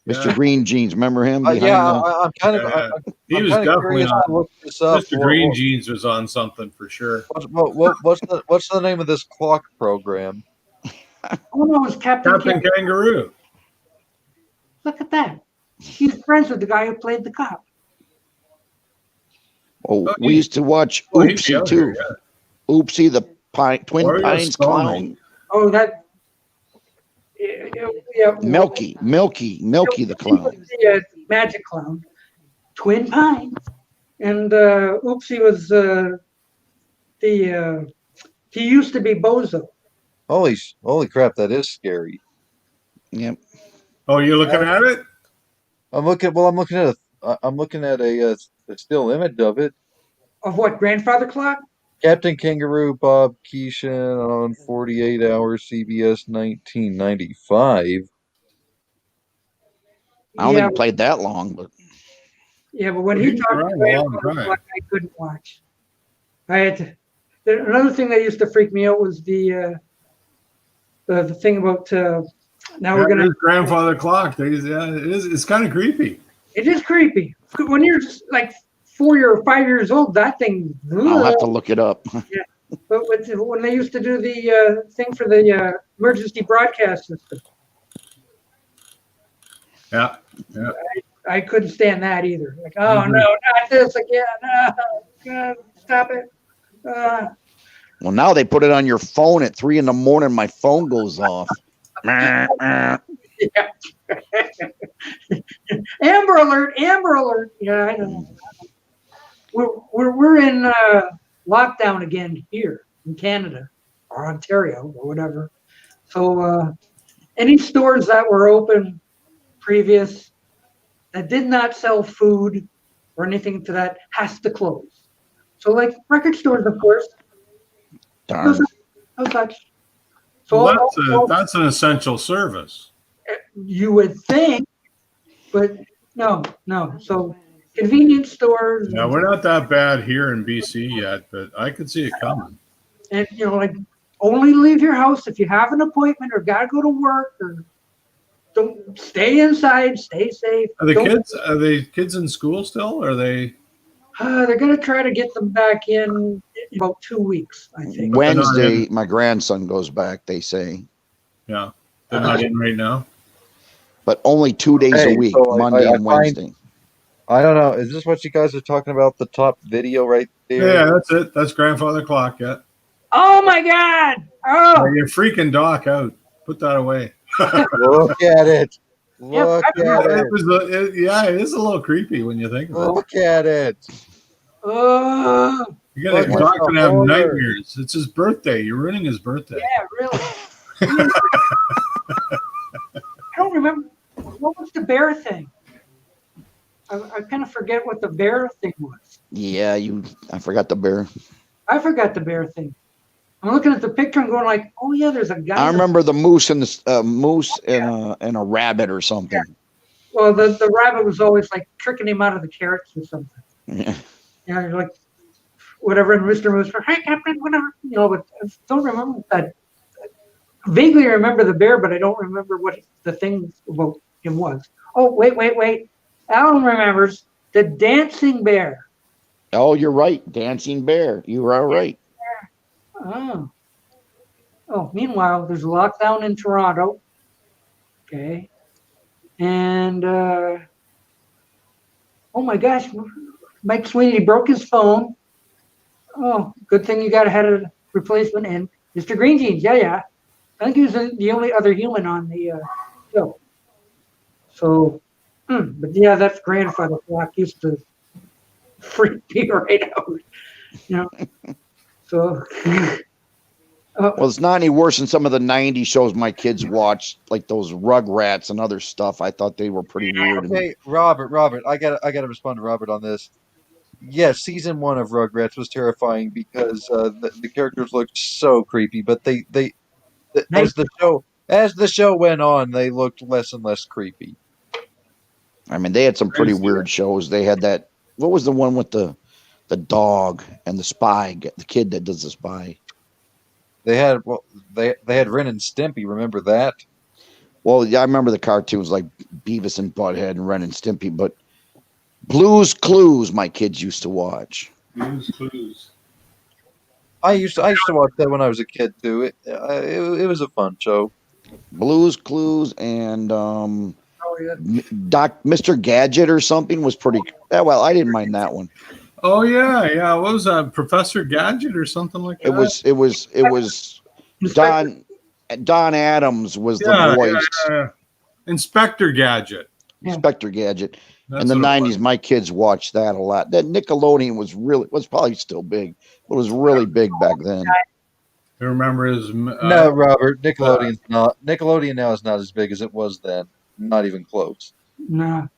Yeah. Mr. Green Jeans, remember him? Yeah, behind I'm kind of. Yeah. He I'm was kind of definitely curious to on. look this up. Mr. Green Jeans was on something for sure. What's the name of this clock program? Oh no, it was Captain Captain Kangaroo. Look at that. He's friends with the guy who played the cop. Oh, Oh, we used to watch Oh, he'd be Oopsie out too. there, Oopsie, the Twin Warrior Pines Stone. clown. Oh, that. Yeah. Milky the clown. The magic clown. Twin Pines. And Oopsie was he used to be Bozo. Holy crap! That is scary. Yep. Oh, you're looking at it? I'm looking at a still image of it. Of what, grandfather clock? Captain Kangaroo, Bob Keeshan on 48 Hours, CBS, 1995. I don't Yeah, think he played that long, but yeah, but when he He's talked around a long grandfather time. clock, I couldn't watch. I had to. Another thing that used to freak me out was the thing about now we're gonna. His grandfather clock. It is. It's kind of creepy. It is creepy when you're just like 4 or 5 years old. That thing. I'll have to look it up. But when they used to do the thing for the emergency broadcast system, Yeah. I couldn't stand that either. Like, oh no, not this again! No, stop it! Well, now they put it on your phone at 3 a.m. My phone goes off. Yeah. Amber alert! Amber alert! Yeah, I know. We're in lockdown again here in Canada or Ontario or whatever. So any stores that were open previous that did not sell food or anything to that has to close. So like record stores, of course. Darn. No such. So Well, that's an essential service. you would think, but no. So convenience stores. Yeah, we're not that bad here in BC yet, but I could see it coming. And like only leave your house if you have an appointment or gotta go to work, or don't stay inside, stay safe. Are the kids in school still? Are they? They're gonna try to get them back in about 2 weeks, I think. Wednesday, my grandson goes back, they say, Yeah, they're not in right now. but only 2 days Hey, a week, so Monday I and Wednesday. I don't know. Is this what you guys are talking about? The top video right there? Yeah, that's it. That's grandfather clock. Yeah. Oh my God! Oh, You're freaking Doc out. Put that away. Look at it. Look at it. It is a little creepy when you think about it. Look at it. oh, You're gonna What's Doc the gonna have horror? nightmares. It's his birthday. You're ruining his birthday. yeah, really. I don't remember what was the bear thing. I kind of forget what the bear thing was. Yeah, I forgot the bear. I forgot the bear thing. I'm looking at the picture and going like, oh yeah, there's a guy. I remember the moose and and a rabbit or something. Well, the rabbit was always like tricking him out of the carrots or something. Yeah. Yeah, like whatever. And Mr. Moose, hey Captain, whatever. But I don't remember that. I vaguely remember the bear, but I don't remember what the thing about him was. Oh, wait. Alan remembers the dancing bear. Oh, you're right. Dancing bear. You are right. Oh. Meanwhile, there's a lockdown in Toronto. Okay. And oh my gosh, Mike Sweeney broke his phone. Oh, good thing you got ahead of the replacement. And Mr. Green Jeans, yeah. I think he was the only other human on the show. So, but yeah, that's grandfather clock used to freak me right out. So Well, it's not any worse than some of the '90s shows my kids watched, like those Rugrats and other stuff. I thought they were pretty weird. Okay, Robert, I gotta respond to Robert on this. Yes, season 1 of Rugrats was terrifying because the characters looked so creepy, but as the show went on, they looked less and less creepy. I mean, they had some pretty weird shows. They had that. What was the one with the dog and the spy, the kid that does the spy? They had Ren and Stimpy. Remember that? Well, yeah, I remember the cartoons like Beavis and Butthead and Ren and Stimpy, but Blue's Clues, my kids used to watch. Blue's Clues. I used to watch that when I was a kid too. It was a fun show. Blue's Clues and Mr. Gadget or something was pretty. Well, I didn't mind that one. Oh yeah. What was that? Professor Gadget or something like that? It was Don Adams was the voice. Yeah. Inspector Gadget. Inspector Gadget. That's in the what it '90s, my kids watched that a lot. That Nickelodeon was probably still big, but it was really big back then. You remember his? No, Robert. Nickelodeon now is not as big as it was then. Not even close. No,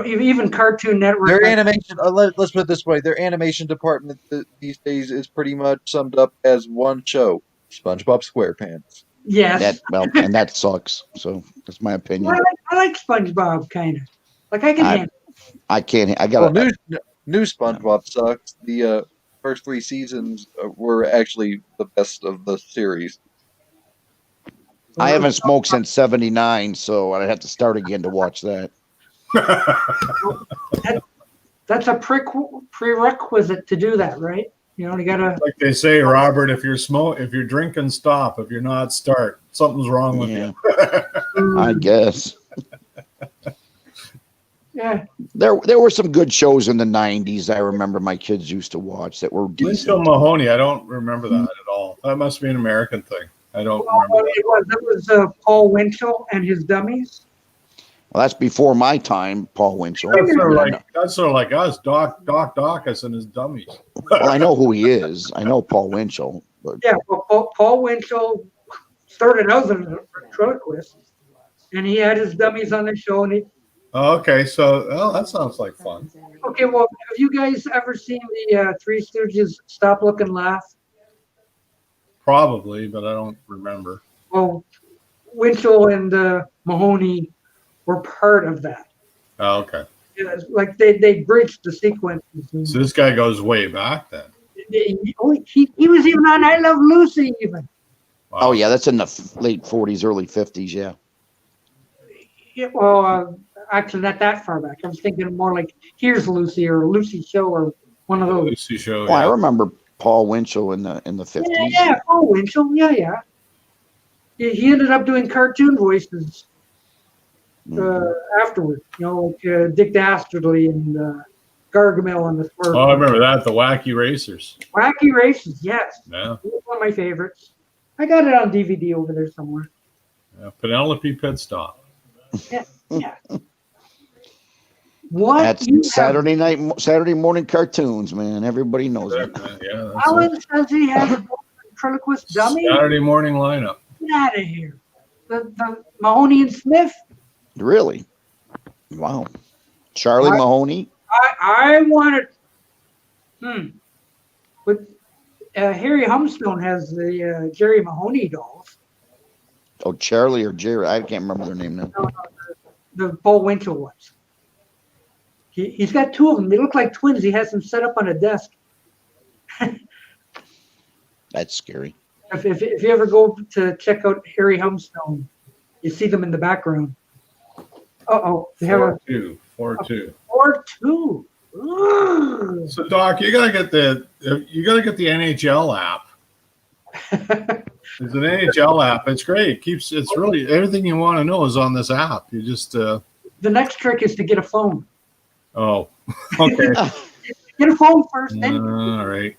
even Cartoon Network. Their animation. Let's put it this way: their animation department these days is pretty much summed up as one show: SpongeBob SquarePants. Yes. And that sucks. So that's my opinion. I like SpongeBob kind of. Like I can handle. I can't. I got new SpongeBob sucks. The first 3 seasons were actually the best of the series. I haven't smoked since '79, so I'd have to start again to watch that. That's a prerequisite to do that, right? You gotta. Like they say, Robert, if you're drinking, stop. If you're not, start. Something's wrong with you. I guess. Yeah. There were some good shows in the '90s. I remember my kids used to watch that were decent. Winchell Mahoney. I don't remember that at all. That must be an American thing. I don't remember. That was Paul Winchell and his dummies. Well, that's before my time, Paul Winchell. That's sort of like us, Doc Dawkins and his dummies. Well, I know who he is. I know Paul Winchell. But yeah, well, Paul Winchell started out as a ventriloquist, and he had his dummies on the show. And okay, so that sounds like fun. Okay, well, have you guys ever seen the Three Stooges Stop, Look, and Laugh? Probably, but I don't remember. Well, Winchell and Mahoney were part of that. Oh, okay. Yeah, like they bridged the sequences. So this guy goes way back then. He was even on I Love Lucy even. Wow. Oh yeah, that's in the late '40s, early '50s. Yeah. Yeah, well, actually, not that far back. I was thinking more like Here's Lucy or Lucy Show or one of those. Lucy Show. Oh, yeah. I remember Paul Winchell in the '50s. Yeah, Paul Winchell. Yeah. He ended up doing cartoon voices afterward. Like Dick Dastardly and Gargamel and the Smurfs. Oh, I remember that. The Wacky Racers. Wacky Racers, yes. Yeah. One of my favorites. I got it on DVD over there somewhere. Yeah, Penelope Pit Stop. Yeah. What? That's Saturday morning cartoons, man. Everybody knows it. Yeah. Alan says he has a ventriloquist dummy. Saturday morning lineup. Get out of here. The Mahoney and Smith. Really? Wow. Charlie Mahoney. I wanted. But Harry Humstone has the Jerry Mahoney dolls. Oh, Charlie or Jerry? I can't remember their name now. No, the Paul Winchell ones. He's got 2 of them. They look like twins. He has them set up on a desk. That's scary. If you ever go to check out Harry Humstone, you see them in the background. They have 4-2. 4-2. 4-2. So Doc, you gotta get the NHL app. It's an NHL app. It's great. It's really everything you want to know is on this app. You just the next trick is to get a phone. Oh, okay. Get a phone first, then. All right.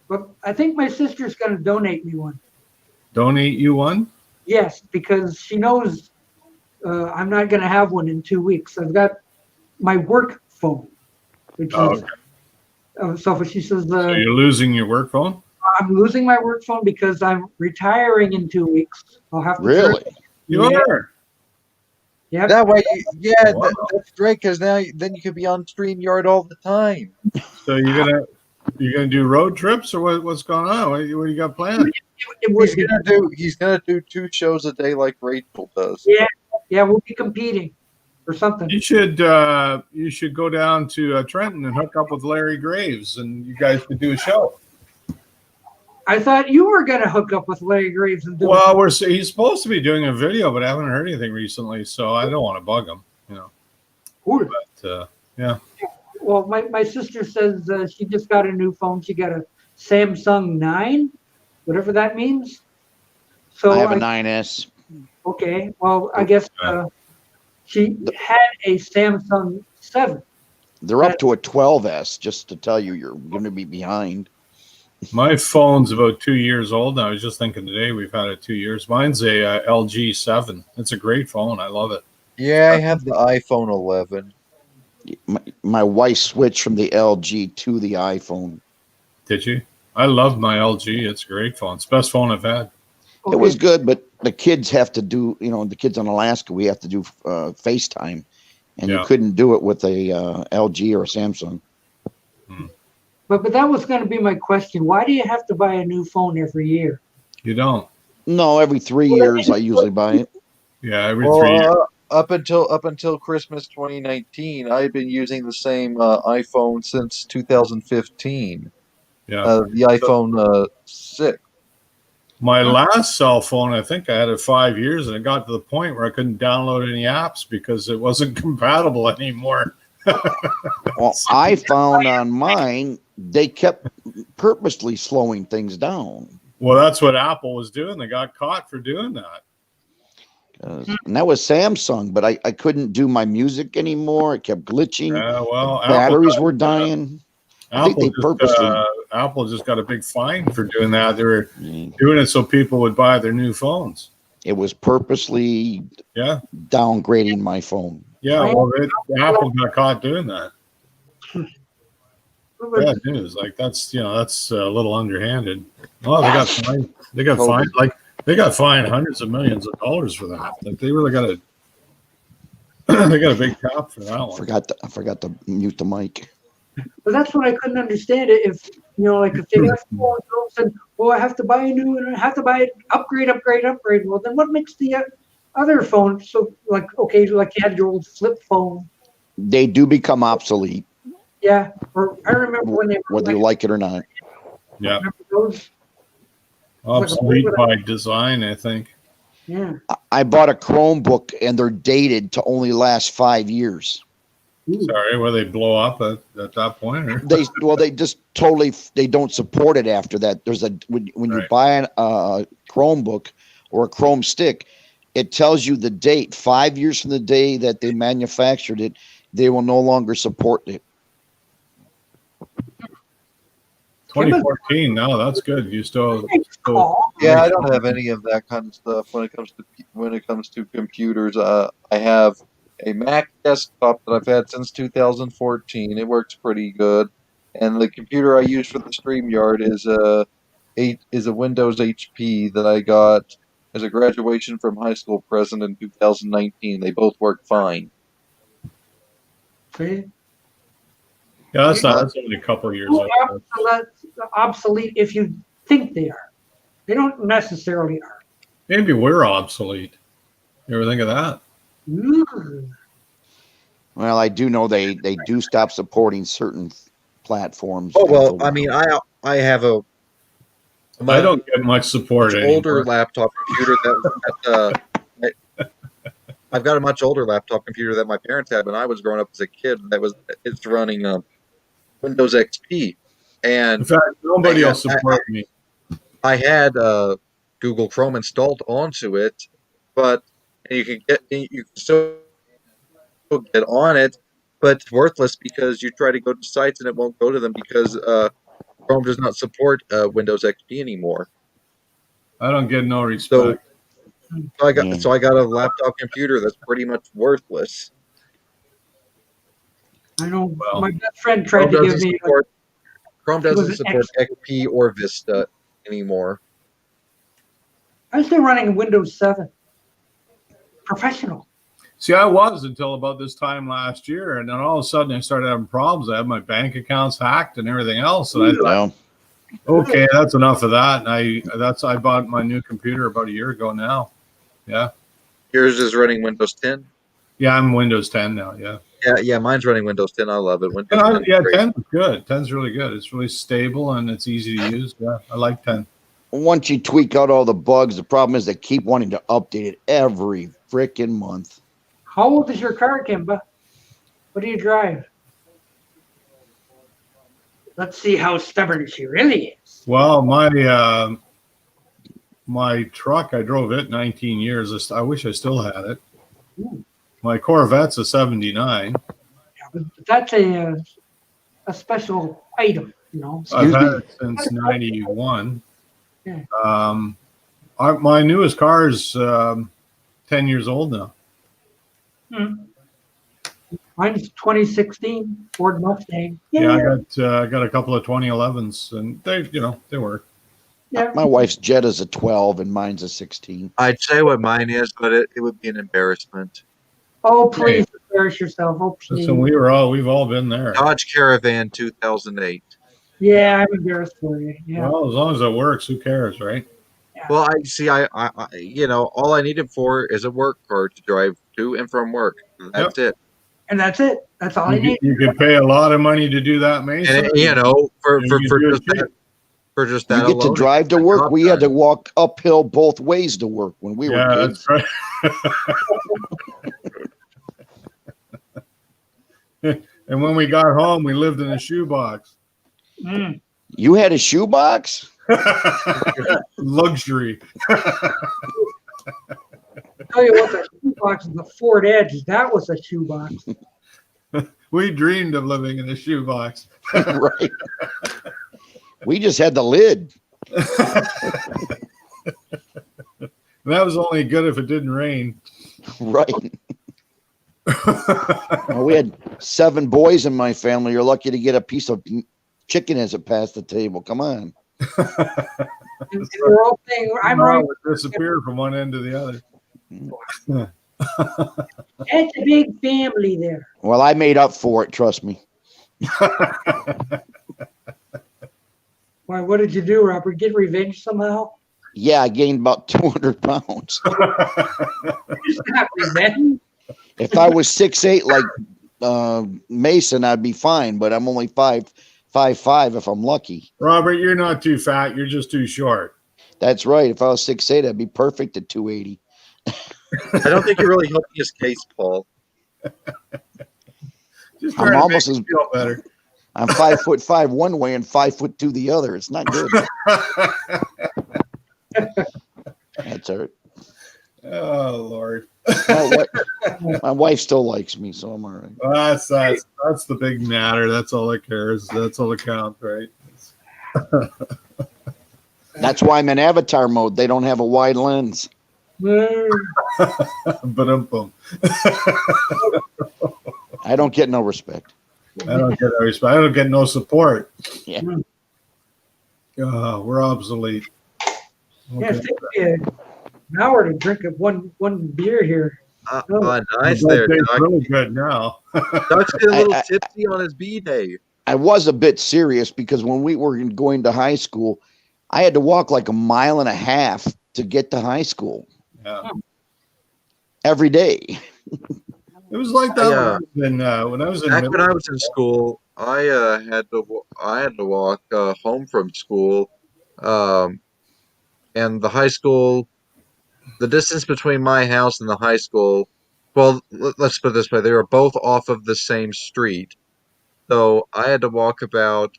But I think my sister's going to donate me one. Donate you one? Yes, because she knows I'm not going to have one in 2 weeks. I've got my work phone. Which is, okay. so she says... so you're losing your work phone? I'm losing my work phone because I'm retiring in 2 weeks. I'll have to Really? You Yeah. are. Yep. That way, Wow. that's great because then you could be on StreamYard all the time. So you're gonna do road trips or what's going on? What do you got planned? It would be. He's gonna do 2 shows a day like Rachel does. Yeah, we'll be competing or something. You should go down to Trenton and hook up with Larry Graves, and you guys could do a show. I thought you were going to hook up with Larry Graves and do Well, he's supposed to be doing a video, but I haven't heard anything recently, so I don't want to bug him, you know. it. But yeah, Well, my sister says she just got a new phone. She got a Samsung 9, whatever that means. So I have a 9S. Okay, well, I guess she had a Samsung 7. They're up to a 12S, just to tell you you're going to be behind. my phone's about 2 years old now. I was just thinking today we've had it 2 years. Mine's a LG 7. It's a great phone. I love it. Yeah, I have the iPhone 11. My wife switched from the LG to the iPhone. Did you? I love my LG. It's a great phone. It's the best phone I've had. It was good, but the kids have to do, the kids in Alaska, we have to do FaceTime, and you couldn't do it with a LG or a Samsung. But that was going to be my question. Why do you have to buy a new phone every year? You don't? No, every 3 years I usually buy it. Yeah, every 3 years. Up until Christmas 2019, I've been using the same iPhone since 2015. Yeah, the iPhone 6. My last cell phone, I think I had it 5 years, and it got to the point where I couldn't download any apps because it wasn't compatible anymore. Well, I found on mine, they kept purposely slowing things down. Well, that's what Apple was doing. They got caught for doing that. And that was Samsung, but I couldn't do my music anymore. It kept glitching. Well, batteries were dying. I think they purposely. Apple just got a big fine for doing that. They were doing it so people would buy their new phones. It was purposely downgrading my phone. Yeah, well, Apple got caught doing that. Bad news. Like that's a little underhanded. Oh, they got fined. They got fined hundreds of millions of dollars for that. Like they really got they got a big cap for that one. I forgot to mute the mic. But that's what I couldn't understand. If if they got phones and I have to buy a new and I have to buy it, upgrade. Well, then what makes the other phone so like you had your old flip phone? They do become obsolete. Yeah, or I remember when they were whether you like it or not. Yeah, those obsolete by design, I think. Yeah, I bought a Chromebook and they're dated to only last 5 years. Sorry, will they blow up at that point? Or? They just totally they don't support it after that. There's when you buy a Chromebook or a Chrome stick, it tells you the date 5 years from the day that they manufactured it. They will no longer support it. 2014. No, that's good. You still. Yeah, I don't have any of that kind of stuff when it comes to computers. I have a Mac desktop that I've had since 2014. It works pretty good, and the computer I use for the StreamYard is a Windows HP that I got as a graduation from high school present in 2019. They both work fine. See? Yeah, that's only a couple of years old. Obsolete if you think they are. They don't necessarily are. Maybe we're obsolete. You ever think of that? Well, I do know they do stop supporting certain platforms. Oh well, I mean, I have I don't get much support anymore. Older laptop computer I've got a much older laptop computer that my parents had when I was growing up as a kid. It's running Windows XP, and in fact, nobody else support me. I had Google Chrome installed onto it, but you can still get on it, but it's worthless because you try to go to sites and it won't go to them because Chrome does not support Windows XP anymore. I don't get no respect. So I got a laptop computer that's pretty much worthless. I know my best friend tried to give me Chrome It was doesn't an support XP or Vista anymore. I'm still running Windows 7. Professional. See, I was until about this time last year, and then all of a sudden I started having problems. I had my bank accounts hacked and everything else, and I thought, No. okay, that's enough of that. And I bought my new computer about a year ago now. Yeah, Yours is running Windows 10. yeah, I'm Windows 10 now. Yeah, Yeah, mine's running Windows 10. I love it. Windows and 10 is yeah, great. 10 is good. 10's really good. It's really stable and it's easy to use. Yeah, I like 10. Once you tweak out all the bugs, the problem is they keep wanting to update it every freaking month. How old is your car, Kimba? What do you drive? Let's see how stubborn she really is. Well, my truck, I drove it 19 years. I wish I still had it. My Corvette's a 79. Yeah, but that's a special item, you know. I've had it since 91. Yeah. My newest car is 10 years old now. Mine's 2016 Ford Mustang. Yeah, I got a couple of 2011s, and they work. Yeah. My wife's Jetta's a 12 and mine's a 16. I'd say what mine is, but it would be an embarrassment. Oh, please embarrass yourself. Oh, please. Listen, we've all been there. Dodge Caravan 2008. Yeah, I'm embarrassed for you. Yeah. Well, as long as it works, who cares, right? Well, I all I needed for is a work car to drive to and from work. That's it. And that's it. That's all I need. You could pay a lot of money to do that, Mason. And for And you do it cheap. just We that get to alone, drive to it's work. job We had done. to walk uphill both ways to work when we were Yeah, kids. that's right. And when we got home, we lived in a shoebox. Mm. You had a shoebox? Luxury. Tell you what, the shoebox is the Ford Edge. That was a shoebox. We dreamed of living in a shoebox. Right. We just had the lid. That was only good if it didn't rain. Right. Well, we had 7 boys in my family. You're lucky to get a piece of chicken as it passed the table. Come on. And we're all saying, I'm Somehow right. it disappeared from one end to the other. That's a big family there. Well, I made up for it. Trust me. Why, what did you do, Robert? Get revenge somehow? Yeah, I gained about 200 pounds. It's not revenge. If I was 6'8" like Mason, I'd be fine. But I'm only 5'5" if I'm lucky. Robert, you're not too fat. You're just too short. That's right. If I was 6'8", I'd be perfect at 280. I don't think you're really helping his case, Paul. Just I'm trying to almost make as- you feel better. I'm 5'5" one way and 5'2" the other. It's not good. That's all right. Oh Lord. My wife still likes me, so I'm all right. Well, that's the big matter. That's all that cares. That's all that counts, right? That's why I'm in avatar mode. They don't have a wide lens. But boom. I don't get no respect. I don't get no respect. I don't get no support. Yeah. We're obsolete. Yeah, Okay. it takes me an hour to drink one beer here. Nice That there, tastes Doc. really good now. Doc's getting a little I- tipsy on his B-day. I was a bit serious because when we were going to high school, I had to walk like 1.5 miles to get to high school Yeah. every day. It was like that when I was in Back middle when I was in school, I had to walk home from school, and the high school, the distance between my house and the high school. Well, let's put it this way: they were both off of the same street, so I had to walk about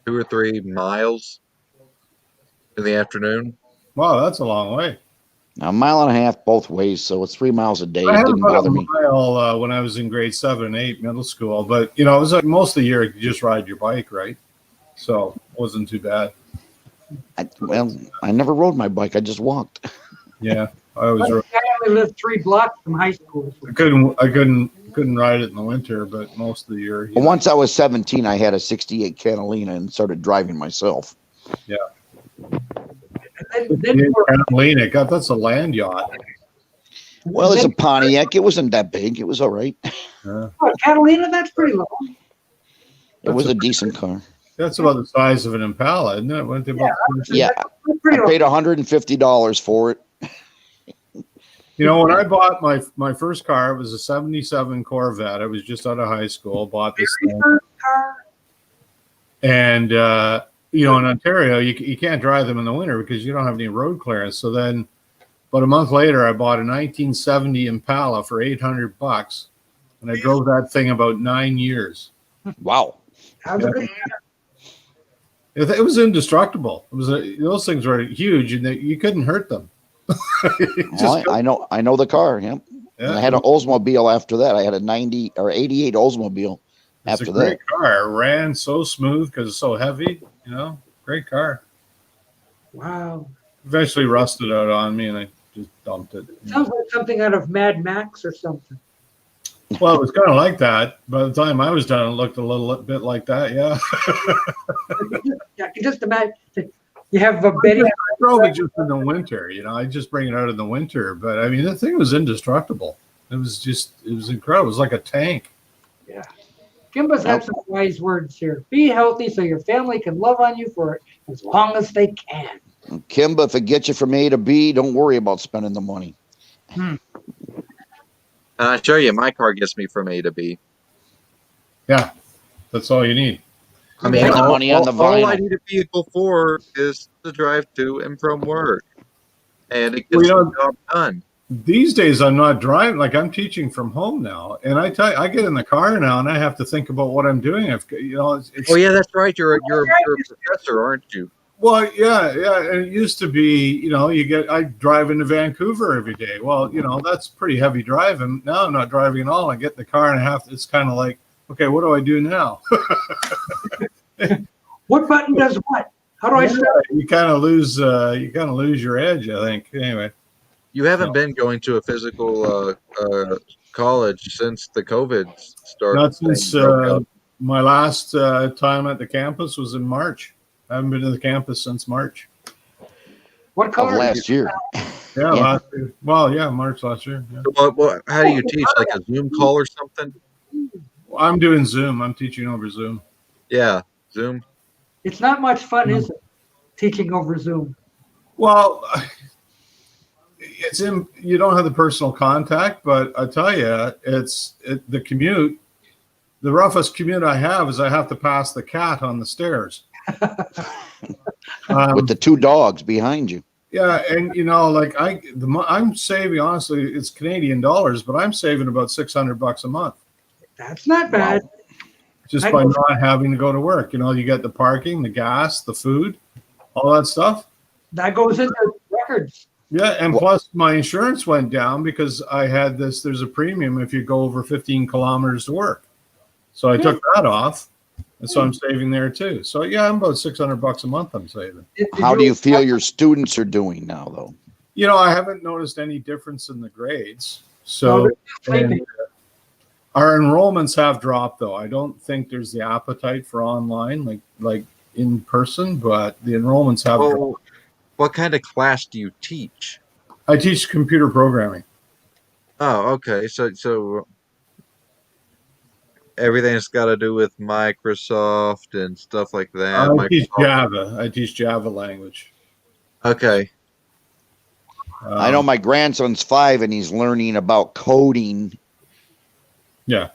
2 or 3 miles in the afternoon. Wow, that's a long way. Now, 1.5 miles both ways, so it's 3 miles a day. I It had didn't about bother a me. mile when I was in grade 7 and 8 middle school, but it was like most of the year you just ride your bike, right? So it wasn't too bad. I never rode my bike. I just walked. Yeah, I was. I only lived 3 blocks from high school. I couldn't couldn't ride it in the winter, but most of the year. Well, once I was 17, I had a 68 Catalina and started driving myself. Then Catalina, God, that's a land yacht. Well, it's a Pontiac. It wasn't that big. It was all right. Yeah. Catalina, that's pretty low. It was a decent car. That's about the size of an Impala, isn't it? Wasn't it about Yeah, That's pretty I low. paid $150 for it. You know, when I bought my first car, it was a 77 Corvette. I was just out of high school, bought this thing. Car. And, you know, in Ontario, you can't drive them in the winter because you don't have any road clearance. So then about a month later, I bought a 1970 Impala for $800. And I drove that thing about 9 years. Wow. How's Yeah. it good? It was indestructible. It was those things were huge and you couldn't hurt them. Well, I know the car. Yep. And I had an Oldsmobile after that. I had a 90 or 88 Oldsmobile It's after a great that. car. It ran so smooth because it's so heavy. You know, great car. Wow. Eventually rusted out on me, and I just dumped it. Sounds like something out of Mad Max or something. Well, it was kind of like that. By the time I was done, it looked a little bit like that. Yeah, I can just imagine. You have a Betty. I drove it just in the winter. You know, I just bring it out in the winter. But I mean, the thing was indestructible. It was incredible. It was like a tank. Kimba's got some wise words here. Be healthy so your family can love on you for as long as they can. Kimba, if it gets you from A to B, don't worry about spending the money. I assure you, my car gets me from A to B. Yeah, that's all you need. I mean, Spend the money on the all I vinyl. need a vehicle for is to drive to and from work, and it Well, gets you know, the job done. These days, I'm not driving. Like I'm teaching from home now, and I tell you, I get in the car now, and I have to think about what I'm doing. It's Oh yeah, that's right. You're a professor, aren't you? Well, yeah. And it used to be, you know, I drive into Vancouver every day. Well, you know, that's pretty heavy driving. Now I'm not driving at all. I get in the car and it's kind of like, okay, what do I do now? What button does what? How do I start? You kind of lose your edge, I think. Anyway. You haven't been going to a physical college since the COVID started. Not since my last time at the campus was in March. I haven't been to the campus since March. What Of color? last year. Yeah, last year. Well, yeah, March last year. Yeah. How do you teach? Like a Zoom call or something? I'm doing Zoom. I'm teaching over Zoom. Yeah, Zoom. It's not much fun, is it? Teaching over Zoom. Well, you don't have the personal contact, but I tell you, the commute. The roughest commute I have is I have to pass the cat on the stairs. With the two dogs behind you. Yeah, and you know, like I'm saving, honestly, it's Canadian dollars, but I'm saving about $600 a month That's not bad. just by not having to go to work. You know, you get the parking, the gas, the food, all that stuff. That goes into records. Yeah, and plus my insurance went down because I had there's a premium if you go over 15 kilometers to work. So I took that off. And so I'm saving there too. So yeah, I'm about $600 a month I'm saving. How do you feel your students are doing now, though? You know, I haven't noticed any difference in the grades. So and our enrollments have dropped, though. I don't think there's the appetite for online like in person, but the enrollments have dropped. What kind of class do you teach? I teach computer programming. Oh, okay. So everything's got to do with Microsoft and stuff like that. I teach Java. I teach Java language. Okay. I know my grandson's 5 and he's learning about coding. Yeah.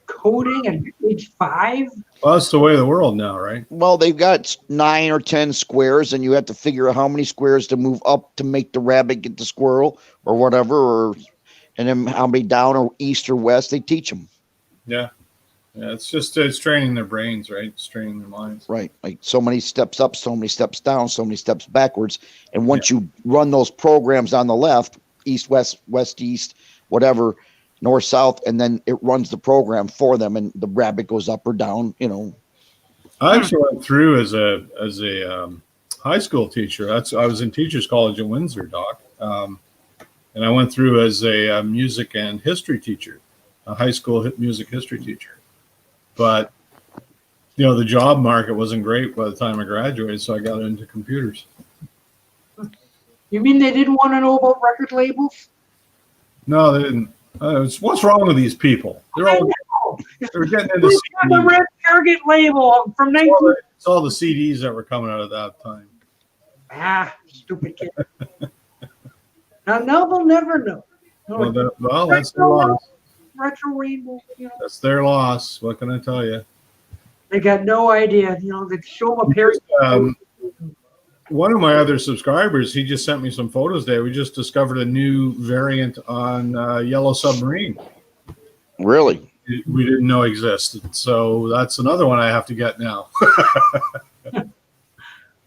Coding at age 5? Well, that's the way of the world now, right? Well, they've got 9 or 10 squares, and you have to figure out how many squares to move up to make the rabbit get the squirrel or whatever, and then how many down or east or west. They teach them. Yeah. Yeah, it's training their brains, right? It's training their minds. Right. Like so many steps up, so many steps down, so many steps backwards. And once you run those programs on the left, east, west, west, east, whatever, north, south, and then it runs the program for them, and the rabbit goes up or down, you know. I actually went through as a high school teacher. I was in Teachers College in Windsor, Doc. And I went through as a music and history teacher, a high school music history teacher. But, you know, the job market wasn't great by the time I graduated, so I got into computers. You mean they didn't want to know about record labels? No, they didn't. What's wrong with these people? They're getting into Who's got the CDs. red Target label from 19? It's all the CDs that were coming out at that time. Stupid kid. Now they'll never know. Well, that's their loss. Retro Rainbow, you know. That's their loss. What can I tell you? They got no idea. You know, they show them a pair. One of my other subscribers, he just sent me some photos there. We just discovered a new variant on Yellow Submarine. Really? We didn't know existed. So that's another one I have to get now.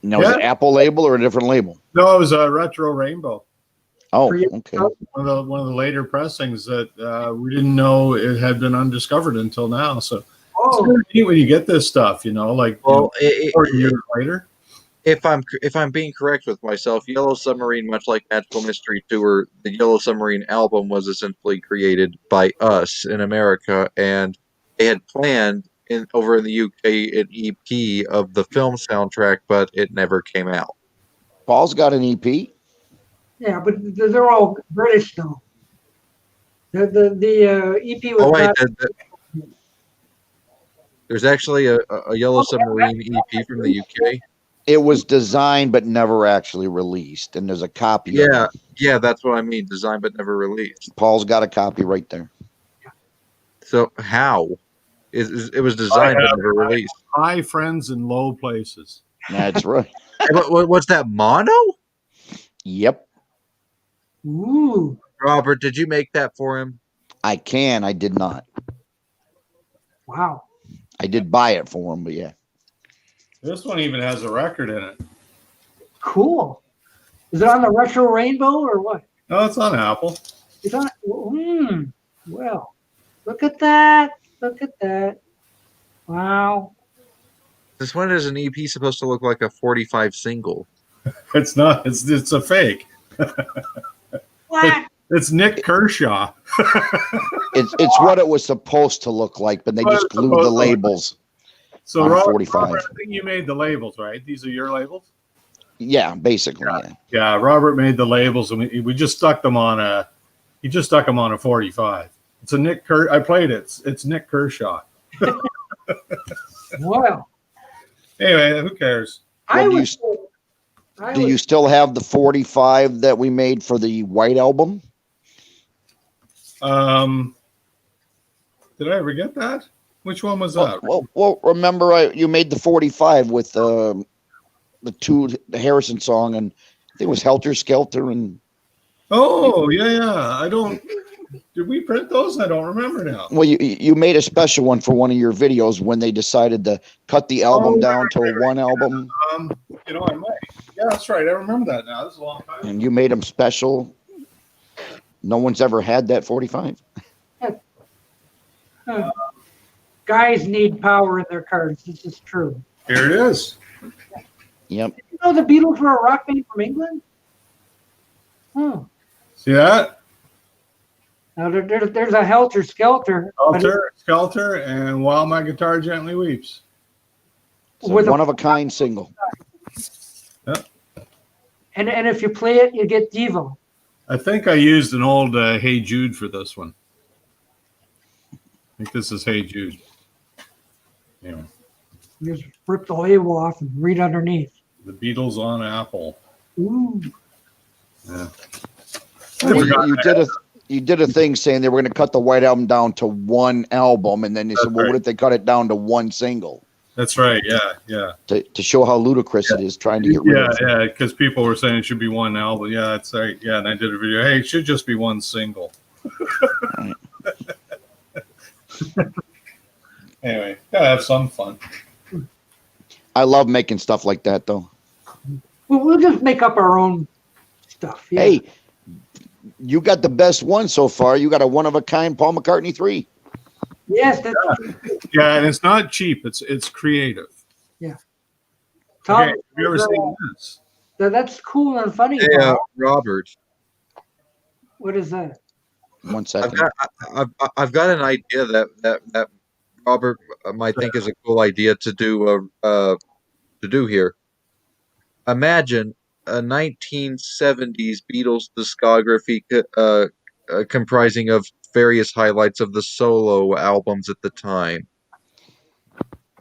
Now, is it Apple label or a different label? No, it was a Retro Rainbow. Oh, okay. One of the later pressings that we didn't know it had been undiscovered until now. So it's really neat when you get this stuff, you know, like 40 years later. If I'm being correct with myself, Yellow Submarine, much like Magical Mystery Tour, the Yellow Submarine album was essentially created by us in America, and they had planned over in the UK an EP of the film soundtrack, but it never came out. Paul's got an EP. Yeah, but they're all British though. The EP was Oh wait, not. there's actually a Yellow Submarine EP from the UK. It was designed but never actually released, and there's a copy. Yeah, yeah, that's what I mean. Designed but never released. Paul's got a copy right there. So how? It was designed but never released. High friends in low places. That's right. What's that, mono? Yep. Ooh. Robert, did you make that for him? I did not. Wow. I did buy it for him, but yeah. This one even has a record in it. Cool. Is it on the Retro Rainbow or what? No, it's on Apple. It's on. Well, look at that. Look at that. Wow. This one is an EP supposed to look like a 45 single. It's not. It's a fake. What? It's Nick Kershaw. It's what it was supposed to look like, but they just glued the labels. So, on Robert, 45. I think you made the labels, right? These are your labels? Yeah, basically. Yeah. Yeah, Robert made the labels, and we just stuck them on a. He just stuck them on a 45. It's a Nick I played it. It's Nick Kershaw. Wow. Anyway, who cares? Do you still have the 45 that we made for the White Album? Did I ever get that? Which one was that? Well, remember you made the 45 with the Harrison song, and I think it was Helter Skelter and. Oh yeah. I don't. Did we print those? I don't remember now. Well, you made a special one for one of your videos when they decided to cut the album down to one album. You know, I might. Yeah, that's right. I remember that now. This is a long time. And you made them special. No one's ever had that 45. Guys need power in their cars. This is true. Here it is. Yep. Did you know the Beatles were a rock band from England? See that? Now there's a Helter Skelter. Helter Skelter and While My Guitar Gently Weeps. It's a one-of-a-kind single. Yep. And if you play it, you get Devo. I think I used an old Hey Jude for this one. I think this is Hey Jude. Anyway. You just rip the label off and read underneath. The Beatles on Apple. Ooh. Yeah. You did a thing saying they were going to cut the White Album down to one album, and then they said, "Well, what if they cut it down to one single?" That's right. Yeah. To show how ludicrous it is trying to get rid of it. Yeah, because people were saying it should be one album. Yeah, that's right. Yeah, and I did a video. Hey, it should just be one single. Anyway, gotta have some fun. I love making stuff like that, though. Well, we'll just make up our own stuff. Yeah. Hey, you got the best one so far. You got a one-of-a-kind Paul McCartney 3. Yes, that's Yeah, and it's not cheap. It's creative. Yeah. Okay, have you ever seen this? That's cool and funny. Yeah, Robert. What is that? 1 I've second. I've got an idea that Robert might think is a cool idea to do here. Imagine a 1970s Beatles discography comprising of various highlights of the solo albums at the time.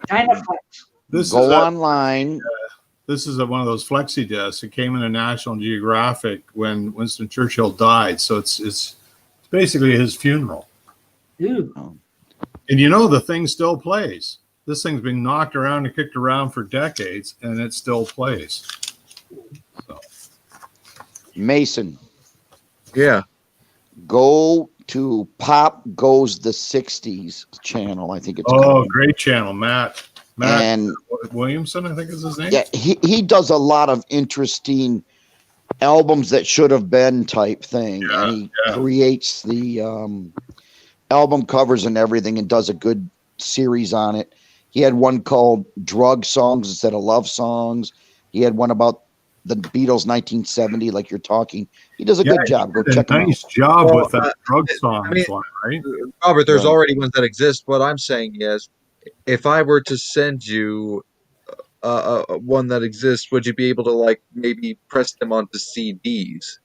Dynaflex. Go online. This is one of those flexi discs. It came in a National Geographic when Winston Churchill died. So it's basically his funeral. Dude. And you know the thing still plays. This thing's been knocked around and kicked around for decades, and it still plays. So. Mason. Yeah. Go to Pop Goes the 60s channel. I think it's Oh, called. great channel, Matt And Williamson, I think is his name. yeah, he does a lot of interesting albums that should have been type thing. Yeah, and he creates the album covers and everything and does a good series on it. He had one called Drug Songs instead of Love Songs. He had one about the Beatles 1970, like you're talking. He does a good job. Go check him out. Nice job Well, with that drug song I mean, one, right? Robert, there's Right. already ones that exist. What I'm saying is, if I were to send you one that exists, would you be able to like maybe press them onto CDs?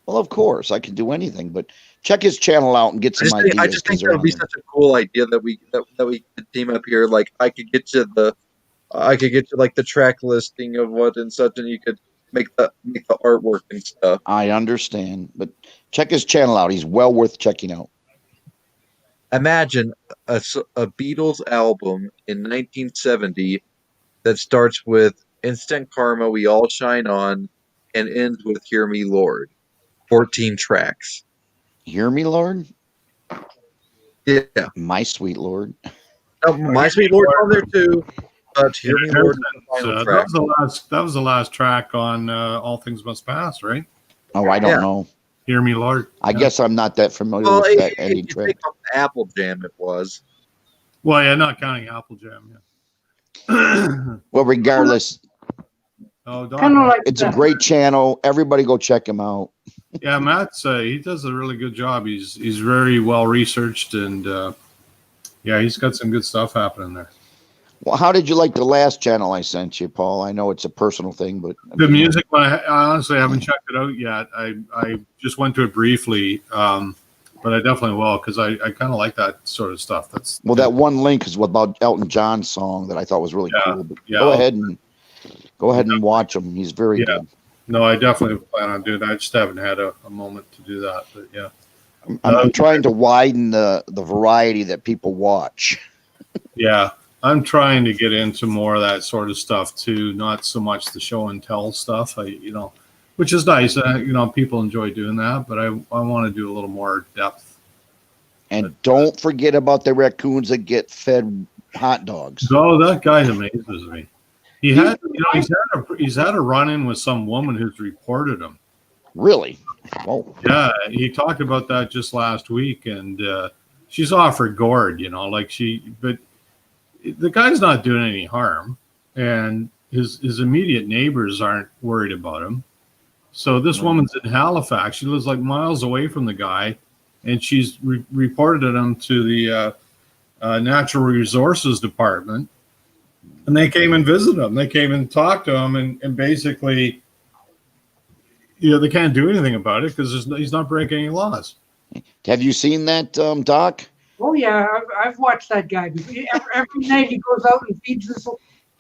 Well, of course, I can do anything, but check his channel out and get some ideas. I just 'cause think they're that would be on there. such a cool idea that we could team up here. Like I could get you like the track listing of what and such, and you could make the artwork and stuff. I understand, but check his channel out. He's well worth checking out. Imagine a Beatles album in 1970 that starts with Instant Karma, We All Shine On, and ends with Hear Me Lord. 14 tracks. Hear Me, Lord? Yeah. My Sweet Lord. Oh, My Sweet Lord on there too, but Hear Me Lord is the final that track. was the last track on All Things Must Pass, right? Oh, I don't Yeah. know. Hear Me, Lord. I guess I'm not that familiar Well, with that if ending you track. take off the Apple Jam, it was. Well, yeah, not counting Apple Jam. Yeah. Well, regardless, Oh, Doc. Kind of like it's a great channel. Everybody go check him out. Yeah, Matt's he does a really good job. He's very well researched, and yeah, he's got some good stuff happening there. Well, how did you like the last channel I sent you, Paul? I know it's a personal thing, but The music one, I honestly haven't checked it out yet. I just went to it briefly, but I definitely will because I kind of like that sort of stuff. That's well, that one link is about Elton John's song that I thought was really cool. But yeah. go ahead and watch him. He's very Yeah. good. No, I definitely plan on doing that. I just haven't had a moment to do that, but yeah. I'm trying to widen the variety that people watch. Yeah, I'm trying to get into more of that sort of stuff too. Not so much the show and tell stuff. Which is nice. People enjoy doing that, but I want to do a little more depth. And don't forget about the raccoons that get fed hot dogs. Oh, that guy amazes me. He's had a run-in with some woman who's reported him. Really? Oh, Yeah, he talked about that just last week, and she's off her gourd, but the guy's not doing any harm, and his immediate neighbors aren't worried about him. So this woman's in Halifax. She lives like miles away from the guy, and she's reported him to the Natural Resources Department, and they came and visited him. They came and talked to him, and basically, they can't do anything about it because he's not breaking any laws. have you seen that, Doc? Oh yeah, I've watched that guy. Every night he goes out and feeds his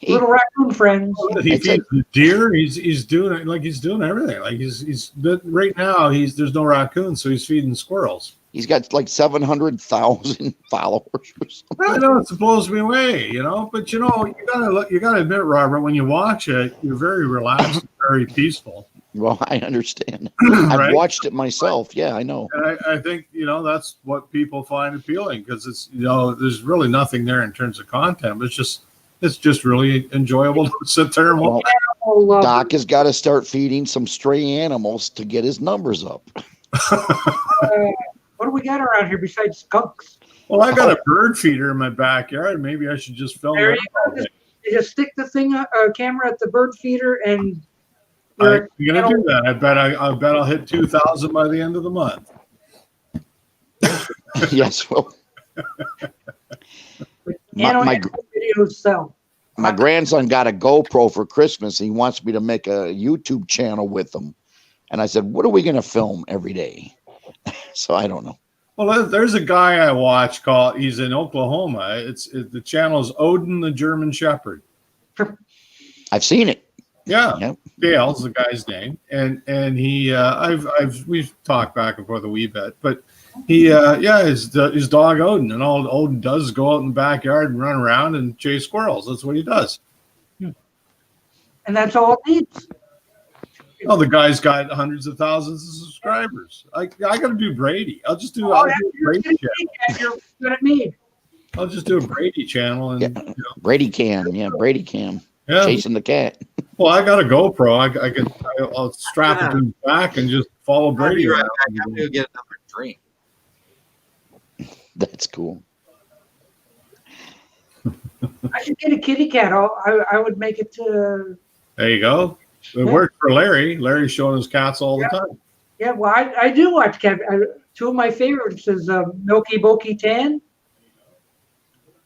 little raccoon friends. He feeds the deer. He's doing it he's doing everything. Like right now there's no raccoons, so he's feeding squirrels. He's got like 700,000 followers or something. I know it's blows me away, but you gotta admit, Robert, when you watch it, you're very relaxed, and very peaceful. Well, I understand. I've Right? watched it myself. Yeah, I know. And I think that's what people find appealing because it's there's really nothing there in terms of content. But it's just really enjoyable to sit there and watch. Well, Doc has got to start feeding some stray animals to get his numbers up. What do we got around here besides skunks? Well, I got a bird feeder in my backyard. Maybe I should just film There it. you go. Just stick the camera at the bird feeder and Eric, You're gonna do that. I bet I'll hit 2,000 by the end of the month. Yes. Well, Nano my videos sell. my grandson got a GoPro for Christmas. He wants me to make a YouTube channel with him. And I said, what are we going to film every day? So I don't know. Well, there's a guy I watch called, he's in Oklahoma. The channel is Odin the German Shepherd. I've seen it. Yeah. Yep. Dale's the guy's name. And he, we've talked back and forth a wee bit, but he, his dog Odin, and all Odin does is go out in the backyard and run around and chase squirrels. That's what he does. And that's all it needs. Oh, the guy's got hundreds of thousands of subscribers. I got to do Brady. I'll just do, I'll do a Brady channel. You're good at me. I'll just do a Brady channel and Brady Cam. Yeah, Brady Cam. Yeah. Chasing the cat. Well, I got a GoPro. I'll strap it to his back and just follow I'll Brady be right around. back. I'm gonna get another drink. That's cool. I should get a kitty cat. I would make it to. There you go. It worked for Larry. Larry's showing his cats all the time. Yeah, well, I do watch cat. Two of my favorites is Milky Boki Tan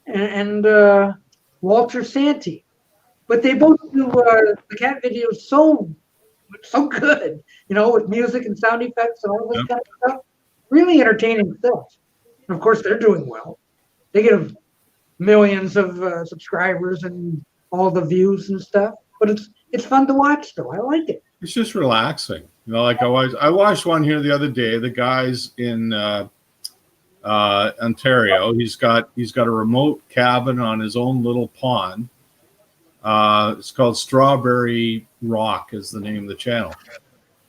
and Walter Santee. But they both do the cat videos so good, with music and sound effects and all this kind of stuff. Really entertaining stuff. And of course, they're doing well. They get millions of subscribers and all the views and stuff. But it's fun to watch, though. I like it. It's just relaxing. Like I watched one here the other day. The guy's in Ontario. He's got a remote cabin on his own little pond. It's called Strawberry Rock is the name of the channel.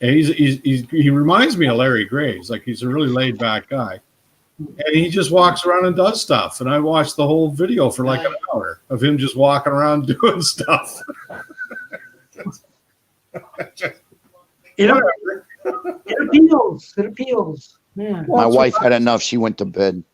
And he reminds me of Larry Graves. Like, he's a really laid back guy. And he just walks around and does stuff. And I watched the whole video for like an hour of him just walking around doing stuff. It appeals. It appeals. Yeah. My wife had enough. She went to bed.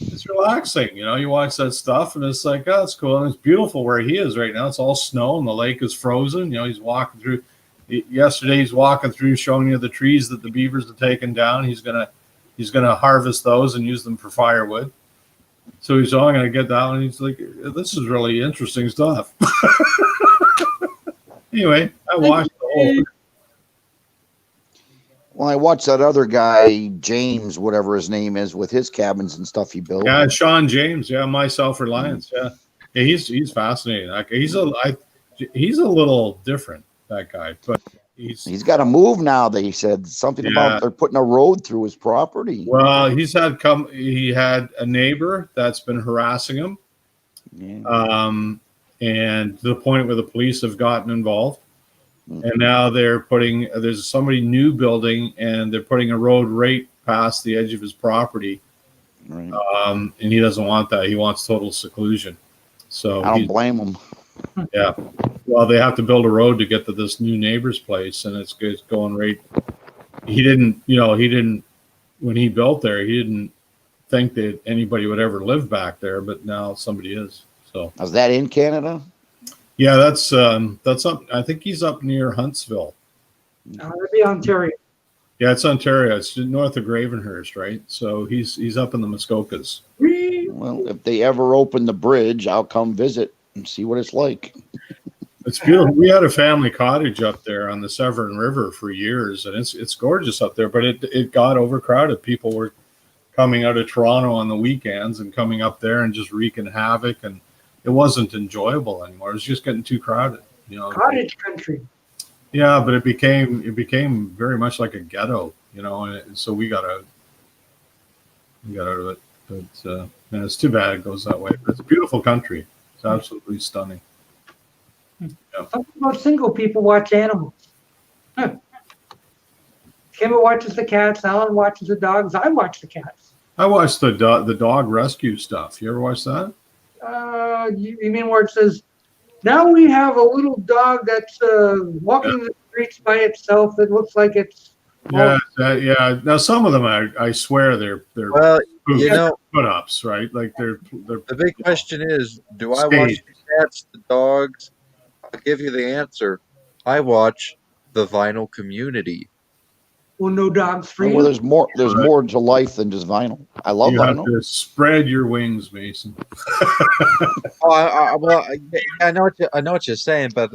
It's relaxing. You watch that stuff and it's like, oh, it's cool. And it's beautiful where he is right now. It's all snow and the lake is frozen. He's walking through. Yesterday he's walking through showing you the trees that the beavers have taken down. He's gonna harvest those and use them for firewood. So he's all gonna get that one. And he's like, this is really interesting stuff. Anyway, I watched the whole thing. Well, I watched that other guy, James, whatever his name is, with his cabins and stuff he built. Yeah, Sean James. Yeah, My Self-Reliance. Yeah, he's fascinating. Like, he's a little different, that guy, but he's got to move now. They said something about they're putting a road through his property. Well, he had a neighbor that's been harassing him, and to the point where the police have gotten involved. And now there's somebody new building, and they're putting a road right past the edge of his property. Right. And he doesn't want that. He wants total seclusion. So I don't blame him. Yeah. Well, they have to build a road to get to this new neighbor's place, and it's going right. He didn't, when he built there, he didn't think that anybody would ever live back there, but now somebody is. So. Is that in Canada? Yeah, that's up. I think he's up near Huntsville. That'd be Ontario. Yeah, it's Ontario. It's north of Gravenhurst, right? So he's up in the Muskokas. Well, if they ever open the bridge, I'll come visit and see what it's like. It's beautiful. We had a family cottage up there on the Severn River for years, and it's gorgeous up there. But it got overcrowded. People were coming out of Toronto on the weekends and coming up there and just wreaking havoc, and it wasn't enjoyable anymore. It was just getting too crowded. Cottage country. Yeah, but it became very much like a ghetto, and so we got out of it. But it's too bad it goes that way. But it's a beautiful country. It's absolutely stunning. Yeah. Something about single people watch animals. Kimber watches the cats. Alan watches the dogs. I watch the cats. I watched the dog rescue stuff. You ever watch that? You mean where it says, now we have a little dog that's walking the streets by itself that looks like it's... Yeah. Now some of them, I swear they're put ups, right? Like they're. The big question is, do I watch the cats, the dogs? I'll give you the answer. I watch the vinyl community. Well, no dogs for Well, you. there's more to life than just vinyl. I love You have vinyl. to spread your wings, Mason. I know what you're saying, but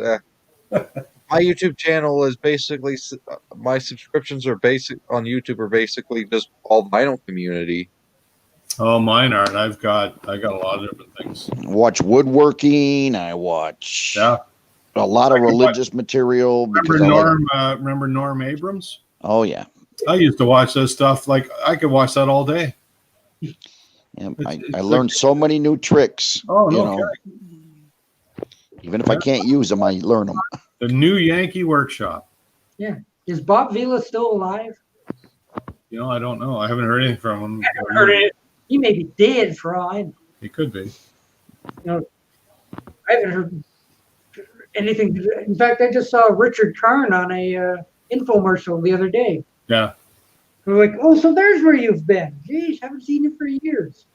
my YouTube channel is basically my subscriptions are basic on YouTube are basically just all vinyl community. Oh, mine aren't. I got a lot of different things. Watch woodworking. I watch Yeah. a lot of religious material. Because Remember Norm Abrams? Oh yeah. I used to watch that stuff. Like I could watch that all day. Yeah, I learned so many new tricks. Oh, you no know. kidding. Even if I can't use them, I learn them. The new Yankee Workshop. Yeah. Is Bob Vila still alive? You know, I don't know. I haven't heard anything from him. I haven't heard it. He may be dead for all I know. He could be. I haven't heard anything. In fact, I just saw Richard Karn on a infomercial the other day. Yeah. We're like, oh, so there's where you've been. Geez, haven't seen you for years.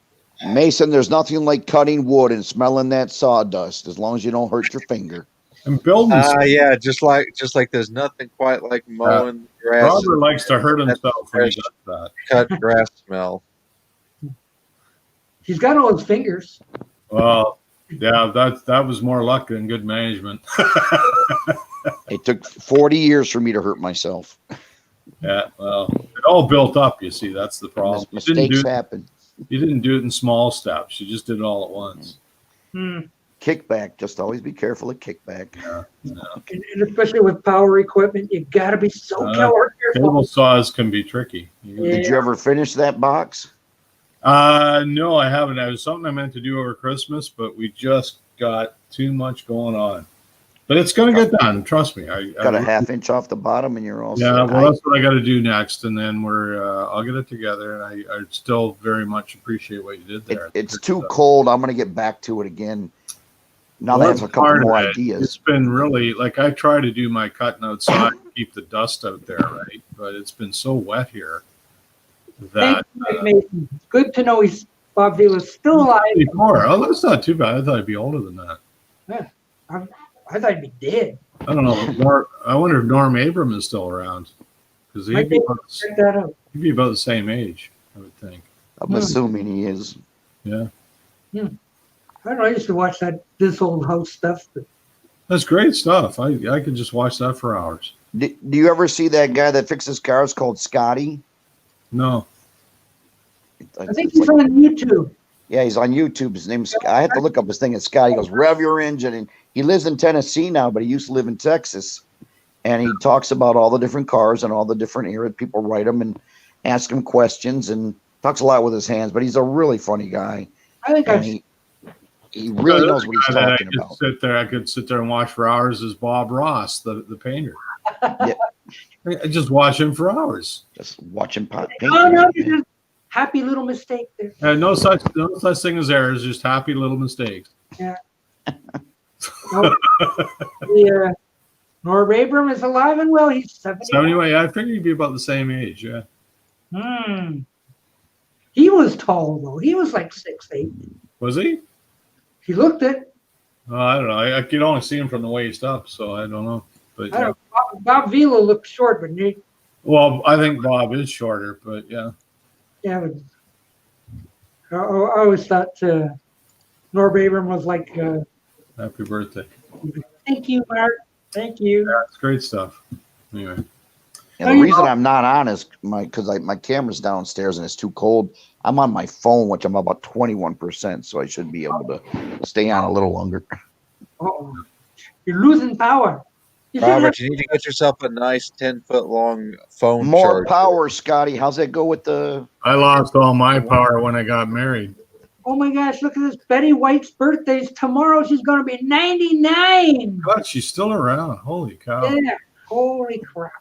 Mason, there's nothing like cutting wood and smelling that sawdust, as long as you don't hurt your finger. And building. Yeah, just like there's nothing quite like mowing grass. Robert likes to hurt himself when he does that. Cut grass smell. He's got all his fingers. Well, yeah, that was more luck than good management. It took 40 years for me to hurt myself. Yeah, well, it all built up. You see, that's the problem. Mistakes happen. You didn't do it in small steps. You just did it all at once. Kickback. Just always be careful of kickback. Yeah. And especially with power equipment, you got to be so careful. Table saws can be tricky. Did you ever finish that box? No, I haven't. It was something I meant to do over Christmas, but we just got too much going on. But it's going to get done. Trust me. Got a half inch off the bottom, and you're all yeah. set. Well, that's what I got to do next, and then I'll get it together. And I still very much appreciate what you did there. It's too cold. I'm going to get back to it again. Now that I have a couple more ideas. It's been really like I try to do my cutting outside, keep the dust out there, right? But it's been so wet here that. Thank you, Mike Mason. It's good to know Bob Vila's still alive. Oh, that's not too bad. I thought I'd be older than that. Yeah, I thought he'd be dead. I don't know. I wonder if Norm Abram is still around because he'd be about the same age, I would think. I'm assuming he is. Yeah. I don't know. I used to watch this old house stuff. But that's great stuff. I could just watch that for hours. Do you ever see that guy that fixes cars called Scotty? No. I think he's on YouTube. Yeah, he's on YouTube. His name's I have to look up his thing. It's Scotty. He goes, rev your engine. And he lives in Tennessee now, but he used to live in Texas. And he talks about all the different cars and all the different eras. People write him and ask him questions and talks a lot with his hands. But he's a really funny guy. I think he really knows what he's talking about. I could sit there and watch for hours as Bob Ross, the painter. Yeah. I just watch him for hours. Just watch him paint. Oh, no, just happy little mistake there. No such thing as errors, just happy little mistakes. Yeah. Norm Abram is alive and well. He's 70. So anyway, I figured he'd be about the same age, yeah. He was tall, though. He was like 6'8". Was he? He looked it. I don't know. I could only see him from the waist up, so I don't know. But I don't know. Bob Vila looked short, but he. Well, I think Bob is shorter, but yeah. Yeah, but I always thought Norm Abram was like. Happy birthday. Thank you, Mark. Thank you. Yeah, it's great stuff. Anyway. And the reason I'm not on is because my camera's downstairs and it's too cold. I'm on my phone, which I'm about 21%, so I should be able to stay on a little longer. Uh-oh. You're losing power. Robert, you need to get yourself a nice 10-foot long phone More charger. power, Scotty. How's that go with the... I lost all my power when I got married. Oh my gosh, look at this. Betty White's birthday's tomorrow. She's going to be 99. God, she's still around. Holy cow. Yeah. Holy crap.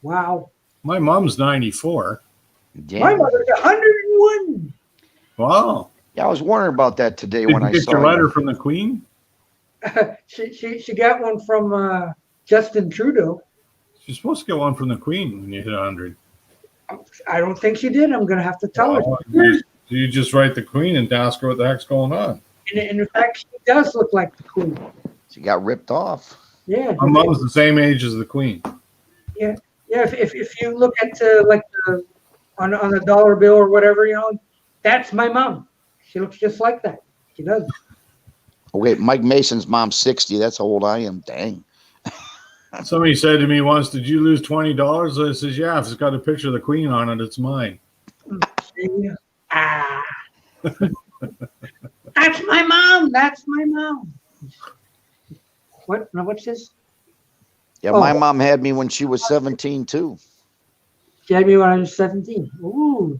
Wow. My mom's 94. Damn. My mother's 101. Wow. Yeah, I was wondering about that today Did when you I get saw your letter from the Queen? She got one from Justin Trudeau. She's supposed to get one from the Queen when you hit 100. I don't think she did. I'm going to have to tell her. You just write the Queen and ask her what the heck's going on. And in fact, she does look like the Queen. She got ripped off. Yeah. My mom's the same age as the Queen. Yeah, if you look at like on a dollar bill or whatever, that's my mom. She looks just like that. She does. Okay, Mike Mason's mom's 60. That's how old I am. Dang. Somebody said to me once, "Did you lose $20?" I says, "Yeah, if it's got a picture of the Queen on it, it's mine." Ah, that's my mom. That's my mom. What? Now what's this? Yeah, Oh. my mom had me when she was 17 too. She had me when I was 17. Ooh.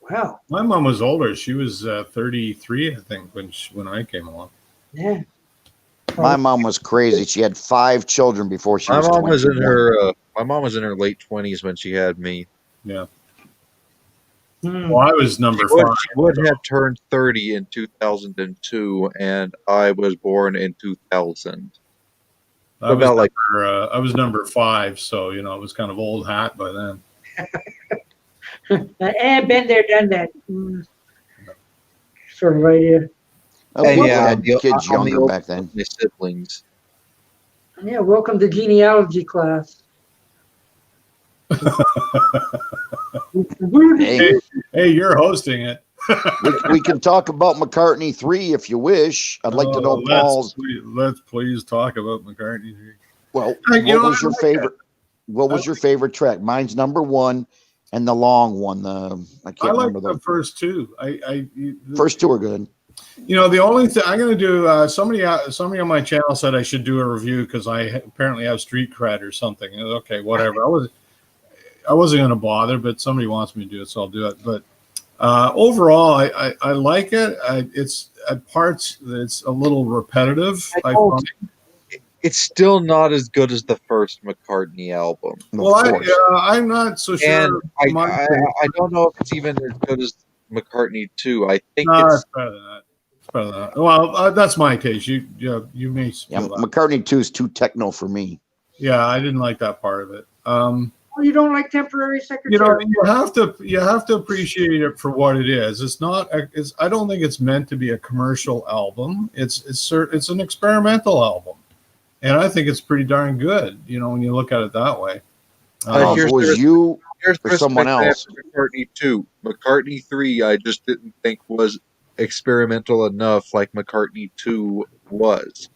Wow. My mom was older. She was 33, I think, when I came along. Yeah. My mom was crazy. She had 5 children before she My was mom was in 21. her. My mom was in her late 20s when she had me. Yeah. Hmm. Well, I was number She 5. would have turned 30 in 2002, and I was born in 2000. I was, about like I was number 5, so it was kind of old hat by then. Been there, done that. Sort of idea. Oh, and people yeah, had kids I'm the younger back oldest then. of my siblings. Yeah, welcome to genealogy class. Hey, you're hosting it. we can talk about McCartney 3 if you wish. I'd like to know Paul's. Let's please talk about McCartney 3. Well, You know, what was I your like favorite? What was your favorite track? Mine's number 1, and the long one. I can't like remember the first 2. First 2 are good. The only thing I'm going to do, somebody on my channel said I should do a review because I apparently have street cred or something. Okay, whatever. I wasn't going to bother, but somebody wants me to do it, so I'll do it. But overall, I like it. It's at parts it's a little repetitive. I find. It's still not as good as the first McCartney album. Well, I'm not so sure. And I don't know if it's even as good as McCartney 2. I think it's better than that. It's better than that. Well, that's my taste. You may feel that. McCartney 2 is too techno for me. Yeah, I didn't like that part of it. You don't like Temporary Secretary? You have to appreciate it for what it is. It's not. I don't think it's meant to be a commercial album. It's an experimental album, and I think it's pretty darn good. When you look at it that way. Was you or someone else? McCartney 2, McCartney 3. I just didn't think was experimental enough, like McCartney 2 was.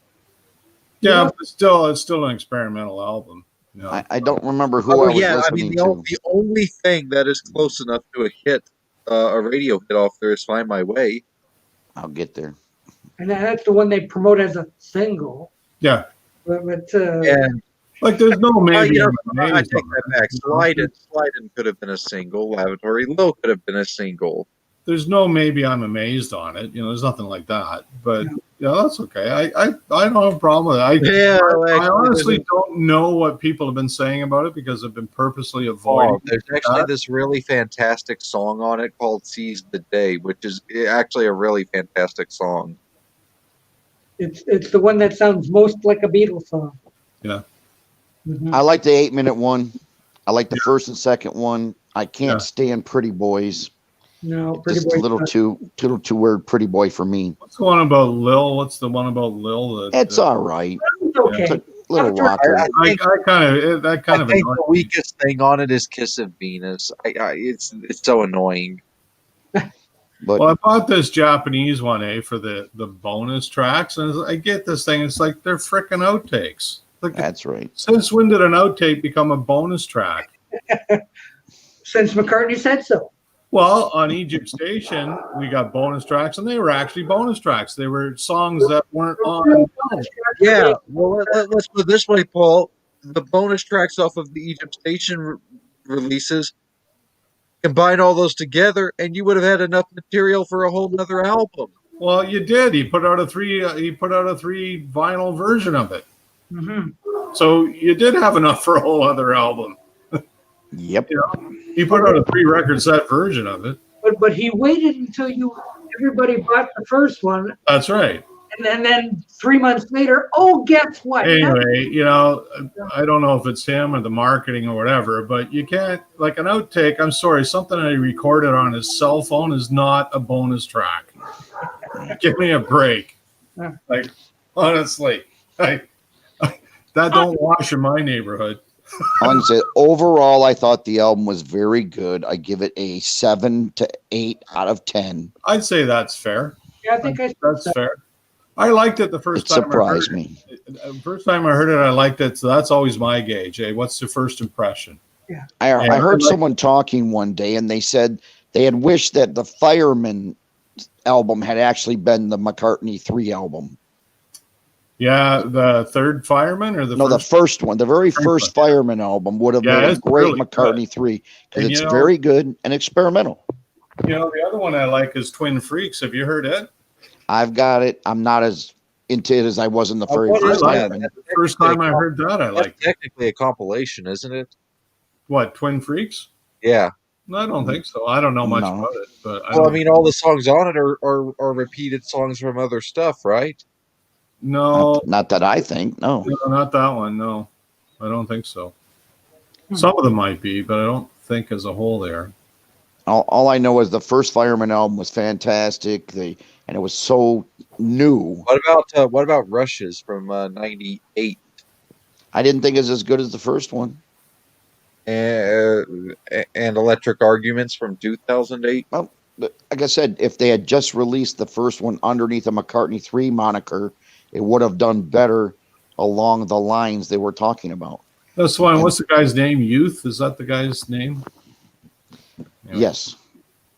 Yeah, but it's still an experimental album. I don't remember who I was listening to. The only thing that is close enough to a hit, a radio hit off there, is "Find My Way." I'll get there. And that's the one they promote as a single. Yeah. But and like, there's no maybe. I take that back. Slidin' could have been a single. Lavatory Low could have been a single. There's no maybe I'm amazed on it. There's nothing like that. But that's okay. I don't have a problem with it. I honestly don't know what people have been saying about it because I've been purposely avoiding. There's actually this really fantastic song on it called "Seize the Day," which is actually a really fantastic song. It's the one that sounds most like a Beatles song. Yeah. Mm-hmm. I like the 8-minute one. I like the first and second one. I can't stand Pretty Boys. No, Pretty just Boy. a little too weird, Pretty Boy for me. What's the one about Lil? What's the one about Lil? It's all right. It's okay. It's a little rocker. I think the weakest thing on it is "Kiss of Venus." It's so annoying. But I bought this Japanese one, for the bonus tracks, and I get this thing. It's like they're freaking outtakes. That's right. Since when did an outtake become a bonus track? Since McCartney said so. Well, on Egypt Station, we got bonus tracks, and they were actually bonus tracks. They were songs that weren't on. Yeah, well, let's put it this way, Paul. The bonus tracks off of the Egypt Station releases, combine all those together, and you would have had enough material for a whole other album. Well, you did. He put out a 3 vinyl version of it. Mm-hmm. So you did have enough for a whole other album. Yep. He put out a 3 record set version of it. But he waited until everybody bought the first one. That's right. And then 3 months later, guess what? Anyway, I don't know if it's him or the marketing or whatever, but you can't, like, an outtake. I'm sorry, something that he recorded on his cell phone is not a bonus track. Give me a break. Like, honestly, that don't wash in my neighborhood. I want to say overall, I thought the album was very good. I give it a 7 to 8 out of 10. I'd say that's fair. Yeah, I think That's fair. I liked it the It first time surprised I heard me. it. First time I heard it, I liked it. So that's always my gauge. What's the first impression? I heard someone talking one day, and they said they had wished that the Fireman album had actually been the McCartney 3 album. Yeah, the third Fireman or the No, first? the first one, the very first Fireman album would have Yeah, made a it's great really McCartney 3 because And it's you know- very good and experimental. You know, the other one I like is Twin Freaks. Have you heard it? I've got it. I'm not as into it as I was in the very what first is that? Fireman. The first time I heard that, I That's liked it. technically a compilation, isn't it? What, Twin Freaks? Yeah. No, I don't think so. I don't know much No. about it, but Well, I mean, all the songs on it are repeated songs from other stuff, right? no, Not that I think. No. no, not that one. No, I don't think so. Some of them might be, but I don't think as a whole they are. All I know is the first Fireman album was fantastic. And it was so new. What about Rushes from '98 I didn't think it was as good as the first one. and Electric Arguments from 2008? But like I said, if they had just released the first one underneath a McCartney 3 moniker, it would have done better along the lines they were talking about. That's one. What's the guy's name? Youth? Is that the guy's name? Yeah. Yes.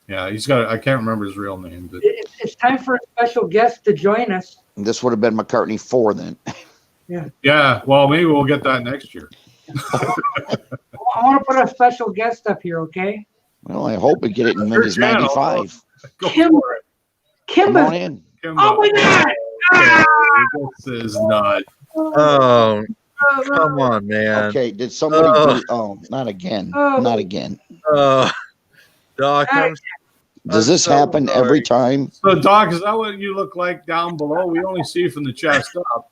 Yeah, he's got. I can't remember his real name, but It's time for a special guest to join us. This would have been McCartney 4 then. yeah. Well, maybe we'll get that next year. I want to put a special guest up here, okay? Well, I hope we get it in Minnie's channel. 95. Go Kim- for it. Come on Kimba. in. Kimbo. Oh my God! Ah! This is not. Oh, come on, man. Okay, did somebody do? Oh, not again. Oh. Not again. Doc, Does this so happen sorry. every time? So, Doc, is that what you look like down below? We only see you from the chest up.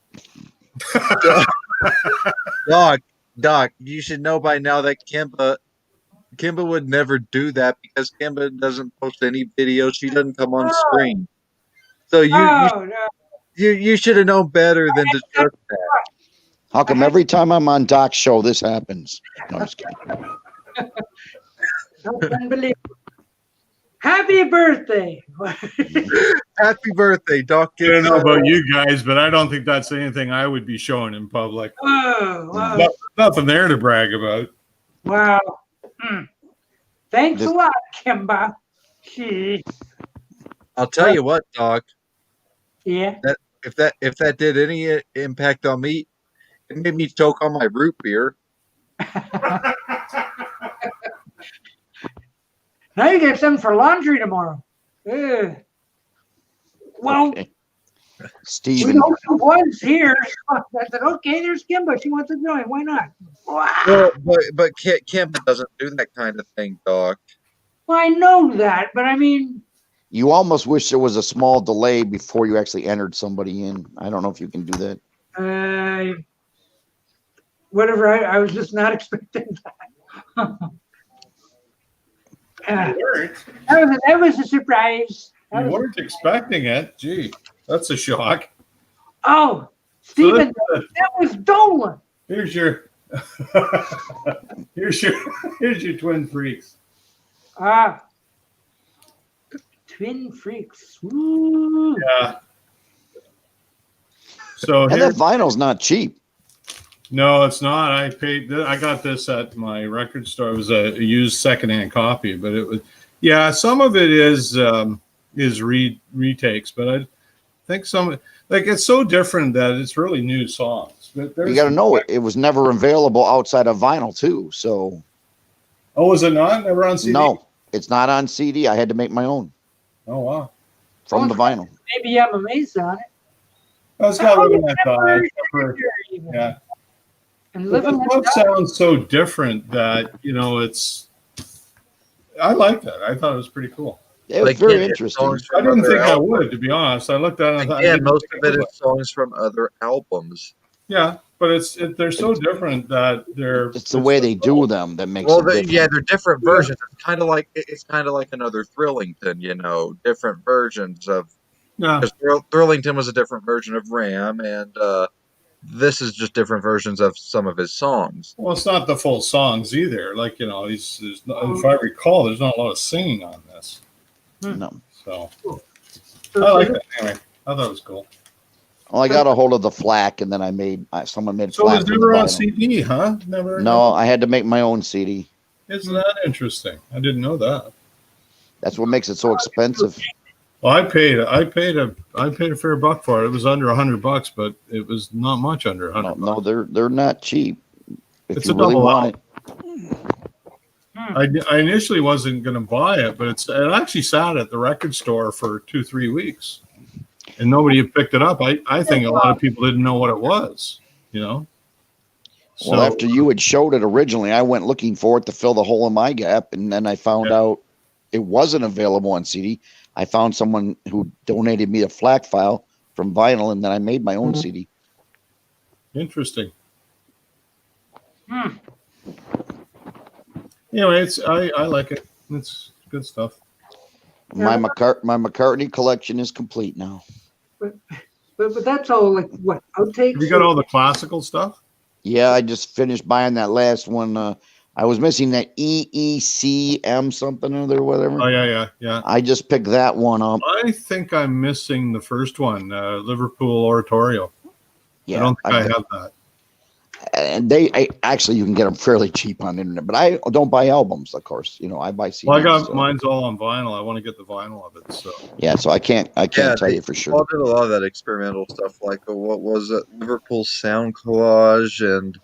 Doc, you should know by now that Kimba would never do that because Kimba doesn't post any videos. She doesn't come on screen. So No. you should have known better than to trust that. How come every time I'm on Doc's show, this happens? No, I'm just kidding. Unbelievable. Happy birthday. Happy birthday, Doc. I don't know about you guys, but I don't think that's anything I would be showing in public. Oh, wow. Nothing there to brag about. Wow. Thanks This- a lot, Kimba. Gee. I'll tell you what, Doc. Yeah. If that did any impact on me, it made me choke on my root beer. Now you get something for laundry tomorrow. Ugh. Well, Okay. we Steven, know who was here. I said, okay, there's Kimba. She wants to join. Why not? Wow. Well, but Kimba doesn't do that kind of thing, Doc. Well, I know that, but I mean, you almost wish there was a small delay before you actually entered somebody in. I don't know if you can do that. whatever. I was just not expecting that. That was a surprise. You weren't expecting it. Gee, that's a shock. Oh, Stephen, that was Dolan. Here's your here's your Twin Freaks. Ah, Twin Freaks. Woo. Yeah. So And here, that vinyl's not cheap. no, it's not. I got this at my record store. It was a used secondhand copy, but it was, yeah, some of it is retakes, but I think some, like, it's so different that it's really new songs. But You got to know it. It was never available outside of vinyl too. So Oh, is it not? Never on CD? no, it's not on CD. I had to make my own Oh, wow. from the vinyl. Maybe I'm amazed on it. That's got living that time. Yeah. And But living the book sounds so different that, it's, I liked it. I thought it was pretty cool. It was Like, very yeah, interesting. songs I from didn't other think I albums. would, to be honest. I looked at it and I thought, I Again, didn't most think of I it would. is songs from other albums. Yeah, but they're so different that they're. It's the way they do them that makes Well, it different. yeah, they're different versions. It's kind of like another Thrillington, different versions of. Yeah. Because Thrillington was a different version of Ram, and this is just different versions of some of his songs. Well, it's not the full songs either. Like, if I recall, there's not a lot of singing on this. No. So I like that. Anyway, I thought it was cool. Well, I got a hold of the FLAC, and then someone made So FLAC. it's for the never on vinyl. CD, huh? Never. No, I had to make my own CD. Isn't that interesting? I didn't know that. That's what makes it so expensive. Well, I paid a fair buck for it. It was under $100, but it was not much under $100. No, they're not cheap. If It's you a really double want album. I initially wasn't going to buy it, but it actually sat at the record store for 2-3 weeks, and nobody had picked it up. I think a lot of people didn't know what it was. Well, after you had showed it originally, I went looking for it to fill the hole in my gap, and then I found out it wasn't available on CD. I found someone who donated me a FLAC file from vinyl, and then I made my own CD. Interesting. Anyway, I like it. It's good stuff. My McCartney collection is complete now. But that's all like what outtakes. Have you got all the classical stuff? Yeah, I just finished buying that last one. I was missing that EECM something or other, whatever. Oh yeah. I just picked that one up. I think I'm missing the first one, Liverpool Oratorio. Yeah, I don't think I have that. And actually, you can get them fairly cheap on the internet, but I don't buy albums, of course. I buy CDs. Well, I got mine's all on vinyl. I want to get the vinyl of it. So yeah, so I can't tell you for sure. Paul did a lot of that experimental stuff, like what was it, Liverpool Sound Collage and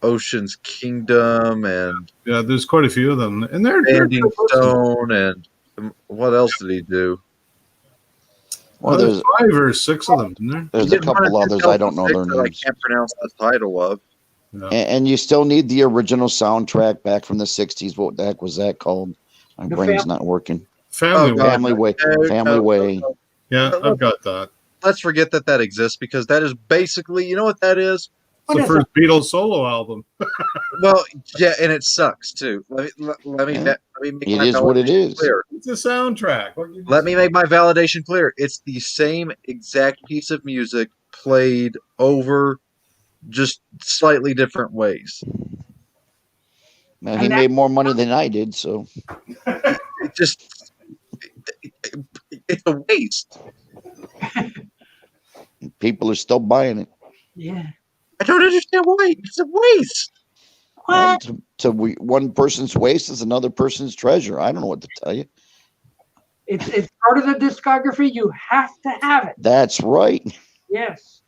Ocean's Kingdom, and there's quite a few of them, and they're Standing Stone, and what else did he do? Well, there's 5 or 6 of them, isn't there? There's a couple others I don't know their names. I can't pronounce the title of. Yeah. And you still need the original soundtrack back from the '60s. What the heck was that called? My brain's not working. Family Way. Family Way. Yeah, I've got that. Let's forget that exists, because that is basically, you know what that is? It's the first Beatles solo album. Well, yeah, and it sucks too. Let me make It my is what it validation is. clear. It's a soundtrack. Let me make my validation clear. It's the same exact piece of music played over, just slightly different ways. Now, he made more money than I did, so it's a waste. People are still buying it. Yeah. I don't understand why. It's a waste. What? One person's waste is another person's treasure. I don't know what to tell you. It's part of the discography. You have to have it. That's right. Yes.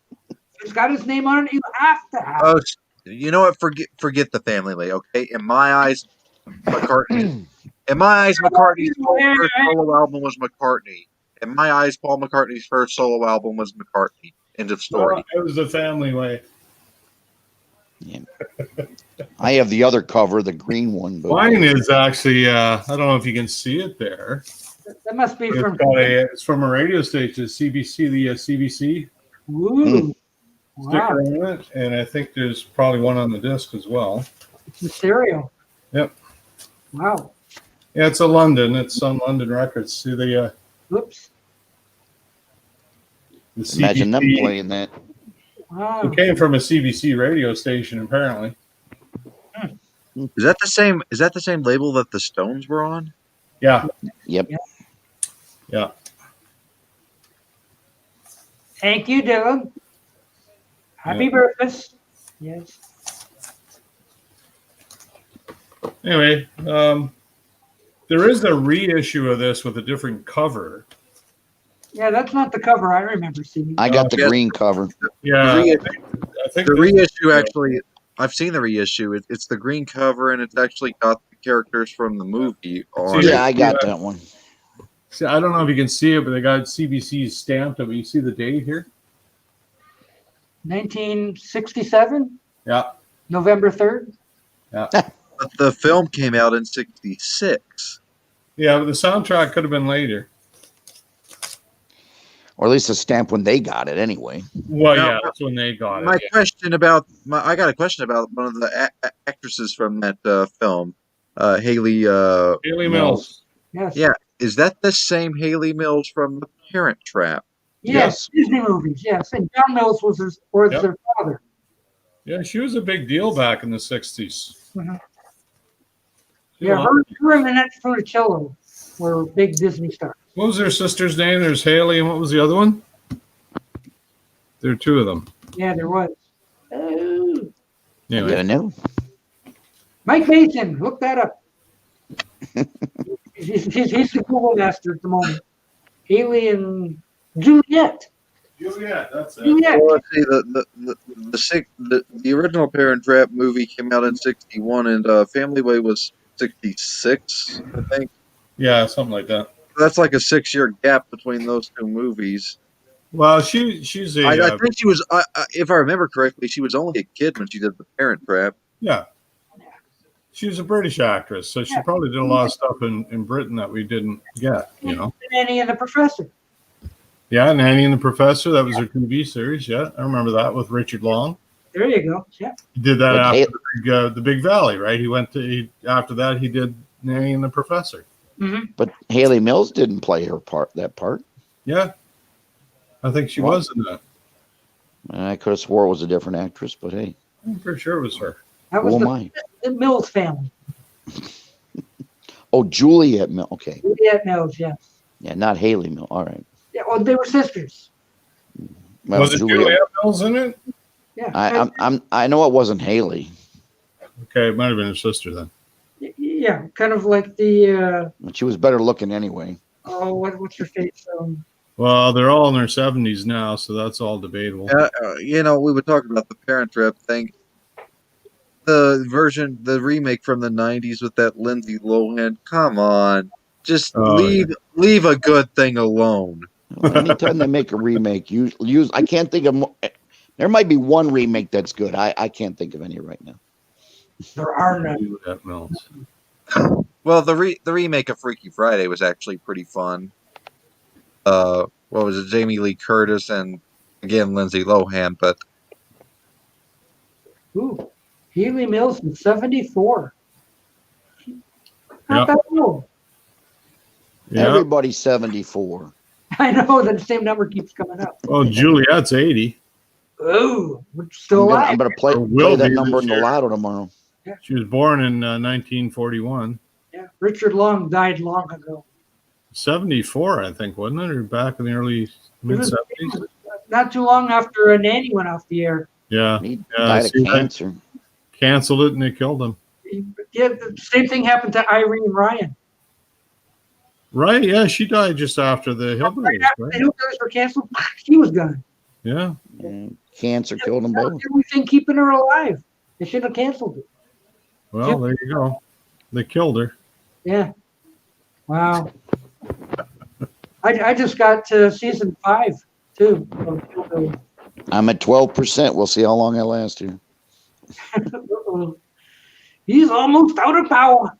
It's got his name on it. You have to have it. You know what? Forget the family, okay? In my eyes, McCartney's first solo album was McCartney. In my eyes, Paul McCartney's first solo album was McCartney. End of story. Well, it was the Family Way. Yeah. I have the other cover, the green one. But mine is actually, I don't know if you can see it there. That must be from. It's from a radio station, CBC, the CBC. Ooh. Sticker on it, and I think there's probably one on the disc as well. It's a stereo. Yep. Wow. Yeah, it's a London. It's on London Records. See the. Oops. The Imagine them CBC. playing that. Wow. It came from a CBC radio station, apparently. Is that the same? Is that the same label that the Stones were on? Yeah. Yep. Yeah. Thank you, Dylan. Happy birthday. Yes. Anyway, there is a reissue of this with a different cover. Yeah, that's not the cover I remember seeing. I got the green cover. Yeah. I think the reissue actually. I've seen the reissue. It's the green cover, and it's actually got the characters from the movie on. Yeah, I got that one. See, I don't know if you can see it, but they got CBC stamped up. You see the date here? 1967, Yeah. November 3rd. Yeah. But the film came out in '66. Yeah, but the soundtrack could have been later. Or at least a stamp when they got it anyway. Well, Now, yeah, that's when they got it. I got a question about one of the actresses from that film, Haley. Haley Mills. Yes. Yeah, is that the same Haley Mills from The Parent Trap? Yes, Disney movies. Yes, and John Mills was Yep. their father. Yeah, she was a big deal back in the 60s. Mhm. She Yeah, was- her and Annette Funicello were big Disney stars. What was their sister's name? There's Haley, and what was the other one? There are two of them. Yeah, there was. Oh. Anyway, I know. Mike Mason, look that up. he's the Google master at the moment. Haley and Juliet. Juliet, that's it. Juliet. Well, let's see, the original Parent Trap movie came out in '61, and Family Way was '66, I think. Yeah, something like that. That's like a 6-year gap between those two movies. Well, she's a I think she was, if I remember correctly, she was only a kid when she did the Parent Trap. yeah. She was a British actress, so she Yeah. probably did a lot of stuff in Britain that we didn't get. You know. Nanny and the Professor. Yeah, Nanny and the Professor. That was her TV series. Yeah, I remember that with Richard Long. There you go. Yeah. He did that But after the Big Valley, right? After that he did Nanny and the Professor. But Haley Mills didn't play that part. Yeah, I think she was in that. I could have swore it was a different actress, but hey, I'm pretty sure it was her. That was who am I? the Mills family. Oh, Juliet Mills. Okay. Juliet Mills, yes. Yeah, not Haley Mills. All right. Yeah, well, they were sisters. Well, Was it Juliet Mills in it? Yeah. I know it wasn't Haley. Okay, it might have been her sister then. Yeah, kind of like the But she was better looking anyway. what's her face? Well, they're all in their 70s now, so that's all debatable. We were talking about the Parent Trap thing. The remake from the '90s with that Lindsay Lohan. Come on, just leave a good thing alone. Anytime they make a remake, use I can't think of. There might be one remake that's good. I can't think of any right now. There are none. Juliet Mills. Well, the remake of Freaky Friday was actually pretty fun. What was it? Jamie Lee Curtis and again Lindsay Lohan, but Ooh, Haley Mills in '74. Not Yep. that old. Yeah. Everybody's 74. I know the same number keeps coming up. Well, Juliet's 80. Oh, we're still I'm alive. gonna play will that be number this in the year. lotto tomorrow. She was born in 1941. Yeah, Richard Long died long ago. 74, I think, wasn't it? Or back in the early mid 70s? Not too long after a Nanny went off the air. Yeah. He Yeah, died of see, they cancer. canceled it and they killed him. Yeah, the same thing happened to Irene Ryan. Right? Yeah, she died just after the Hillbillies, After the right? Hillbillies were canceled, she was gone. Yeah. And cancer killed them both. Everything keeping her alive. They should have canceled it. Well, there you go. They killed her. Yeah. Wow. I just got to season 5 too. Of Hillbillies. I'm at 12%. We'll see how long I last here. Uh-oh. He's almost out of power.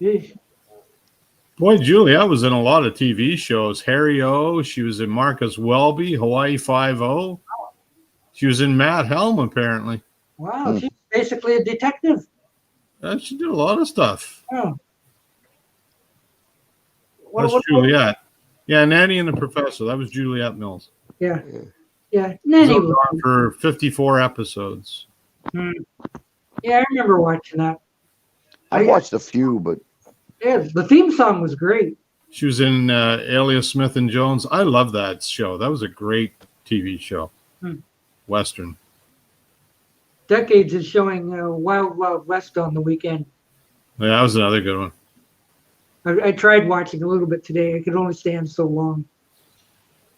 Yeesh. Boy, Juliet was in a lot of TV shows. Harry O. She was in Marcus Welby, Hawaii Five-0. She was in Matt Helm, apparently. Wow, she's basically a detective. She did a lot of stuff. Oh. That's Juliet. Yeah, Nanny and the Professor. That was Juliet Mills. Yeah. Yeah. She Nanny was was- on for 54 episodes. Yeah, I remember watching that. I've watched a few, but Yeah, the theme song was great. She was in Alias Smith and Jones. I love that show. That was a great TV show. Western. Decades is showing Wild Wild West on the weekend. Yeah, that was another good one. I tried watching a little bit today. I could only stand so long.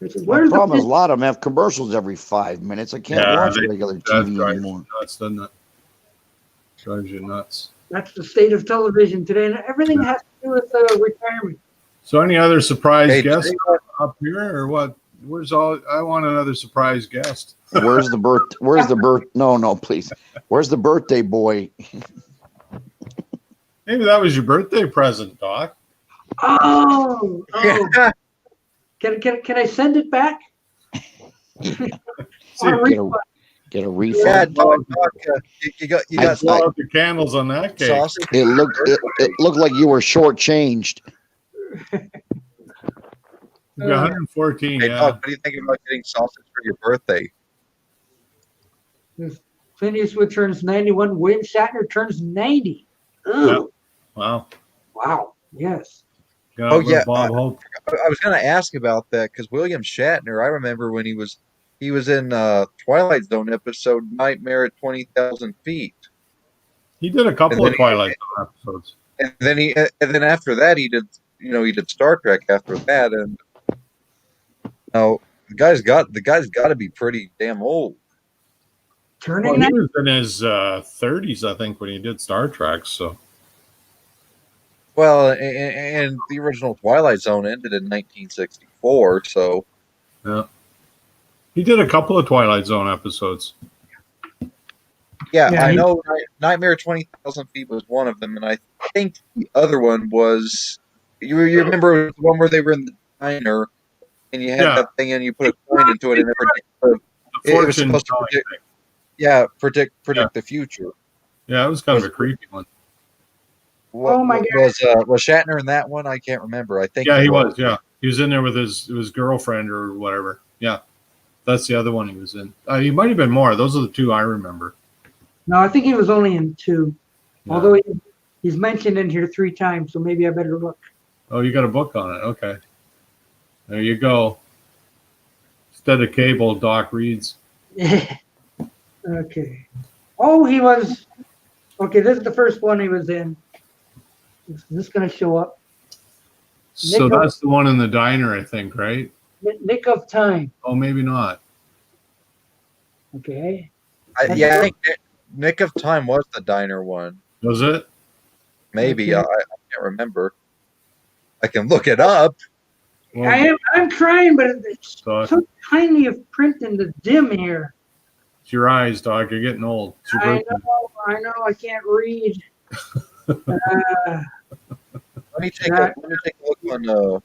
I said, the "Where's problem is a the lot of them have commercials every 5 minutes. I can't watch regular that TV drives anymore. you nuts, doesn't it? Drives you nuts. That's the state of television today, and everything has to do with retirement. So, any other surprise Hey, guests today- up here, or what? I want another surprise guest. Where's the no, please. Where's the birthday boy? Maybe that was your birthday present, Doc. Oh, Can I send it back? See, Or Get a, refund? get a Yeah, refund. Doc, you got blow out the candles on that cake. sauce. It looked like you were shortchanged. It'll be 114. Hey, Yeah. Doc, what do you think about getting sausage for your birthday? Clint Eastwood turns 91. William Shatner turns 90. Ooh. Wow. Wow. Yes. Got Oh, a little yeah, Bob Hope. I was going to ask about that because William Shatner, I remember when he was in Twilight Zone episode Nightmare at 20,000 Feet. He did a couple of Twilight Zone episodes. And then after that he did Star Trek after that, and now the guy's got to be pretty damn old. Turning Well, he 90. was in his 30s, I think, when he did Star Trek. So Well, and the original Twilight Zone ended in 1964, so yeah, he did a couple of Twilight Zone episodes. yeah, Yeah, I he- know Nightmare at 20,000 Feet was one of them, and I think the other one was you remember the one where they were in the diner and you had Yeah. that thing and you put a coin into it and it The was fortune supposed to telling predict, thing. predict the future. Yeah, it was kind of a creepy one. Oh my Was Shatner in that one? I can't remember. I think Yeah, he was. Yeah, he was in there with his girlfriend or whatever. Yeah, that's the other one he was in. He might have been more. Those are the two I remember. No, I think he was only in 2. Yeah. Although he's mentioned in here 3 times, so maybe I better look. Oh, you got a book on it. Okay, there you go. Instead of cable, Doc reads. Okay. Oh, he was. Okay, this is the first one he was in. Is this going to show up? So Nick of- that's the one in the diner, I think, right? Nick of Time. Oh, maybe not. Okay. I think Nick of Time was the diner one. Was it? Maybe Okay. I can't remember. I can look it up. Well, I'm trying, but it's Doc, so tiny of print in the dim here. it's your eyes, Doc. You're getting old. It's your birthday. I know, I can't read. Let me take a look on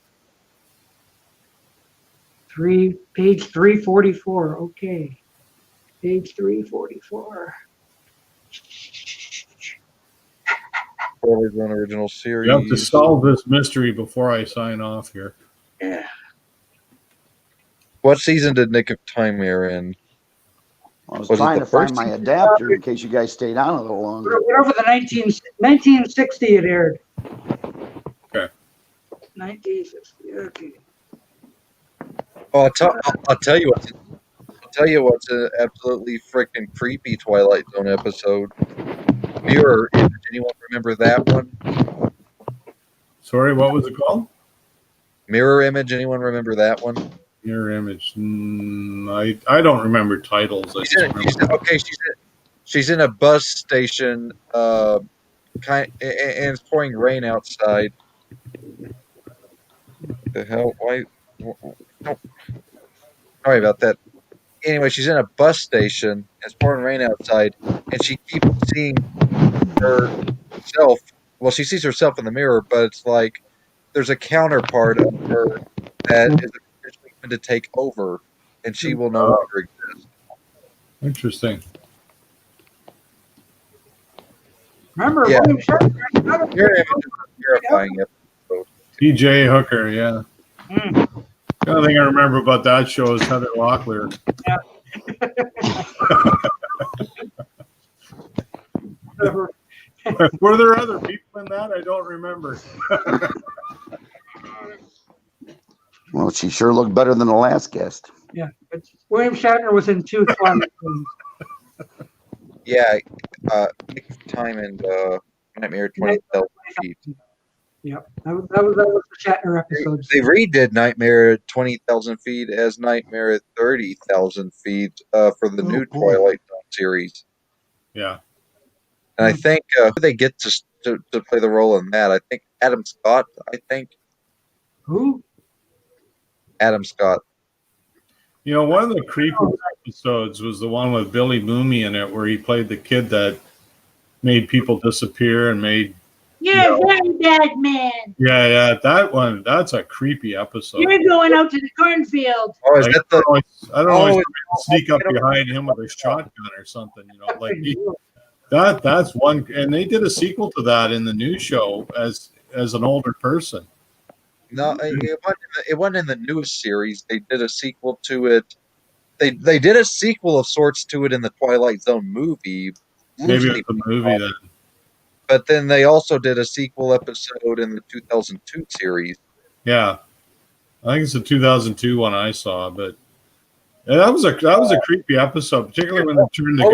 Page 344. Okay. Page 344. Twilight Zone original series. You have to solve this mystery before I sign off here. Yeah. What season did Nick of Time air in? I was Was it trying the to find first my adapter in case you guys stayed on a little longer. Whatever the 1960 it aired. Okay. 1960. Okay. Oh, I'll tell you what's an absolutely freaking creepy Twilight Zone episode. Mirror Image. Anyone remember that one? Sorry, what was it called? Mirror Image. Anyone remember that one? Your image. I don't remember titles. I just remember. She's in a bus station. And it's pouring rain outside. The hell? Why? No. Sorry about that. Anyway, she's in a bus station. It's pouring rain outside, and she keeps seeing herself. Well, she sees herself in the mirror, but it's like there's a counterpart of her that is eventually going to take over, and she will no longer exist. Interesting. Remember, Yeah. William Shatner? Mirror Image is a terrifying episode. T.J. Hooker, yeah. The only thing I remember about that show is Heather Locklear. Were there other people in that? I don't remember. Well, she sure looked better than the last guest. Yeah. But William Shatner was in 2 Twilight films. Yeah, Nick of Time and Nightmare at 20,000 Feet. Yep. That was the Shatner episodes. They redid Nightmare at 20,000 Feet as Nightmare at 30,000 Feet for the new Twilight Zone series. Yeah. And I think who they get to play the role in that? I think Adam Scott. Who? Adam Scott. You know, one of the creepy episodes was the one with Billy Mooney in it, where he played the kid that made people disappear and made. You're a very bad man. Yeah, that one. That's a creepy episode. You're going out to the cornfield. Oh, is Like, that the? I don't always Oh, sneak up behind him with a shotgun or something. You know, like that's one. And they did a sequel to that in the new show as an older person. No, it wasn't in the newest series. They did a sequel to it. They did a sequel of sorts to it in the Twilight Zone movie, Maybe loosely, it's a movie then. but then they also did a sequel episode in the 2002 series. Yeah, I think it's the 2002 one I saw, but yeah, that was a creepy episode, particularly when they turned the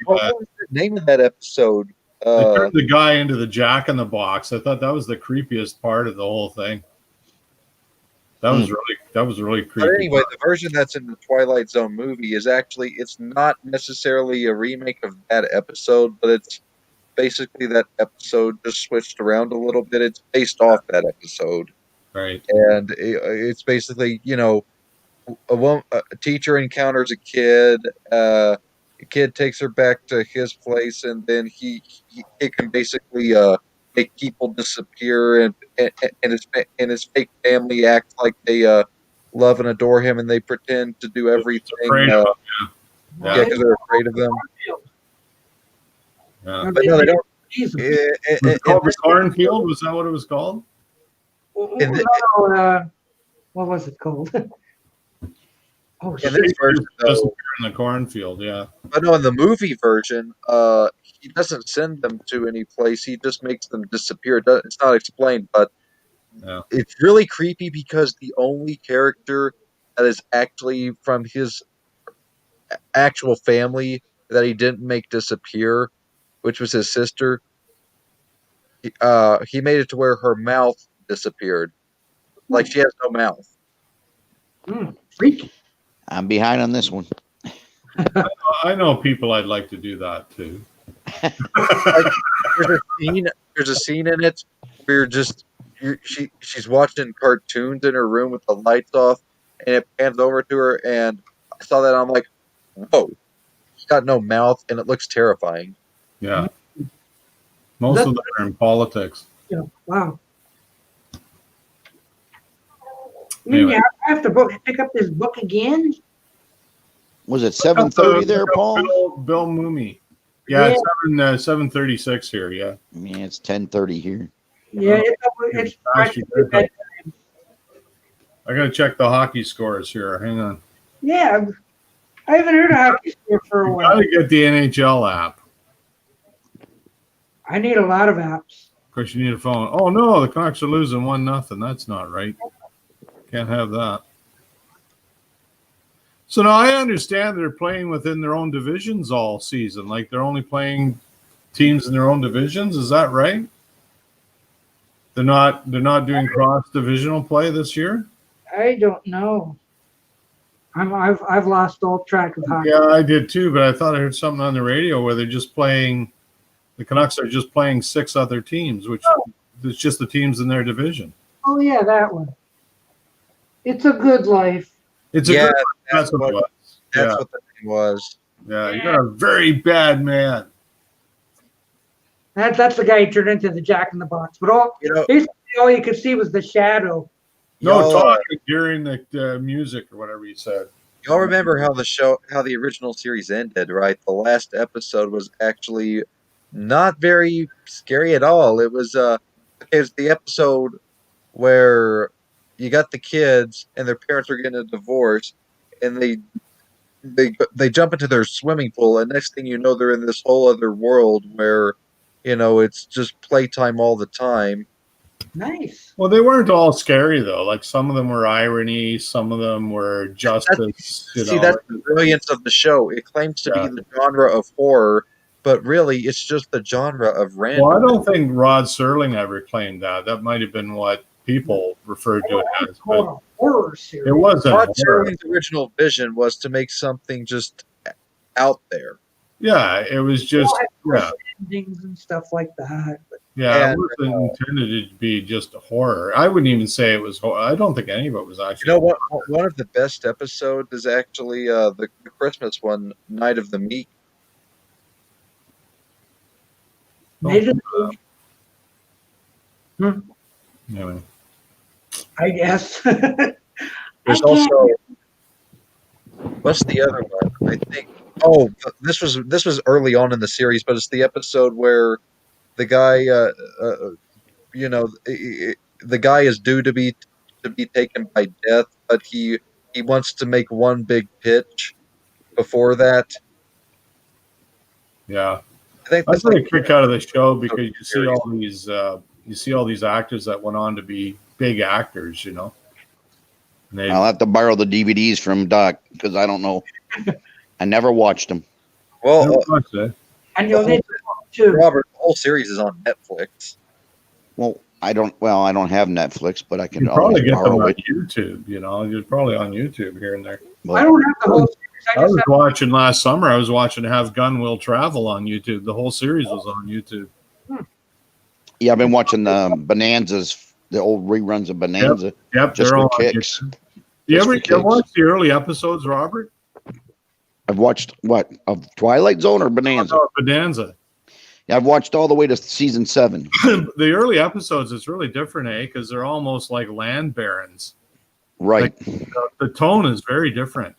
What was the name of that episode? they turned the guy into the Jack in the Box. I thought that was the creepiest part of the whole thing. That was really creepy. But anyway, the version that's in the Twilight Zone movie is actually, it's not necessarily a remake of that episode, but it's basically that episode just switched around a little bit. It's based off that episode. Right. And it's basically, a teacher encounters a kid. A kid takes her back to his place, and then he can basically make people disappear, and his fake family act like they love and adore him, and they pretend to do everything. Afraid of him, Yeah, because they're afraid of them. Yeah. But no, they don't. Was it called the Cornfield? Was that what it was called? No, what was it called? Oh, In this version, though, Disappear in the cornfield, yeah. but no, in the movie version, he doesn't send them to any place. He just makes them disappear. It's not explained, but Yeah. it's really creepy because the only character that is actually from his actual family that he didn't make disappear, which was his sister, he made it to where her mouth disappeared. Like she has no mouth. Freaky. I'm behind on this one. I know people I'd like to do that too. There's a scene in it where she's watching cartoons in her room with the lights off, and it pans over to her, and I saw that, and I'm like, whoa, she's got no mouth, and it looks terrifying. Yeah. Most of them are in politics. Yeah. Wow. Anyway. Yeah, I have to pick up this book again. Was it 7:30 there, Paul? Bill Mooney. Yeah, Yeah. it's 7:36 here. Yeah. Yeah, it's 10:30 here. Yeah, it's Gosh, I gotta check the hockey scores here. Hang on. yeah. I haven't heard of hockey score for a You while. gotta get the NHL app. I need a lot of apps. Of course, you need a phone. Oh no, the Canucks are losing 1-0. That's not right. Can't have that. So now I understand they're playing within their own divisions all season. Like they're only playing teams in their own divisions. Is that right? They're not doing cross divisional play this year. I don't know. I've lost all track of hockey. Yeah, I did too. But I thought I heard something on the radio where they're just playing. The Canucks are just playing 6 other teams, which it's just the teams in their division. Oh yeah, that one. It's a good life. It's a Yeah, good, that's what it was. That's Yeah. what the thing was. Yeah, you're a very bad man. That's the guy who turned into the Jack in the Box. But basically all you could see was the shadow. No Y'all, talking during the music or whatever you said. y'all remember how the original series ended, right? The last episode was actually not very scary at all. It was the episode where you got the kids and their parents are getting a divorce, and they jump into their swimming pool, and next thing you know, they're in this whole other world where, it's just playtime all the time. Nice. Well, they weren't all scary though. Like some of them were irony, some of them were justice. That's the brilliance of the show. It claims to be the genre of horror, but really, it's just the genre of random. Well, I don't think Rod Serling ever claimed that. That might have been what people referred to it as. But horror series. it wasn't Rod horror. Serling's original vision was to make something just out there. Yeah, it was just Endings and stuff like that. But it wasn't intended to be just a horror. I wouldn't even say it was horror. I don't think any of it was actually. You know what? One of the best episodes is actually the Christmas one, Night of the Meek. Anyway. I guess. There's also what's the other one? I think. Oh, this was early on in the series, but it's the episode where the guy, the guy is due to be to be taken by death, but he wants to make one big pitch before that. Yeah. I think That's that's a kick out of the show because series. you see all these actors that went on to be big actors, you know. And they, I'll have to borrow the DVDs from Doc because I don't know. I never watched them. Well, And you'll need to Robert, the whole series is on Netflix. Well, I don't have Netflix, but I can you probably always get them borrow on it. YouTube, you know. You're probably on YouTube here and there. I don't have the whole series. I I just was have watching last summer. I was watching Have Gun Will Travel on YouTube. The whole series was on YouTube. Yeah, I've been watching the Bonanzas, the old reruns of Bonanza. Yep, Just they're all for on kicks. YouTube. You Just ever for kicks. watch the early episodes, Robert? I've watched what of Twilight Zone or Bonanza. Oh, Bonanza. Yeah, I've watched all the way to season 7. The early episodes is really different, because they're almost like land barons. Right. Like, the tone is very different.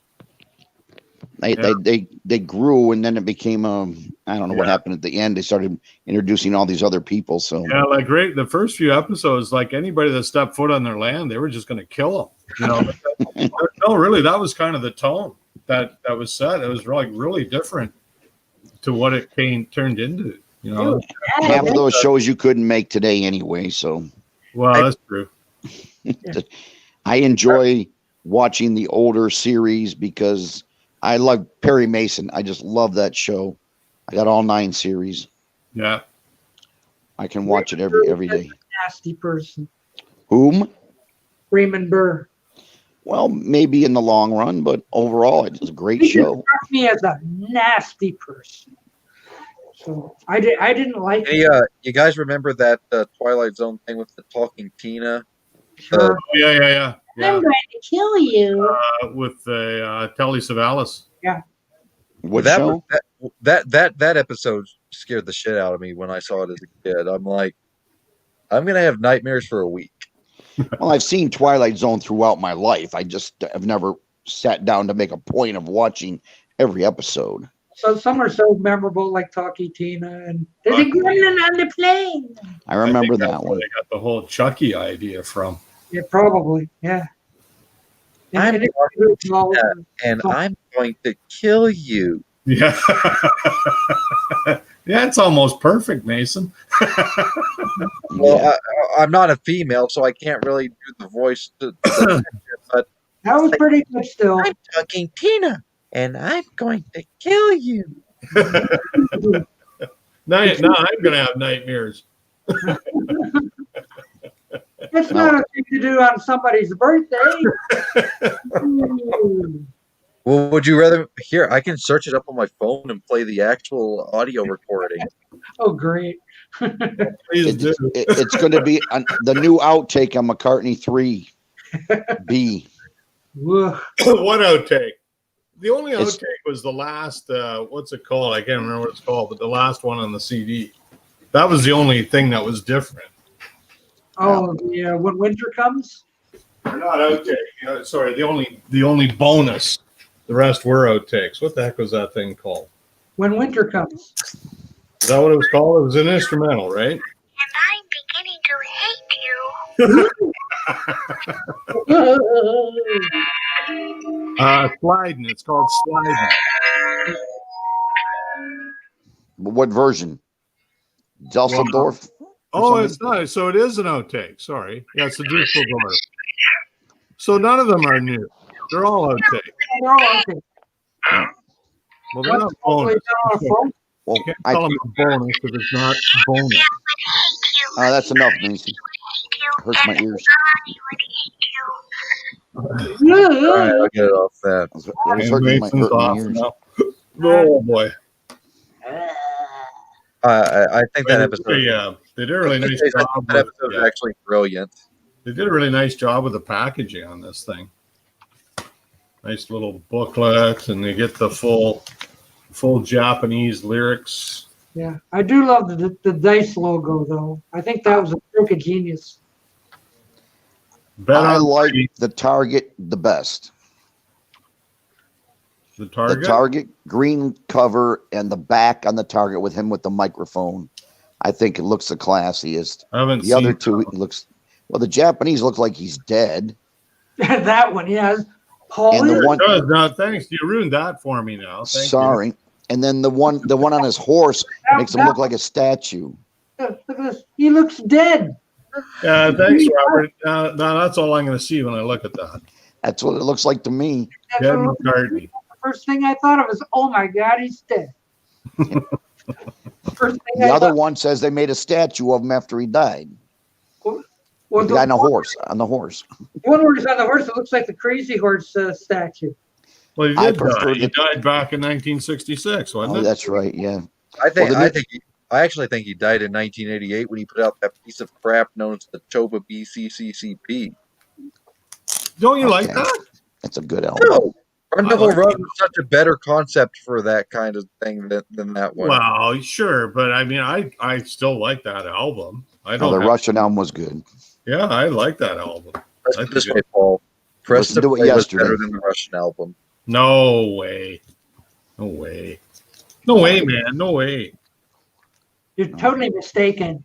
They grew, and then it became I don't know what happened at the end. They started introducing all these other people. So Yeah, like the first few episodes, like anybody that stepped foot on their land, they were just going to kill them. You know, no, really, that was kind of the tone that was set. It was really different to what it turned into. You know, half of those shows you couldn't make today anyway. So well, that's true. I enjoy watching the older series because I love Perry Mason. I just love that show. I got all 9 series. Yeah. I can watch it every day. nasty person. Whom? Raymond Burr. Well, maybe in the long run, but overall, it's a great He show. struck me as a nasty person. So I didn't like Hey, you guys remember that Twilight Zone thing with the talking Tina? Sure. Yeah. I'm going to kill you. With Telly Savalas. Yeah. What that, show? that episode scared the shit out of me when I saw it as a kid. I'm like, I'm gonna have nightmares for a week. Well, I've seen Twilight Zone throughout my life. I just have never sat down to make a point of watching every episode. So some are so memorable, like Talkie Tina, and there's a gremlin on the plane. I remember that's that where one. They got the whole Chucky idea from. Yeah, probably. Yeah. I'm And and I'm going to kill you. Yeah. Yeah, it's almost perfect, Mason. Well, I'm not a female, so I can't really do the voice. But that was pretty good still. I'm talking Tina, and I'm going to kill you. Now I'm going to have nightmares. It's not a thing to do on somebody's birthday. Well, would you rather here? I can search it up on my phone and play the actual audio recording. Oh, great. Please do. It's going to be the new outtake on McCartney 3 B. Whoa. What outtake? The only It's- outtake was the last, what's it called? I can't remember what it's called, but the last one on the CD. That was the only thing that was different. Oh, yeah. When winter comes? Not outtake. Sorry, the only bonus. The rest were outtakes. What the heck was that thing called? When winter comes. Is that what it was called? It was an instrumental, right? And I'm beginning to hate you. Sliding. It's called Sliding. What version? Dusseldorf? Oh, it's not. So it is an outtake. Sorry. Yeah, it's the Dusseldorf. So none of them are new. They're all outtakes. They're all okay. Well, they're not bonus. Phone? Well, You can't call them a bonus if it's not bonus. that's enough, Mason. Hurts my ears. All right, I'll get it off that. It was hurting Mason's my off ears. now. Oh boy. I think that episode. Yeah, they did a really nice job. That episode is actually brilliant. They did a really nice job with the packaging on this thing. Nice little booklet, and they get the full Japanese lyrics. Yeah. I do love the Dice logo, though. I think that was a stroke of genius. Bet I on like three. the Target the best. The Target. The Target green cover and the back on the Target with him with the microphone. I think it looks the classiest. I haven't The seen other two it looks Well, the Japanese look like he's dead. That one, yeah. Paul And the is. one, No, thanks. You ruined that for me now. Thank you. sorry. And then the one on his horse makes him look like a statue. Look at this. He looks dead. Yeah, thanks, Robert. Now that's all I'm going to see when I look at that. That's what it looks like to me. That's Dead what- McCartney. the first thing I thought of was, oh my God, he's dead. First thing The I other thought, one says they made a statue of him after he died. well, The guy on the one- horse. On the horse. One where he's on the horse, it looks like the Crazy Horse statue. Well, he I did die. prefer He the- died back in 1966, wasn't Oh, it? that's right. Yeah. I actually think he died in 1988 when he put out that piece of crap known as the Choba BCCCP. Don't you like Okay. that? That's a good album. No, Carnival like Run it. was such a better concept for that kind of thing than that one. Well, sure, but I mean, I still like that album. I Oh, don't. the have- Russian album was good. Yeah, I like that album. Let's I put it this think way, Paul. Press Listened to to it Play was yesterday. better than the Russian album. No way. No way. No way, man. No way. You're totally mistaken.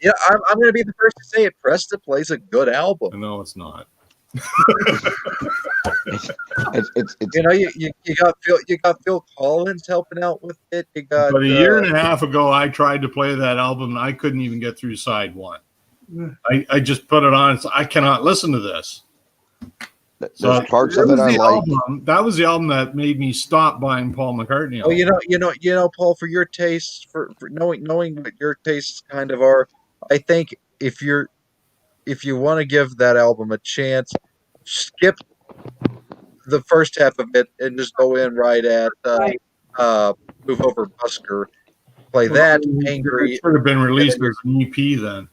Yeah, I'm going to be the first to say it. Press to Play's a good album. No, it's not. It's You know, you got Phil Collins helping out with it. You got But a year and a half ago, I tried to play that album, and I couldn't even get through side one. I just put it on. I cannot listen to this. there's parts of it I like. That was the album that made me stop buying Paul McCartney. Oh, you know, Paul, for your tastes, for knowing what your tastes kind of are, I think if you want to give that album a chance, skip the first half of it and just go in right at Move Over Busker. Play that, Angry. It should have been released as an EP then.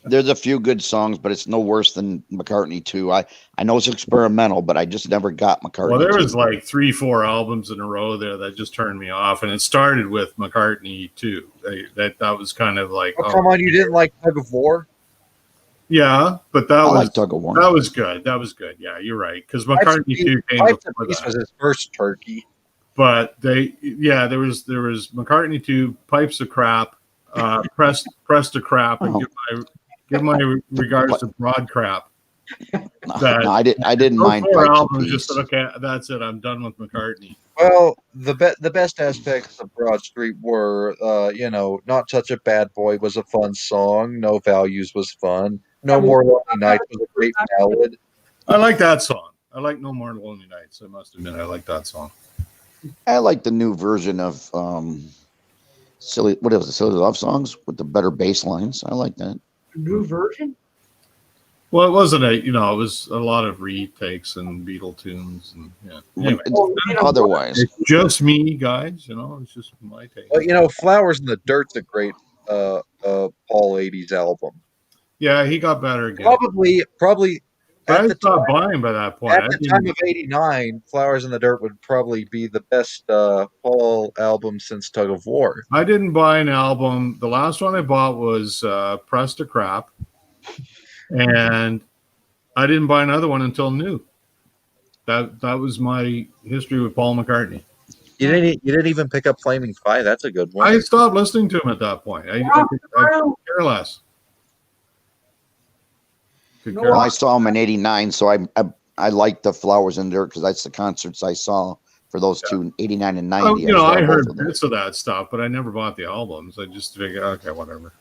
There's a few good songs, but it's no worse than McCartney 2. I know it's experimental, but I just never got McCartney. Well, there 2. was like 3-4 albums in a row there that just turned me off, and it started with McCartney too. That was kind of like, Oh, come on, you didn't like Tug of War? yeah, but that I was like Tug of War. that was good. That was good. Yeah, you're right. Because McCartney 2 came Pipes of before Peace that. was his first turkey. But there was McCartney 2, Pipes of Crap, Press to Crap, and give my regards to Broad Crap. No, I didn't Those mind four Pipes of albums Peace. just said, okay, that's it. I'm done with McCartney. Well, the best aspects of Broad Street were, Not Such a Bad Boy was a fun song. No Values was fun. No More Lonely Nights was a great ballad. I like that song. I like No More Lonely Nights. I must admit, I like that song. I like the new version of Silly Love Songs with the better bass lines. I like that. New version? Well, it wasn't it was a lot of retakes and Beatle tunes. And yeah. Anyway, Otherwise, it's just me, guys. It's just my take. Well, Flowers in the Dirt's a great Paul 80s album. Yeah, he got better again. Probably But at I the stopped time, buying by that point. at the time of '89, Flowers in the Dirt would probably be the best Paul album since Tug of War. I didn't buy an album. The last one I bought was Press to Crap. And I didn't buy another one until New. That was my history with Paul McCartney. You didn't even pick up Flaming Fire. That's a good one. I stopped listening to him at that point. I could care less. Could care well, I less. saw him in '89, so I liked the Flowers in the Dirt because that's the concerts I saw for those two, '89 and '90. I heard bits of that stuff, but I never bought the albums. I just figured, okay, whatever.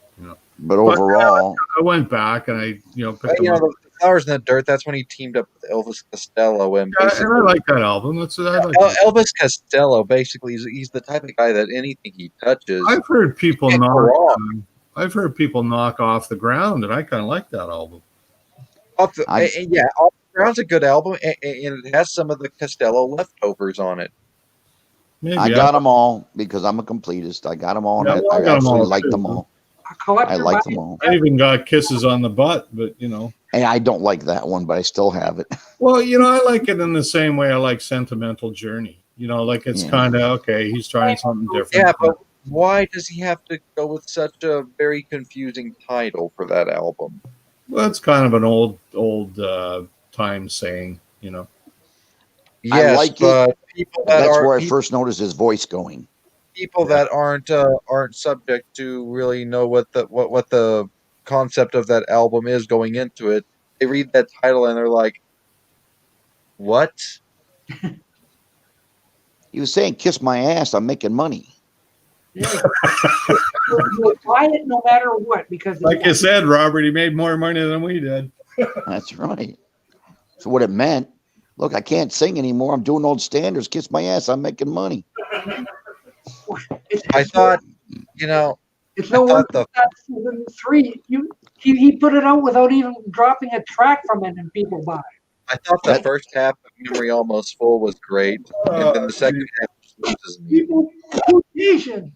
But overall, I went back and I picked But, them up. the Flowers in the Dirt. That's when he teamed up with Elvis Costello, and Yeah, basically, and I like that album. I like that. Elvis Costello. Basically, he's the type of guy that anything he touches. I've heard people Can't go wrong. I've heard people knock Off the Ground, and I kind of like that album. Off the Ground's a good album, and it has some of the Costello leftovers on it. Maybe I got them all because I'm a completist. I got them all, Yeah, and well, I I got 'em actually all, like too. them all. I I like them all, I even got Kisses on the Butt, but and I don't like that one, but I still have it. well, I like it in the same way I like Sentimental Journey. Like it's Yeah. kind of okay. He's trying something different. Yeah, but why does he have to go with such a very confusing title for that album? Well, it's kind of an old time saying. Yes, like it. but people that That's are where I people, first noticed his voice going. people that aren't subject to really know what the concept of that album is going into it, they read that title and they're like, "What?" He was saying, "Kiss my ass, I'm making money." You'll buy it no matter what because Like I said, Robert, he made more money than we did. That's right. So what it meant, look, I can't sing anymore. I'm doing old standards. Kiss my ass, I'm making money. I thought, you know, it's no I wonder thought that season 3. He put it out without even dropping a track from it, and people buy. I thought the first half of Memory Almost Full was great, and then the second half loses me. People, quotation.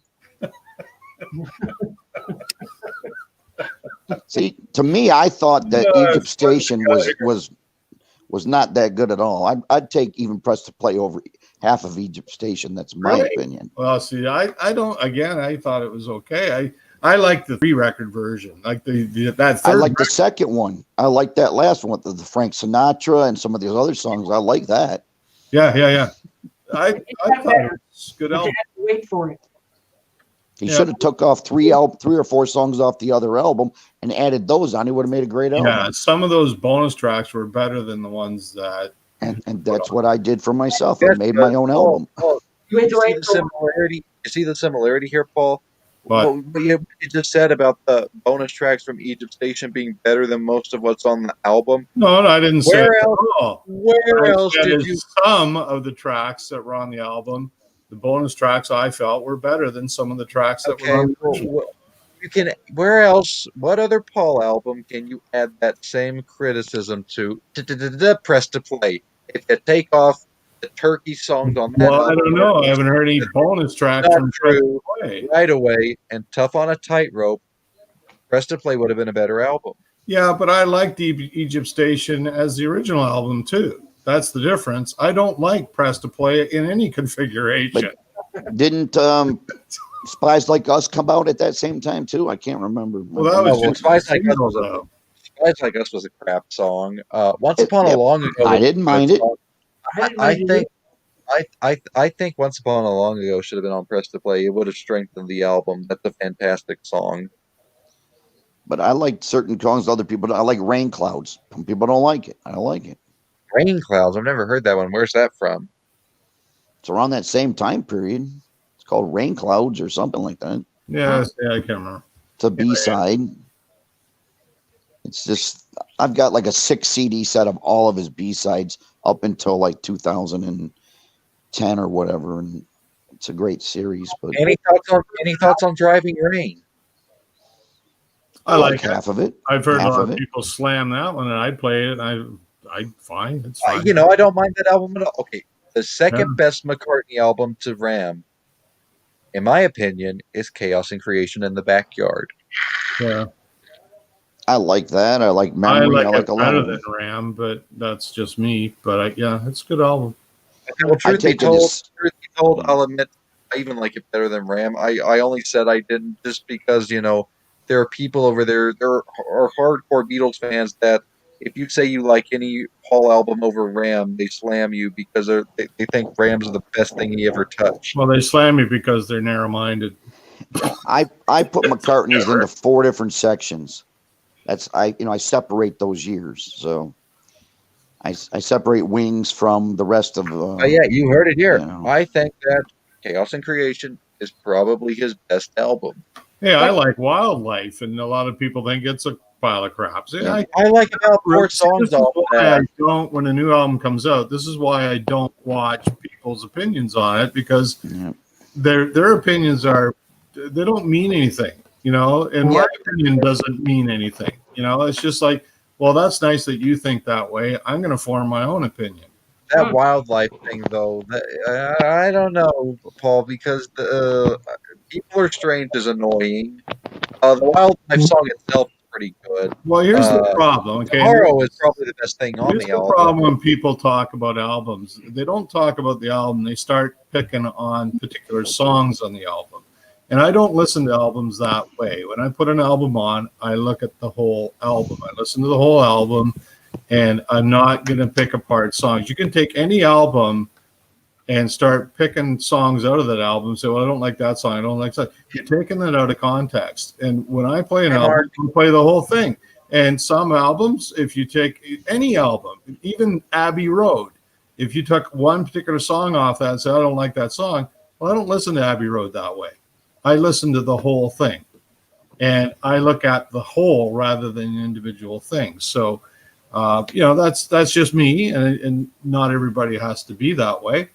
See, to me, I thought that Egypt Station was not that good at all. I'd take even Press to Play over half of Egypt Station. That's my opinion. Well, see, I don't. Again, I thought it was okay. I like the 3-record version, like that third. I like the second one. I like that last one with the Frank Sinatra and some of these other songs. I like that. Yeah. I thought it was good album. Wait for it. He should have took off 3 or 4 songs off the other album and added those on. He would have made a great album. Yeah, some of those bonus tracks were better than the ones that. And that's what I did for myself. I made my own album. Paul, you see the similarity? You see the similarity here, Paul? What you just said about the bonus tracks from Egypt Station being better than most of what's on the album. No, I didn't say Where it else? at all. Where else did you? Some of the tracks that were on the album, the bonus tracks, I felt were better than some of the tracks that were on the original. You can. Where else? What other Paul album can you add that same criticism to? Press to Play. If you take off the Turkey songs on that, Well, I don't know. I haven't heard any bonus tracks from Press to Play. Right Away and Tough on a Tightrope. Press to Play would have been a better album. Yeah, but I liked Egypt Station as the original album too. That's the difference. I don't like Press to Play in any configuration. But didn't Spies Like Us come out at that same time too? I can't remember. Well, that was Spies Like Us was a crap song. Once Upon a Long Ago. I didn't mind it. I think Once Upon a Long Ago should have been on Press to Play. It would have strengthened the album. That's a fantastic song. But I like certain songs. Other people, I like Rain Clouds. Some people don't like it. I like it. Rain Clouds. I've never heard that one. Where's that from? It's around that same time period. It's called Rain Clouds or something like that. Yeah, I can't remember. It's a B-side. It's just, I've got like a 6 CD set of all of his B-sides up until like 2010 or whatever, and it's a great series. But any thoughts on Driving Rain? I like half of it. I've heard a half lot of of it. people slam that one, and I play it. And I fine. It's fine. I don't mind that album at all. Okay, the second best McCartney album to Ram, in my opinion, is Chaos and Creation in the Backyard. Yeah. I like that. I like Memory. I like it a lot better of than it. Ram, but that's just me. But it's a good album. Well, truth be take it told, as- I'll admit I even like it better than Ram. I only said I didn't just because there are people over there. There are hardcore Beatles fans that if you say you like any Paul album over Ram, they slam you because they think Ram's the best thing he ever touched. Well, they slam me because they're narrow-minded. I put McCartney's into 4 different sections. That's I separate those years. So I separate Wings from the rest of. Yeah, you heard it here. You know. I think that Chaos and Creation is probably his best album. Yeah, I like Wildlife, and a lot of people think it's a pile of crap. See, I like about 4 songs this is off why that. I don't, when a new album comes out, this is why I don't watch people's opinions on it, because their opinions they don't mean anything, and my opinion doesn't mean anything. It's just like, well, that's nice that you think that way. I'm going to form my own opinion. That Wildlife thing, though, I don't know, Paul, because the People Are Strange is annoying. The Wildlife song itself is pretty good. Well, here's the problem. Okay, Tomorrow is probably the best thing on here's the the album. problem when people talk about albums. They don't talk about the album. They start picking on particular songs on the album. And I don't listen to albums that way. When I put an album on, I look at the whole album. I listen to the whole album, and I'm not going to pick apart songs. You can take any album and start picking songs out of that album and say, well, I don't like that song. I don't like that. You're taking it out of context. And when I play an album, I play the whole thing. And some albums, if you take any album, even Abbey Road, if you took one particular song off that and say, I don't like that song, well, I don't listen to Abbey Road that way. I listen to the whole thing. And I look at the whole rather than individual things. So, that's just me. And not everybody has to be that way.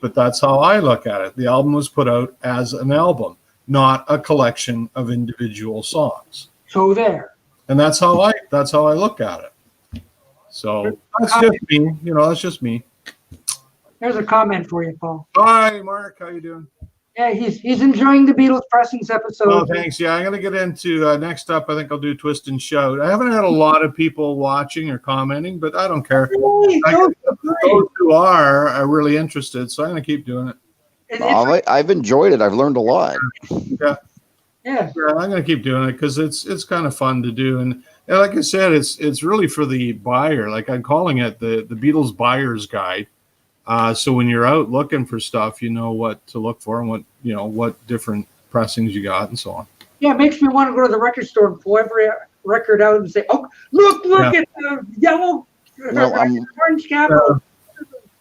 But that's how I look at it. The album was put out as an album, not a collection of individual songs. So there. And that's how I look at it. So that's just me. That's just me. There's a comment for you, Paul. Hi, Mark. How you doing? Yeah, he's enjoying the Beatles Pressings episode. Oh, thanks. Yeah, I'm going to get into next up. I think I'll do Twist and Shout. I haven't had a lot of people watching or commenting, but I don't care. Those who are really interested, so I'm going to keep doing it. I've enjoyed it. I've learned a lot. Yeah, I'm going to keep doing it because it's kind of fun to do. And like I said, it's really for the buyer. Like I'm calling it the Beatles Buyer's Guide. So when you're out looking for stuff, you know what to look for and what different pressings you got and so on. Yeah, it makes me want to go to the record store and pull every record out and say, "Oh, look at the yellow, orange cap."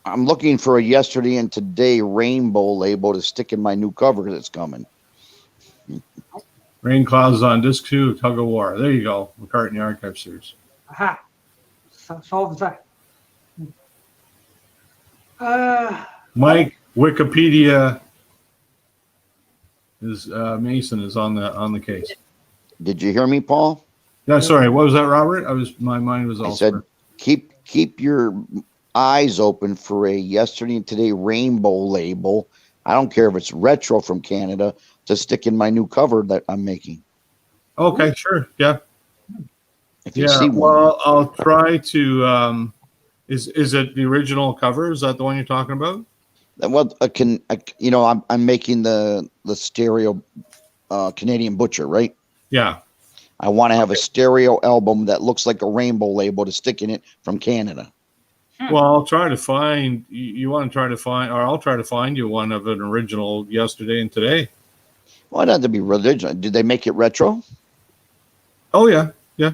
I'm looking for a Yesterday and Today rainbow label to stick in my new cover that's coming. Rain Clouds on Disc 2, Tug of War. There you go. McCartney Archive Series. Aha. Solves that. Mike, Wikipedia is Mason is on the case. Did you hear me, Paul? Yeah, sorry. What was that, Robert? My mind was all. I said, keep your eyes open for a Yesterday and Today rainbow label. I don't care if it's retro from Canada to stick in my new cover that I'm making. Okay, sure. Yeah. If you see one. Well, I'll try to. Is it the original cover? Is that the one you're talking about? Well, I'm making the stereo Canadian Butcher, right? Yeah. I want to have a stereo album that looks like a rainbow label to stick in it from Canada. Well, I'll try to find. You want to try to find, or I'll try to find you one of an original Yesterday and Today. Well, it had to be religion. Did they make it retro? Oh yeah, yeah.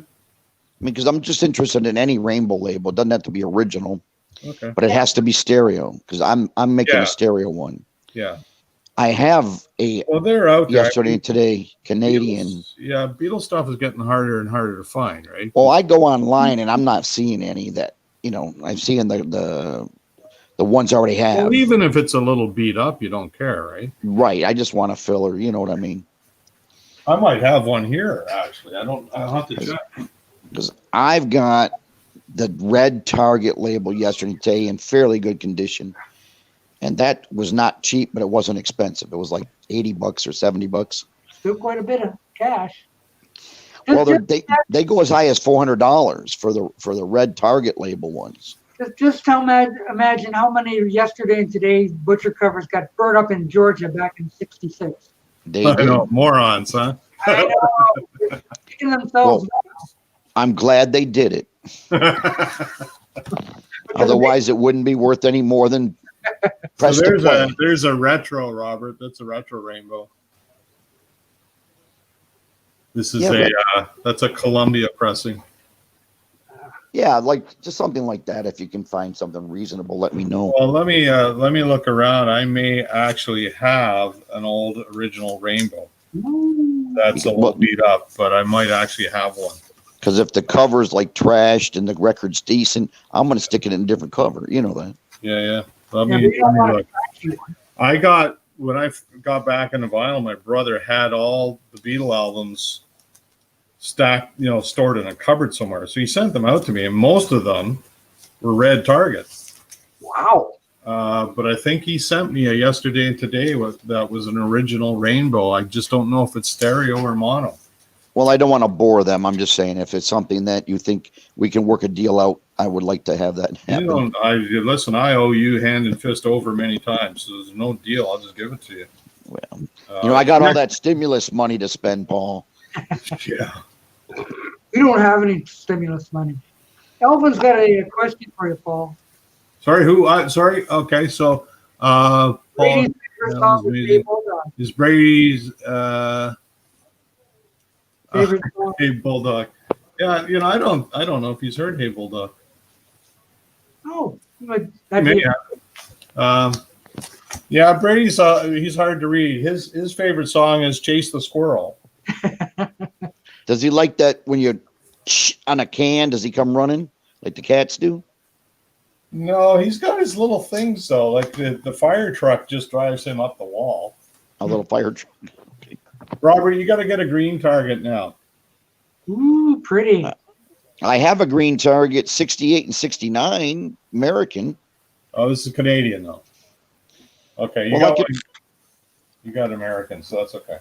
Because I'm just interested in any rainbow label. It doesn't have to be original. Okay. But it has to be stereo because I'm making a stereo one. Yeah. I have a they're out there. Yesterday and Today Canadian. Beatles stuff is getting harder and harder to find, right? Well, I go online and I'm not seeing any that I'm seeing the ones I already have. Well, even if it's a little beat up, you don't care, right? Right. I just want a filler. You know what I mean? I might have one here actually. I'll have to check. Because I've got the red Target label Yesterday Today in fairly good condition. And that was not cheap, but it wasn't expensive. It was like $80 or $70. Still quite a bit of cash. Well, they go as high as $400 for the red Target label ones. Just imagine how many Yesterday and Today Butcher covers got burned up in Georgia back in '66. I know, morons, huh? I know. Kicking themselves. I'm glad they did it. Otherwise, it wouldn't be worth any more than press so play. There's a retro, Robert. That's a retro rainbow. This is that's a Columbia pressing. Yeah, like just something like that. If you can find something reasonable, let me know. Well, let me look around. I may actually have an old original rainbow. That's a little beat up, but I might actually have one. Because if the cover's like trashed and the record's decent, I'm going to stick it in a different cover. You know that. Yeah. Let me look. When I got back into vinyl, my brother had all the Beatle albums stacked, stored in a cupboard somewhere. So he sent them out to me, and most of them were red Target. Wow. But I think he sent me a Yesterday and Today that was an original rainbow. I just don't know if it's stereo or mono. Well, I don't want to bore them. I'm just saying if it's something that you think we can work a deal out, I would like to have that happen. Listen, I owe you hand and fist over many times, so there's no deal. I'll just give it to you. Well, I got all that stimulus money to spend, Paul. Yeah. We don't have any stimulus money. Elvin's got a question for you, Paul. Sorry, who? Sorry. Okay, so Paul, Brady's favorite song is amazing. Hey Bulldog. Is Brady's Favorite song. Hey Bulldog? Yeah, I don't know if he's heard Hey Bulldog. Oh, but Maybe. Yeah, Brady's he's hard to read. His favorite song is Chase the Squirrel. Does he like that when you're on a can? Does he come running like the cats do? No, he's got his little things though. Like the fire truck just drives him up the wall. A little fire truck. Robert, you got to get a green target now. Ooh, pretty. I have a green target, 68 and 69 American. Oh, this is Canadian though. Okay, Well, you got American, so that's okay.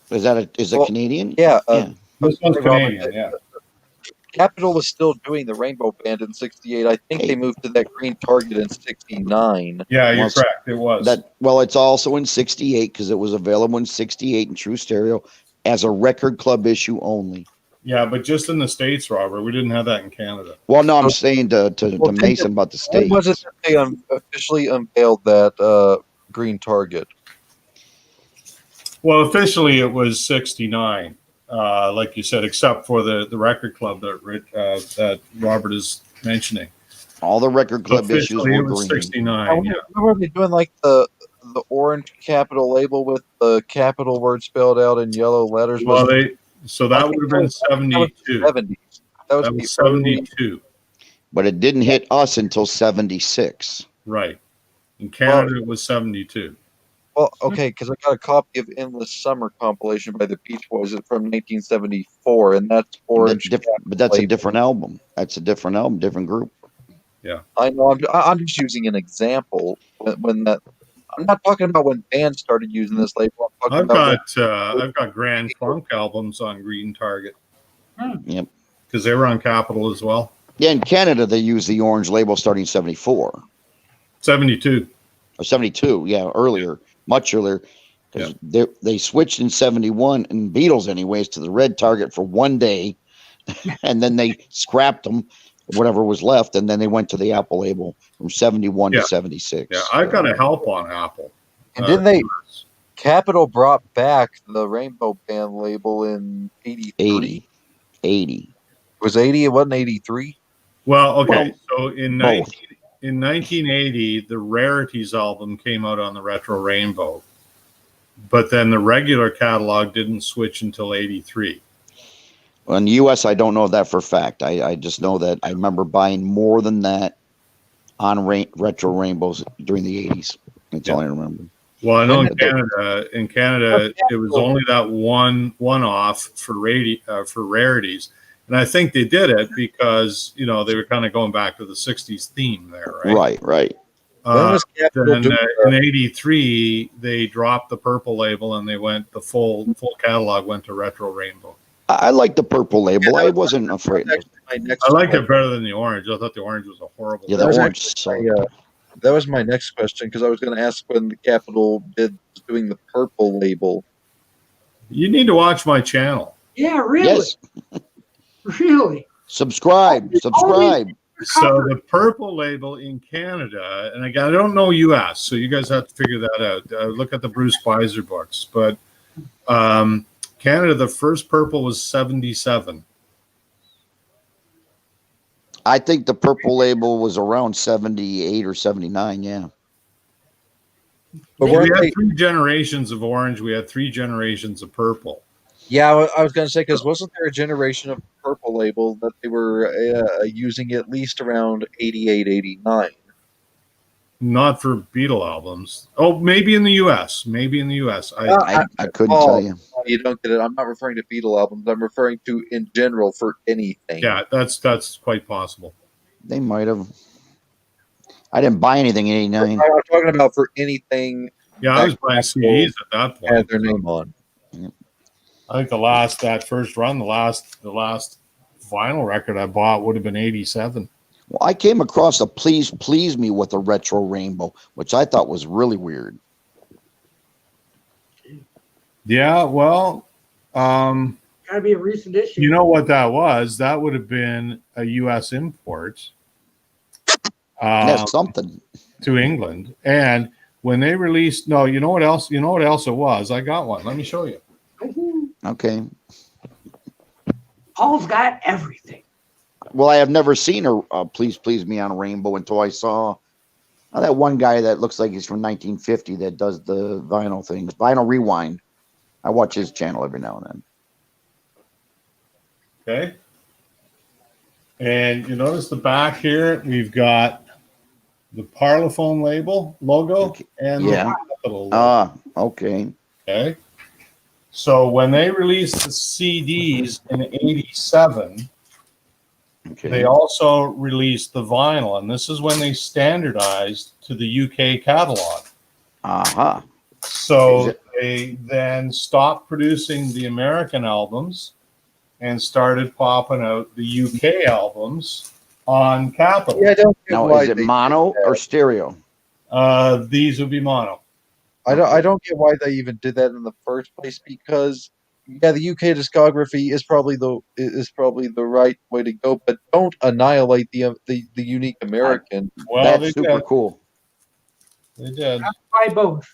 Is it Canadian? Yeah. This one's Canadian, yeah. Capital was still doing the Rainbow Band in '68. I think they moved to that green target in '69. Yeah, you're correct. It was. It's also in 68 because it was available in 68 in True Stereo as a record club issue only. Yeah, but just in the States, Robert. We didn't have that in Canada. Well, no, I'm saying to Mason about the States. When was it that they officially unveiled that green target? Well, officially it was 69, like you said, except for the record club that Robert is mentioning. All the record club issues were it was green. 69. Yeah. Remember they doing like the orange Capital label with the Capital word spelled out in yellow letters? Well, that would have been 72. That was 72. But it didn't hit us until 76. Right. In Canada, it was 72. Well, okay, because I got a copy of Endless Summer compilation by the Beach Boys from 1974, and that's orange. But that's a different album. That's a different album, different group. Yeah, I know. I'm just using an example. When that, I'm not talking about when bands started using this label. I've got Grand Funk albums on Green Target. Yep. Because they were on Capitol as well. Yeah, in Canada they use the orange label starting 74. 72. Or 72, yeah, earlier. Much earlier, because they switched in 71, and Beatles anyways, to the red target for one day, and then they scrapped them, whatever was left, and then they went to the Apple label from 71 to 76. Yeah, I've got a help on Apple. And then Capitol brought back the Rainbow Band label in 83. 80. It was 80, it wasn't 83? Well, okay, so in 1980, the Rarities album came out on the Retro Rainbow, but then the regular catalog didn't switch until 83. Well, in the U.S., I don't know that for a fact. I just know that I remember buying more than that on Retro Rainbows during the 80s. That's all I remember. Well, I know in Canada, it was only that one-off for Rarities. And I think they did it because, they were kind of going back to the 60s theme there, right? Right. Then in 83, they dropped the purple label and they went, the full catalog went to Retro Rainbow. I like the purple label. I wasn't afraid. I liked it better than the orange. I thought the orange was a horrible. Yeah, the orange sucked. That was my next question because I was going to ask when the Capitol doing the purple label. You need to watch my channel. Yeah, really? Yes. Really? Subscribe. So the purple label in Canada, and again, I don't know US, so you guys have to figure that out. Look at the Bruce Beiser books. But Canada, the first purple was 77. I think the purple label was around 78 or 79, yeah. But we had 3 generations of orange. We had 3 generations of purple. Yeah, I was going to say, because wasn't there a generation of purple label that they were using at least around 88, 89? Not for Beatle albums. Oh, maybe in the U.S. I couldn't tell you. You don't get it. I'm not referring to Beatle albums. I'm referring to in general for anything. Yeah, that's quite possible. They might have. I didn't buy anything in 89. I was talking about for anything. Yeah, I was buying CDs at that point. Had their name on. Yeah. I think the last vinyl record I bought would have been 87. Well, I came across a Please Please Me with a Retro Rainbow, which I thought was really weird. Yeah, well, gotta be a recent issue. You know what that was? That would have been a U.S. import. That's something. to England. And when they released, no, you know what else? You know what else it was? I got one. Let me show you. Okay. Paul's got everything. Well, I have never seen a Please Please Me on a Rainbow until I saw that one guy that looks like he's from 1950 that does the vinyl things, Vinyl Rewind. I watch his channel every now and then. Okay. And you notice the back here, we've got the Parlophone label logo and Yeah. the Capital logo. Okay. Okay. So when they released the CDs in '87, Okay. they also released the vinyl, and this is when they standardized to the UK catalog. Uh-huh. So they then stopped producing the American albums and started popping out the UK albums on Capitol. Yeah, I don't get Now, why is it they mono did that. or stereo? These would be mono. I don't get why they even did that in the first place, because yeah, the UK discography is probably the right way to go, but don't annihilate the unique American. Well, That's they super did. cool. They did. Buy both.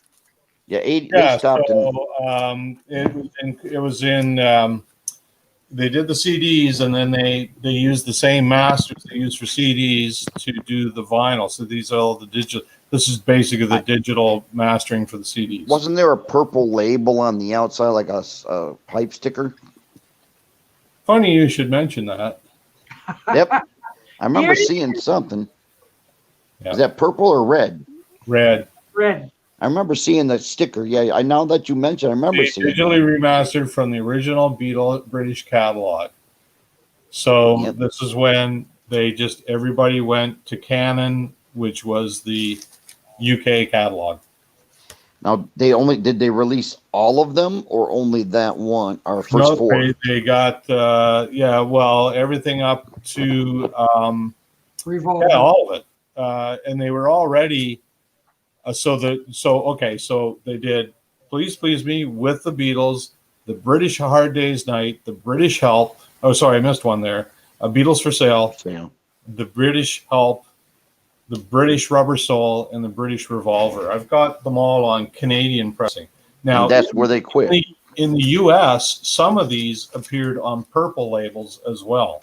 Yeah, they Yeah, stopped so it was in they did the CDs, and then they used the same masters they used for CDs to do the vinyl. So these are all the digital. This is basically the digital mastering for the CDs. Wasn't there a purple label on the outside, like a pipe sticker? Funny you should mention that. Yep. I remember Here it seeing something. Yeah. Is that purple or red? Red. Red. I remember seeing the sticker. Yeah, I now that you mentioned, I remember They seeing it. digitally remastered from the original British catalog. So Yep. this is when everybody went to Canon, which was the UK catalog. Now, did they release all of them or only that one, or first four? They got everything up to Revolver. all of it, and they were already so they did Please Please Me with the Beatles, the British Hard Day's Night, the British Help. Oh, sorry, I missed one there. Beatles for Sale, Yeah. the British Help, the British Rubber Soul, and the British Revolver. I've got them all on Canadian pressing. Now, And that's where they quit. in the US, some of these appeared on purple labels as well,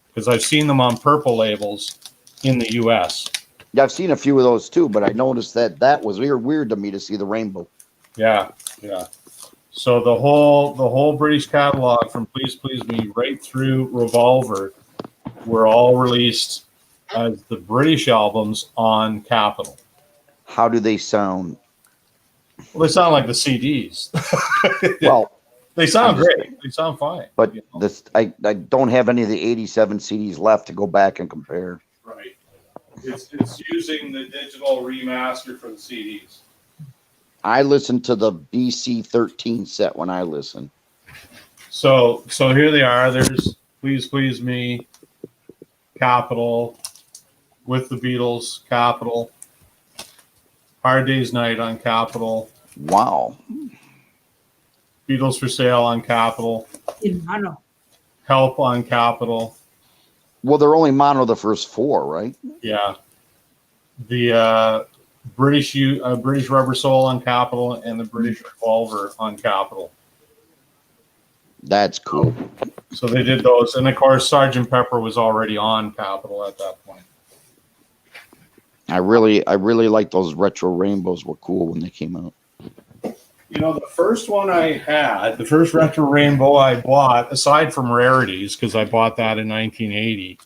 because I've seen them on purple labels in the US. Yeah, I've seen a few of those too, but I noticed that was weird to me to see the rainbow. Yeah, yeah. So the whole British catalog from Please Please Me right through Revolver were all released as the British albums on Capitol. How do they sound? Well, they sound like the CDs. Well, they sound great. They sound fine. but you know? this I don't have any of the 87 CDs left to go back and compare. Right. It's using the digital remaster for the CDs. I listened to the BC 13 set when I listen. So here they are. There's Please Please Me, Capitol, with the Beatles, Capitol, Hard Day's Night on Capitol, Wow. Beatles for Sale on Capitol, In mono. Help on Capitol. Well, they're only mono the first four, right? Yeah. The British Rubber Soul on Capitol and the British Revolver on Capitol. That's cool. So they did those, and of course, Sgt. Pepper was already on Capitol at that point. I really like those retro rainbows. Were cool when they came out. You know, the first one I had, the first retro rainbow I bought, aside from rarities, because I bought that in 1980.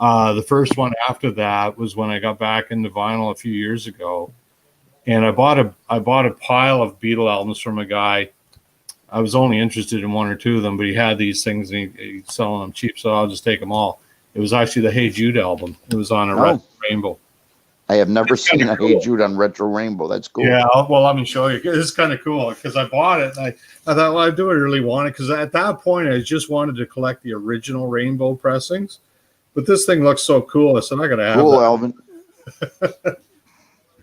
The first one after that was when I got back into vinyl a few years ago, and I bought a pile of Beatle albums from a guy. I was only interested in one or two of them, but he had these things and he's selling them cheap, so I'll just take them all. It was actually the Hey Jude album. It was on a retro rainbow. I have never It's seen kinda a cool. Hey Jude on retro rainbow. That's cool. Yeah, well, let me show you. It's kind of cool because I bought it and I thought, well, I do really want it because at that point I just wanted to collect the original rainbow pressings. But this thing looks so cool. I said, I got to have Cool, that. Alvin.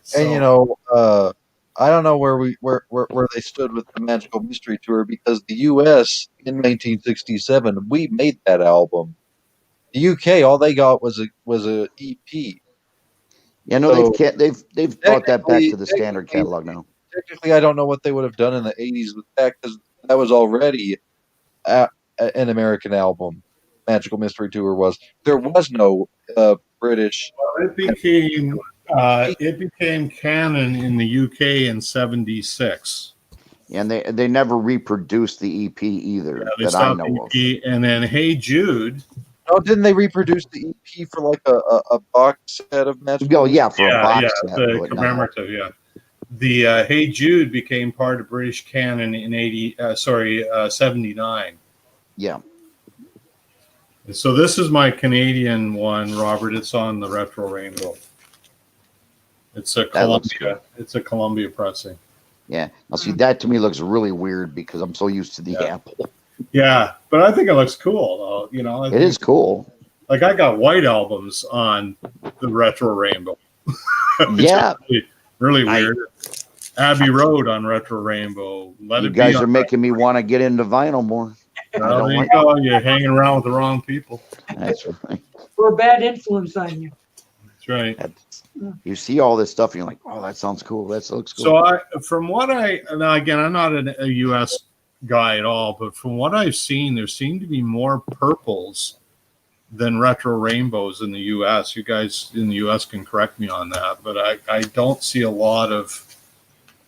So, And I don't know where they stood with the Magical Mystery Tour, because the U.S. in 1967 we made that album. The UK, all they got was a EP. Yeah, no, So- they've brought that back to the Technically- standard catalog now. Technically, I don't know what they would have done in the 80s with that, because that was already an American album. Magical Mystery Tour was. There was no British. It became canon in the UK in '76. And they never reproduced the EP either They that I stopped know of. EP, and then Hey Jude. No, didn't they reproduce the EP for like a box set of Magical? Oh yeah, for a box set. the but no. commemorative, yeah. The Hey Jude became part of British canon in 79. Yeah. So this is my Canadian one, Robert. It's on the Retro Rainbow. It's a That looks Columbia. It's a Columbia pressing. Yeah. Now see, that to me looks really weird because I'm so used to the Apple. Yeah, but I think it looks cool, though. You know, It is cool. Like I got white albums on the Retro Rainbow. Which Yeah. is really weird. Abbey Road on Retro Rainbow. Let You It Be guys on are making me want to get into vinyl more. Well, there you go. You're hanging around with the wrong people. That's right. We're a bad influence on you. That's right. You see all this stuff and you're like, oh, that sounds cool. That looks cool. So now again, I'm not a U.S. guy at all, but from what I've seen, there seem to be more purples than retro rainbows in the U.S. You guys in the U.S. can correct me on that, but I don't see a lot of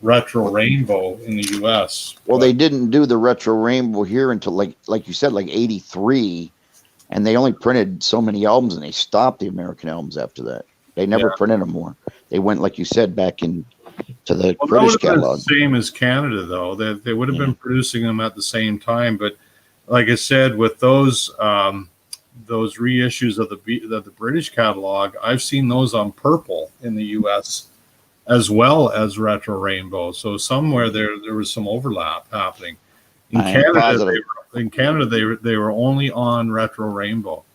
retro rainbow in the U.S. Well, they didn't do the retro rainbow here until like you said, like 83, and they only printed so many albums and they stopped the American albums after that. They never printed them more. They went, like you said, back in to the British catalog. The same as Canada, though. They would have been producing them at the same time, but like I said, with those reissues of the British catalog, I've seen those on purple in the U.S. as well as retro rainbow. So somewhere there was some overlap happening. In Canada, they were only on retro rainbow.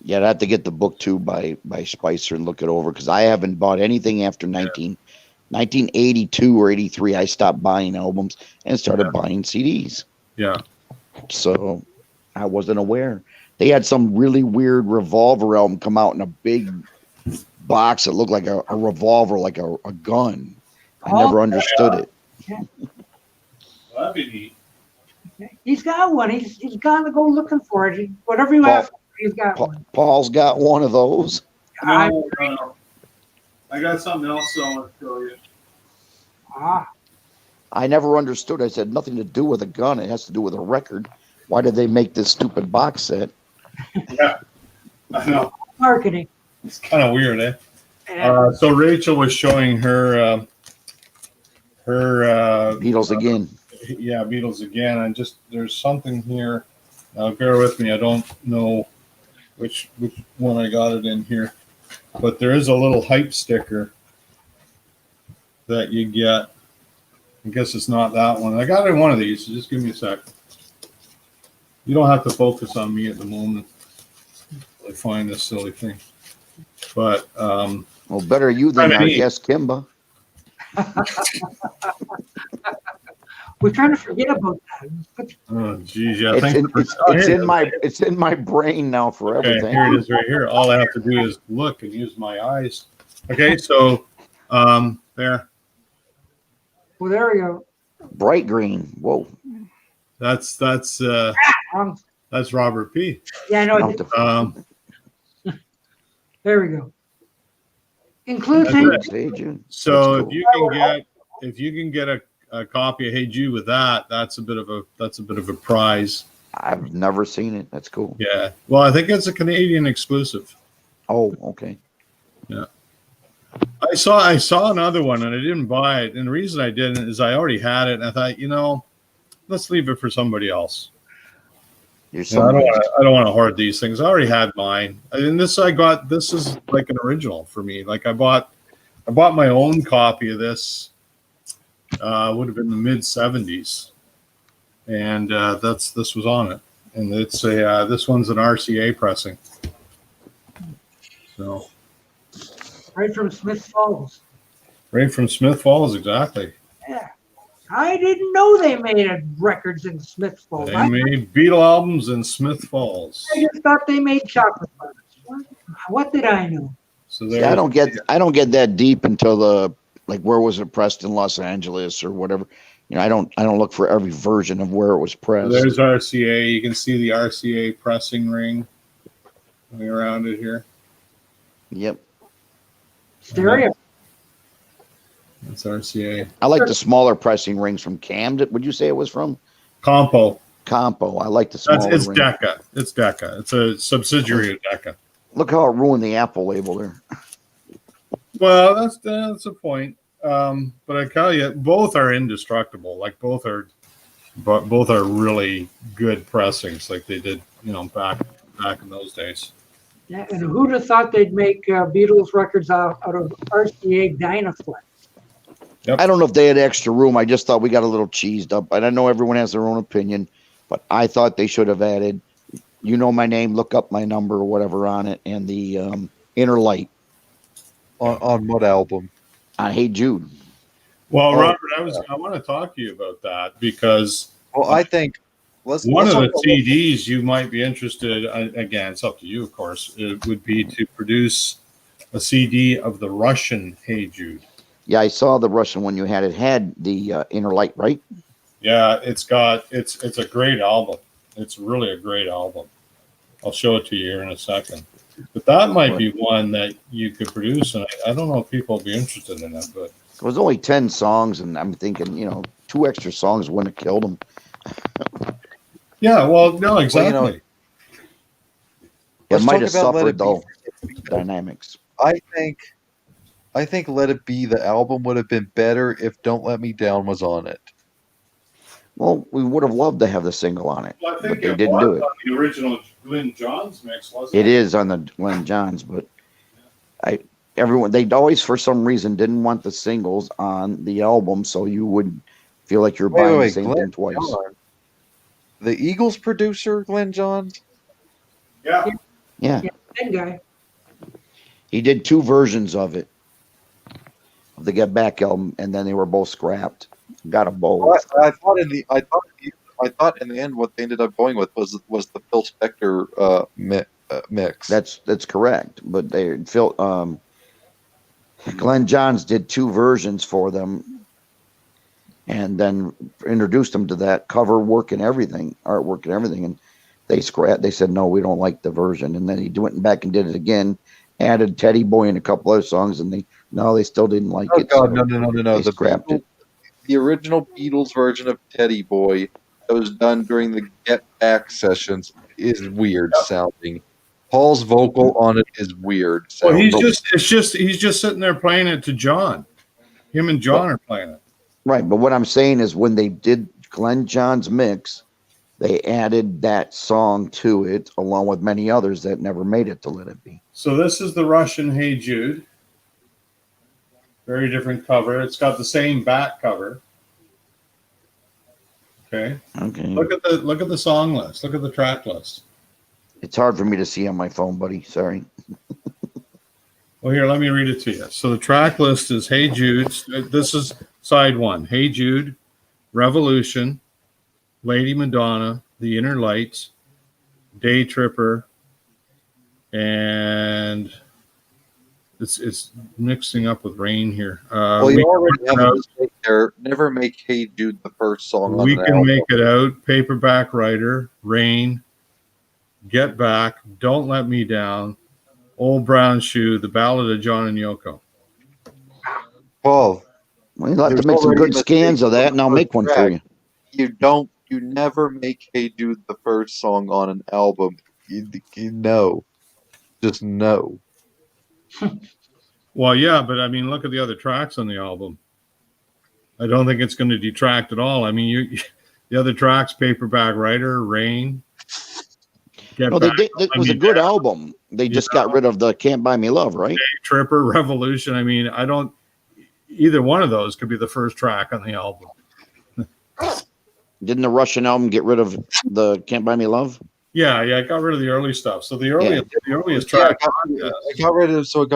Yeah, I'd have to get the book too by Spicer and look it over because I haven't bought anything after 1982 or 83. I stopped buying albums and started buying CDs. Yeah. So I wasn't aware. They had some really weird Revolver album come out in a big box that looked like a revolver, like a gun. I never understood it. That'd be neat. He's got one. He's got to go looking for it. Whatever you have, he's got one. Paul's got one of those. I got something else I want to show you. I never understood. I said nothing to do with a gun. It has to do with a record. Why did they make this stupid box set? Yeah, I know. Marketing. It's kind of weird, eh? So Rachel was showing her Beatles again. Yeah, Beatles again, and just there's something here. Bear with me. I don't know which one I got it in here, but there is a little hype sticker that you get. I guess it's not that one. I got it in one of these. So just give me a sec. You don't have to focus on me at the moment. I find this silly thing, but well, better you than our guest Kimba. We're trying to forget about that. Oh, geez, yeah. It's in my brain now for everything. Here it is, right here. All I have to do is look and use my eyes. Okay, so there. Well, there we go. Bright green. Whoa. That's Robert P. Yeah, I know. There we go. Include things. So if you can get a copy of Hey Jude with that, that's a bit of a prize. I've never seen it. That's cool. Yeah. Well, I think it's a Canadian exclusive. Oh, okay. Yeah. I saw another one and I didn't buy it. And the reason I didn't is I already had it and I thought, let's leave it for somebody else. I don't want to hoard these things. I already had mine. And this is like an original for me. Like I bought my own copy of this. Would have been the mid 70s, and this was on it, and it's this one's an RCA pressing. So right from Smith Falls. Right from Smith Falls, exactly. Yeah, I didn't know they made records in Smith Falls. They made Beatle albums in Smith Falls. I just thought they made chocolate bars. What did I know? So See, there. I don't get that deep until the like where was it pressed in Los Angeles or whatever. You know, I don't look for every version of where it was pressed. There's RCA. You can see the RCA pressing ring going around it here. Yep. Stereo. That's RCA. I like the smaller pressing rings from Camden. Would you say it was from Compo. Compo? I like the smaller It's ring. Decca. It's Decca. It's a subsidiary of Decca. Look how it ruined the Apple label there. Well, that's a point. But I tell you, both are indestructible. Like both are really good pressings, like they did, back in those days. Yeah, and who'd have thought they'd make Beatles records out of RCA Dynaflex? I don't know if they had extra room. I just thought we got a little cheesed up. And I know everyone has their own opinion, but I thought they should have added, you know my name, look up my number or whatever on it, and the Inner Light. On what album? On Hey Jude. Well, Robert, I want to talk to you about that because I think one of the CDs you might be interested. Again, it's up to you, of course. It would be to produce a CD of the Russian Hey Jude. Yeah, I saw the Russian one you had. It had the Inner Light, right? Yeah, it's a great album. It's really a great album. I'll show it to you here in a second. But that might be one that you could produce, and I don't know if people will be interested in it. But it was only 10 songs, and I'm thinking, 2 extra songs wouldn't have killed them. Yeah, well, no, exactly. It might have suffered, though, dynamics. I think Let It Be, the album, would have been better if Don't Let Me Down was on it. Well, we would have loved to have the single on it, Well, I think but they didn't do it. On the original Glyn Johns mix, wasn't it? It is on the Glenn Johns, but they always, for some reason, didn't want the singles on the album, so you wouldn't feel like you're buying the same thing twice. John, the Eagles producer, Glenn Johns? Yeah. Yeah. That guy. He did 2 versions of it, of the Get Back album, and then they were both scrapped. Got a bowl. Well, I thought in the end what they ended up going with was the Phil Spector mix. That's correct, but Glenn Johns did 2 versions for them, and then introduced them to that cover work and everything, artwork and everything, and they said no, we don't like the version, and then he went back and did it again, added Teddy Boy and a couple other songs, and they still didn't like it. Oh God, no! They scrapped it. The original Beatles version of Teddy Boy that was done during the Get Back sessions is weird sounding. Paul's vocal on it is weird sounding. Well, he's just sitting there playing it to John. Him and John are playing it. Right, but what I'm saying is when they did Glenn Johns mix, they added that song to it along with many others that never made it to Let It Be. So this is the Russian Hey Jude. Very different cover. It's got the same back cover. Okay. Look at the song list. Look at the track list. It's hard for me to see on my phone, buddy. Sorry. Well, here, let me read it to you. So the track list is Hey Jude. This is side 1. Hey Jude, Revolution, Lady Madonna, The Inner Light, Day Tripper, and it's mixing up with Rain here. Well, you already have a mistake there. Never make Hey Jude the first song on We an Can album. Make It Out, Paperback Writer, Rain, Get Back, Don't Let Me Down, Old Brown Shoe, The Ballad of John and Yoko. Paul, Well, you'll have to make some good scans of that, and I'll make one for you. You never make Hey Jude the first song on an album. You know. Just no. Well, yeah, but I mean, look at the other tracks on the album. I don't think it's going to detract at all. I mean, the other tracks, Paperback Writer, Rain. No, it was a good album. They just got rid of the Can't Buy Me Love, right? Tripper, Revolution. I mean, either one of those could be the first track on the album. Didn't the Russian album get rid of the Can't Buy Me Love? Yeah, I got rid of the early stuff. So the earliest track. I got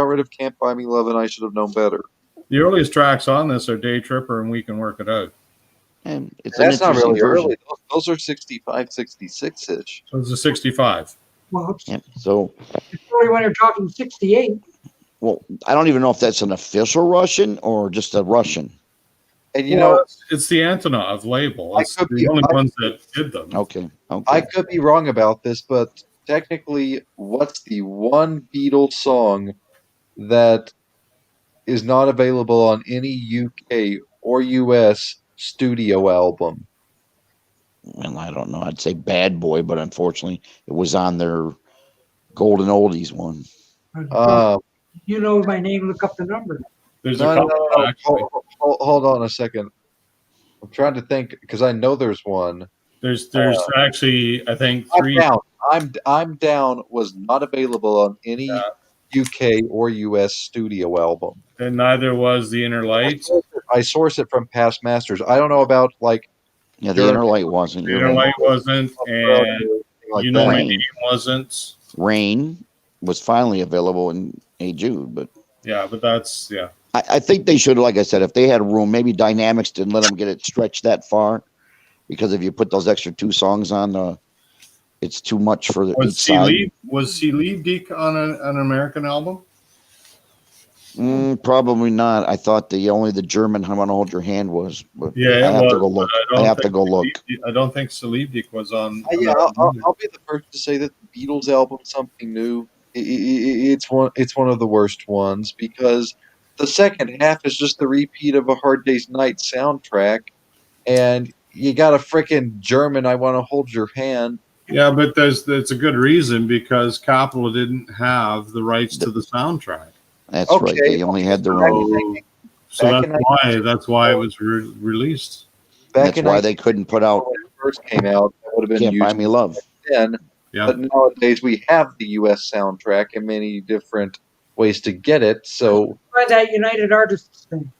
rid of Can't Buy Me Love and I Should Have Known Better. The earliest tracks on this are Day Tripper and We Can Work It Out. And That's not really early. Those are 65, 66-ish. So it's a 65. Well, yeah, so it's early when you're talking 68. Well, I don't even know if that's an official Russian or just a Russian. And you Well, know, it's the Antonov label. I It's could the be- only I- ones that did them. Okay. I Okay. could be wrong about this, but technically, what's the one Beatles song that is not available on any UK or US studio album? Well, I don't know. I'd say Bad Boy, but unfortunately, it was on their Golden Oldies one. You know my name, look up the number. There's No, a no, couple no, no. actually. Hold on a second. I'm trying to think because I know there's one. There's actually I think I'm three. down. I'm down was not available on any UK or US studio album. And neither was the Inner Light. I source it from past masters. I don't know about like Yeah, the Inner Light wasn't. The You're Inner right. Light wasn't, and like You Know that. My Rain. Name wasn't. Rain was finally available in Hey Jude, but Yeah, but that's I think they should, like I said, if they had room, maybe Dynamics didn't let them get it stretched that far, because if you put those extra 2 songs on, it's too much for each Was side. See Leave Geek on an American album? Probably not. I thought only the German "I Want to Hold Your Hand" was, but Yeah, I it have was, to go look. but I have to think go look. I don't think Salivdik was on. Yeah, I'll be the first to say that the Beatles album, Something New, it's one of the worst ones because the second half is just the repeat of a Hard Day's Night soundtrack, and you got a frickin' German "I Want to Hold Your Hand." Yeah, but that's a good reason because Capitol didn't have the rights to the soundtrack. That's right. Okay. They only had their own. So Back in that's why it was released. Back That's in why they couldn't put out when it first came out, that would have been "Can't Buy used Me Love." then. Yeah. But nowadays we have the U.S. soundtrack and many different ways to get it. So Try that United Artists thing.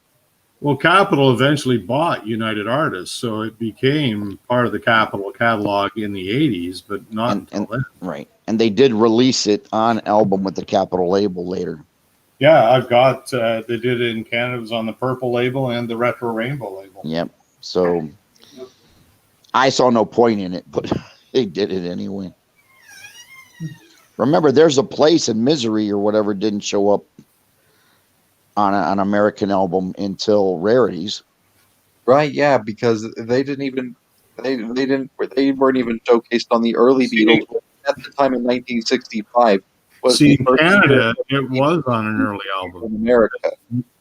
Well, Capitol eventually bought United Artists, so it became part of the Capitol catalog in the 80s, but not And- until then. Right, and they did release it on album with the Capitol label later. Yeah, I've got, they did it in Canada. It was on the Purple label and the Retro Rainbow label. Yep. So I saw no point in it, but they did it anyway. Remember, There's a Place in Misery or whatever didn't show up on an American album until Rarities. right, yeah, because they didn't even they weren't even showcased on the early Beatles at the time in 1965. Was See, the in first Canada, it was on an early album. in America.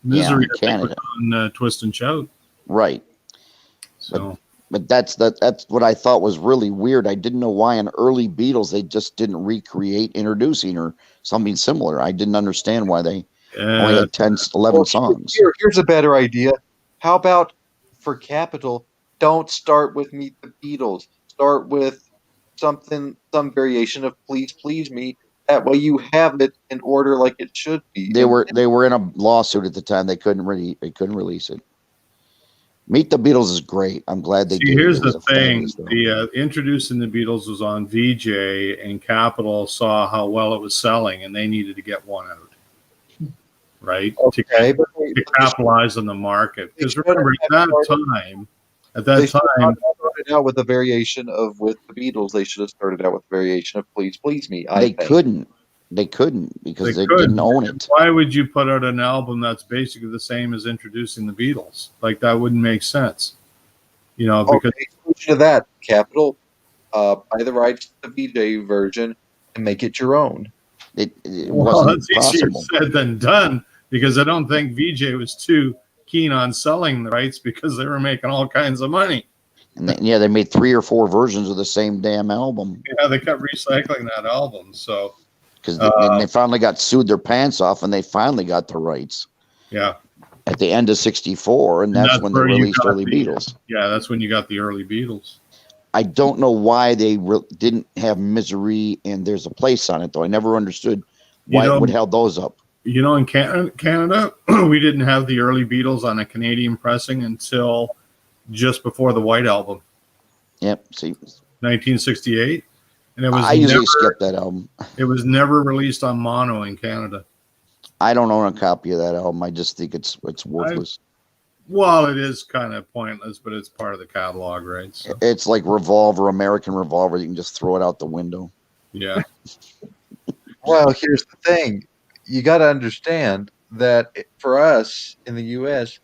Misery, Yeah, I think, Canada. was on Twist and Shout. Right. So, But that's what I thought was really weird. I didn't know why in early Beatles they just didn't recreate Introducing or something similar. I didn't understand why they only had 10, 11 Well, songs. Here's a better idea. How about for Capitol, don't start with Meet the Beatles. Start with some variation of Please Please Me. That way you have it in order like it should be. They were in a lawsuit at the time. They couldn't release it. Meet the Beatles is great. I'm glad they see, did. here's It was the a thing. fabulous film. The Introducing the Beatles was on VJ, and Capitol saw how well it was selling, and they needed to get one out. Right? Okay, but To capitalize on the market. Because They remember, at that they should time, not have started out with a variation of With the Beatles. They should have started out with a variation of Please Please Me. I They think. couldn't. They couldn't because they couldn't. didn't own it. Why would you put out an album that's basically the same as Introducing the Beatles? Like, that wouldn't make sense. You know, because Okay, solution to that, Capitol, buy the rights to the VJ version and make it your own. It well, wasn't that's easier possible. said than done, because I don't think VJ was too keen on selling the rights because they were making all kinds of money. And they made 3 or 4 versions of the same damn album Yeah, they kept recycling that album. So, because they finally got sued their pants off and they finally got the rights yeah. at the end of '64, and that's when they where you released got early Beatles. Yeah, that's when you got the early Beatles. I don't know why they didn't have Misery and There's a Place on it, though. I never understood why it would held those up. You know, in Canada, we didn't have the early Beatles on a Canadian pressing until just before the White Album, Yep. See, 1968. And it was I usually skip that album. It was never released on mono in Canada. I don't own a copy of that album. I just think it's worthless. Well, it is kind of pointless, but it's part of the catalog, right? So, It's like Revolver, American Revolver. You can just throw it out the window. yeah. Well, here's the thing. you got to understand that for us in the U.S.,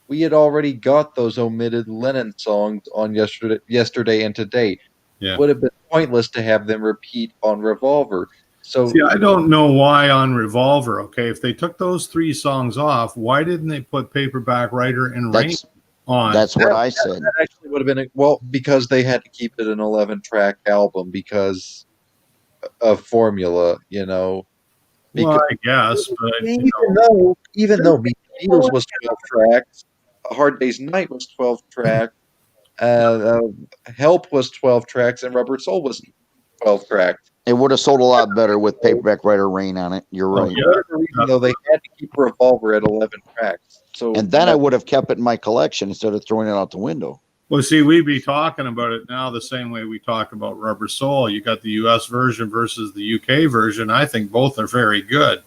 we had already got those omitted Lennon songs on yesterday and today. Yeah. Would have been pointless to have them repeat on Revolver. So See, I don't know why on Revolver. Okay, if they took those 3 songs off, why didn't they put Paperback Writer and Rain That's on? that's what I said. that actually would have been because they had to keep it an 11-track album because of formula, Well, Because I guess, but even though Meet the Beatles was 12 tracks, A Hard Day's Night was 12 tracks, Help was 12 tracks, and Rubber Soul was 12 tracks. It would have sold a lot better with Paperback Writer Rain on it. You're Oh, right. yeah. For whatever reason, though, they had to keep Revolver at 11 tracks. So And then I would have kept it in my collection instead of throwing it out the window. Well, see, we'd be talking about it now the same way we talk about Rubber Soul. You got the U.S. version versus the U.K. version. I think both are very good.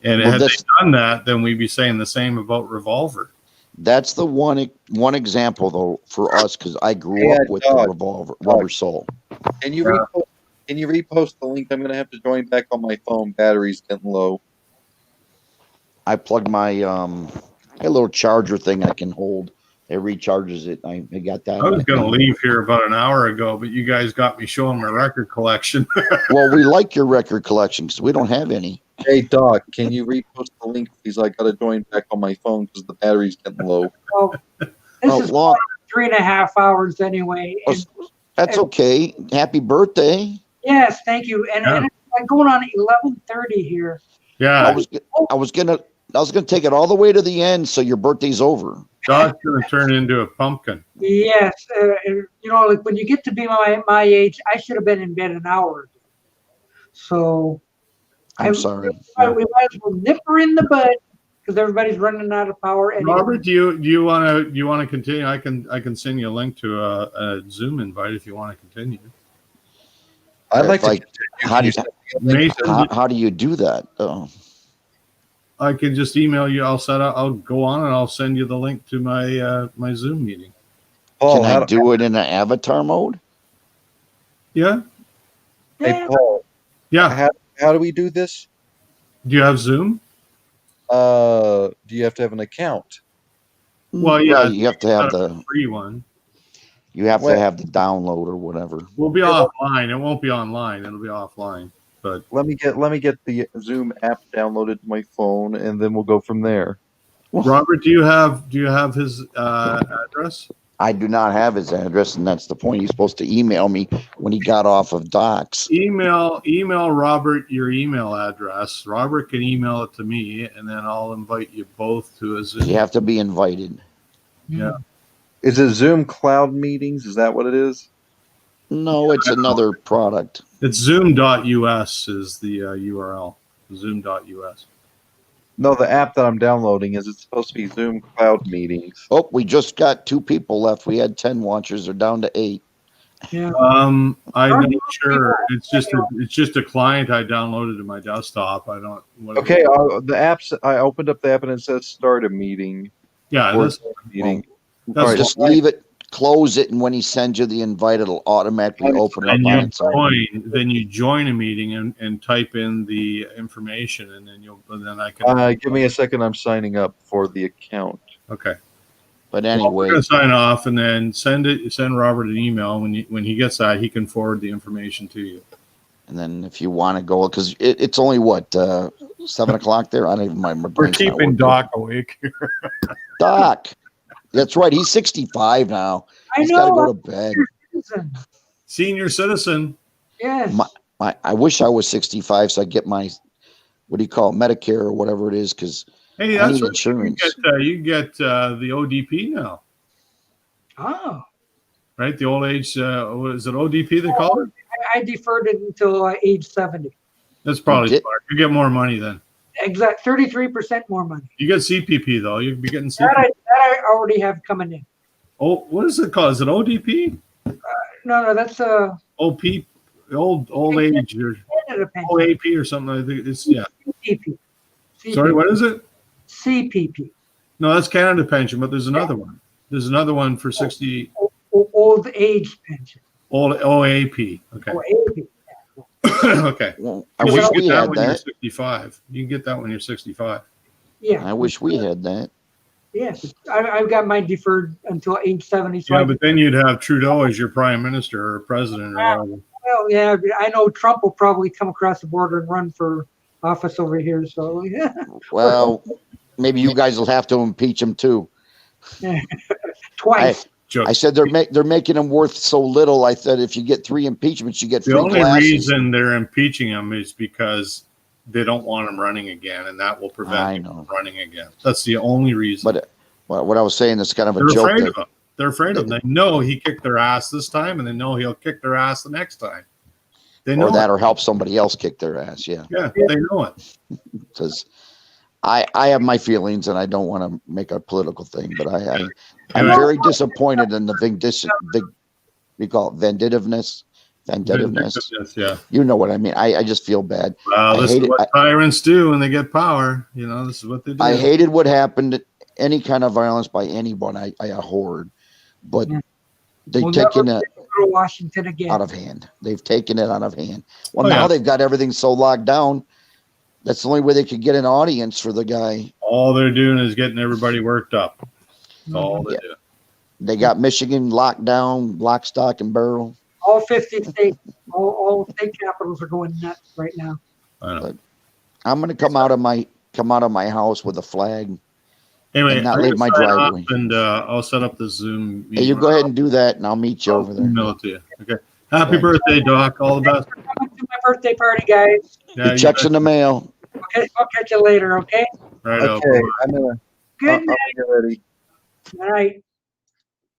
And Well, had this- they done that, then we'd be saying the same about Revolver. That's the one example though for us because I grew up with the Rubber Soul. Can you repost the link? I'm going to have to join back on my phone. Battery's getting low. I plugged my a little charger thing I can hold. It recharges it. I got that. I was going to leave here about an hour ago, but you guys got me showing my record collection. Well, we like your record collection because we don't have any. Hey, Doc, can you repost the link, please? I got to join back on my phone because the battery's getting low. Well, this Oh, is long. 3.5 hours anyway. And That's okay. Happy birthday. yes, thank you. And, Yeah. and it's like going on 11:30 here. I Yeah, was gonna take it all the way to the end so your birthday's over. Doc's going to turn into a pumpkin. Yes, like when you get to be my age, I should have been in bed an hour ago. So I'm sorry. we might as well nip her in the bud because everybody's running out of power. And Robert, do you want to continue? I can send you a link to a Zoom invite if you want to continue. I'd like to. Like, how do you, Mason, how do you do that? Oh, I can just email you. I'll go on and I'll send you the link to my Zoom meeting. Paul, can I do it in an avatar mode? Yeah, Hey, Paul, yeah. how do we do this? Do you have Zoom? Do you have to have an account? Well, yeah. you have to have the Free one. you have to have the download or whatever. We'll be offline. It won't be online. It'll be offline. But Let me get the Zoom app downloaded to my phone, and then we'll go from there. Robert, do you have his address? I do not have his address, and that's the point. He's supposed to email me when he got off of Docs. Email Robert your email address. Robert can email it to me, and then I'll invite you both to a Zoom. You have to be invited. Yeah. Is it Zoom Cloud Meetings? Is that what it is? No, it's another product. It's zoom.us is the URL. Zoom.us. No, the app that I'm downloading is it's supposed to be Zoom Cloud Meetings. Oh, we just got 2 people left. We had 10 watchers. They're down to 8. yeah. I'm not sure. It's just a client I downloaded to my desktop. I don't. Okay, the apps. I opened up the app and it says start a meeting. Yeah, Or that's, meeting. that's All right. Just leave it, close it, and when he sends you the invite, it'll automatically open up and on you its own. then you join a meeting and type in the information, and then I can. Give me a second. I'm signing up for the account. Okay. But Well, we're anyway, gonna sign off and then send Robert an email. When he gets that, he can forward the information to you. and then if you want to go, because it's only 7 o'clock there. I don't even mind. My We're brain's not keeping working. Doc awake here. Doc. That's right. He's 65 now. I He's got to know. go to bed. Senior citizen. Yes. I wish I was 65 so I get my, what do you call it, Medicare or whatever it is, because Hey, I that's need what insurance. you get the ODP now, Oh, right? The old age. What is it? ODP they call it? I deferred it until age 70. That's probably did? smart. You get more money then. Exact 33% more money. You get CPP though. You'd be getting That CPP. I already have coming in. Oh, what is it called? Is it ODP? No, that's OP, old age or Canada pension. OAP or something. I think it's CPP. Sorry, what is it? CPP. No, that's Canada pension, but there's another one. There's another one for 60 Old age pension. old OAP. Okay. Or AP. Okay. Well, I You wish can we get that had when you're that. 65. You can get that when you're 65. Yeah. I wish we had that. Yes, I've got mine deferred until age 70. So Yeah, but then you'd have Trudeau as your prime minister or president or whatever. well, yeah, I know Trump will probably come across the border and run for office over here. So yeah, Well, maybe you guys will have to impeach him too. twice. I said they're making him worth so little. I said if you get 3 impeachments, you get The free only glasses. reason they're impeaching him is because they don't want him running again, and that will prevent him from running again. That's the only reason. But what I was saying is kind of a They're joke. afraid of him. They're afraid of him. They know he kicked their ass this time, and they know he'll kick their ass the next time. They know Or that, it. or help somebody else kick their ass. Yeah. Yeah, they know it. Because I have my feelings, and I don't want to make a political thing, but I'm Anyway. very disappointed in the we call it venditiveness. Yeah. You know what I mean. I just feel bad. Well, I this is hated- what tyrants do when they get power. You know, this is what they do. I hated what happened. Any kind of violence by anyone, I abhorred. But they've We'll taken never it go to Washington again. out of hand. They've taken it out of hand. Well, Oh, now yeah. they've got everything so locked down. That's the only way they could get an audience for the guy. All they're doing is getting everybody worked up. That's all they Yeah. do. They got Michigan locked down, lock, stock, and barrel. All 50 states, all state capitals are going nuts right now. I know. But I'm gonna come out of my house with a flag. Anyway, and not I'm leave my gonna sign off, driveway. and I'll set up the Zoom. Hey, you go ahead and do that, and I'll meet you over there. Email it to you. Okay. Happy Thanks. birthday, Doc. All the best. Coming to my birthday party, guys. Yeah, Your you checks bet. in the mail. Okay, I'll catch you later. Okay. Right. Okay, I'm gonna Good get ready. night.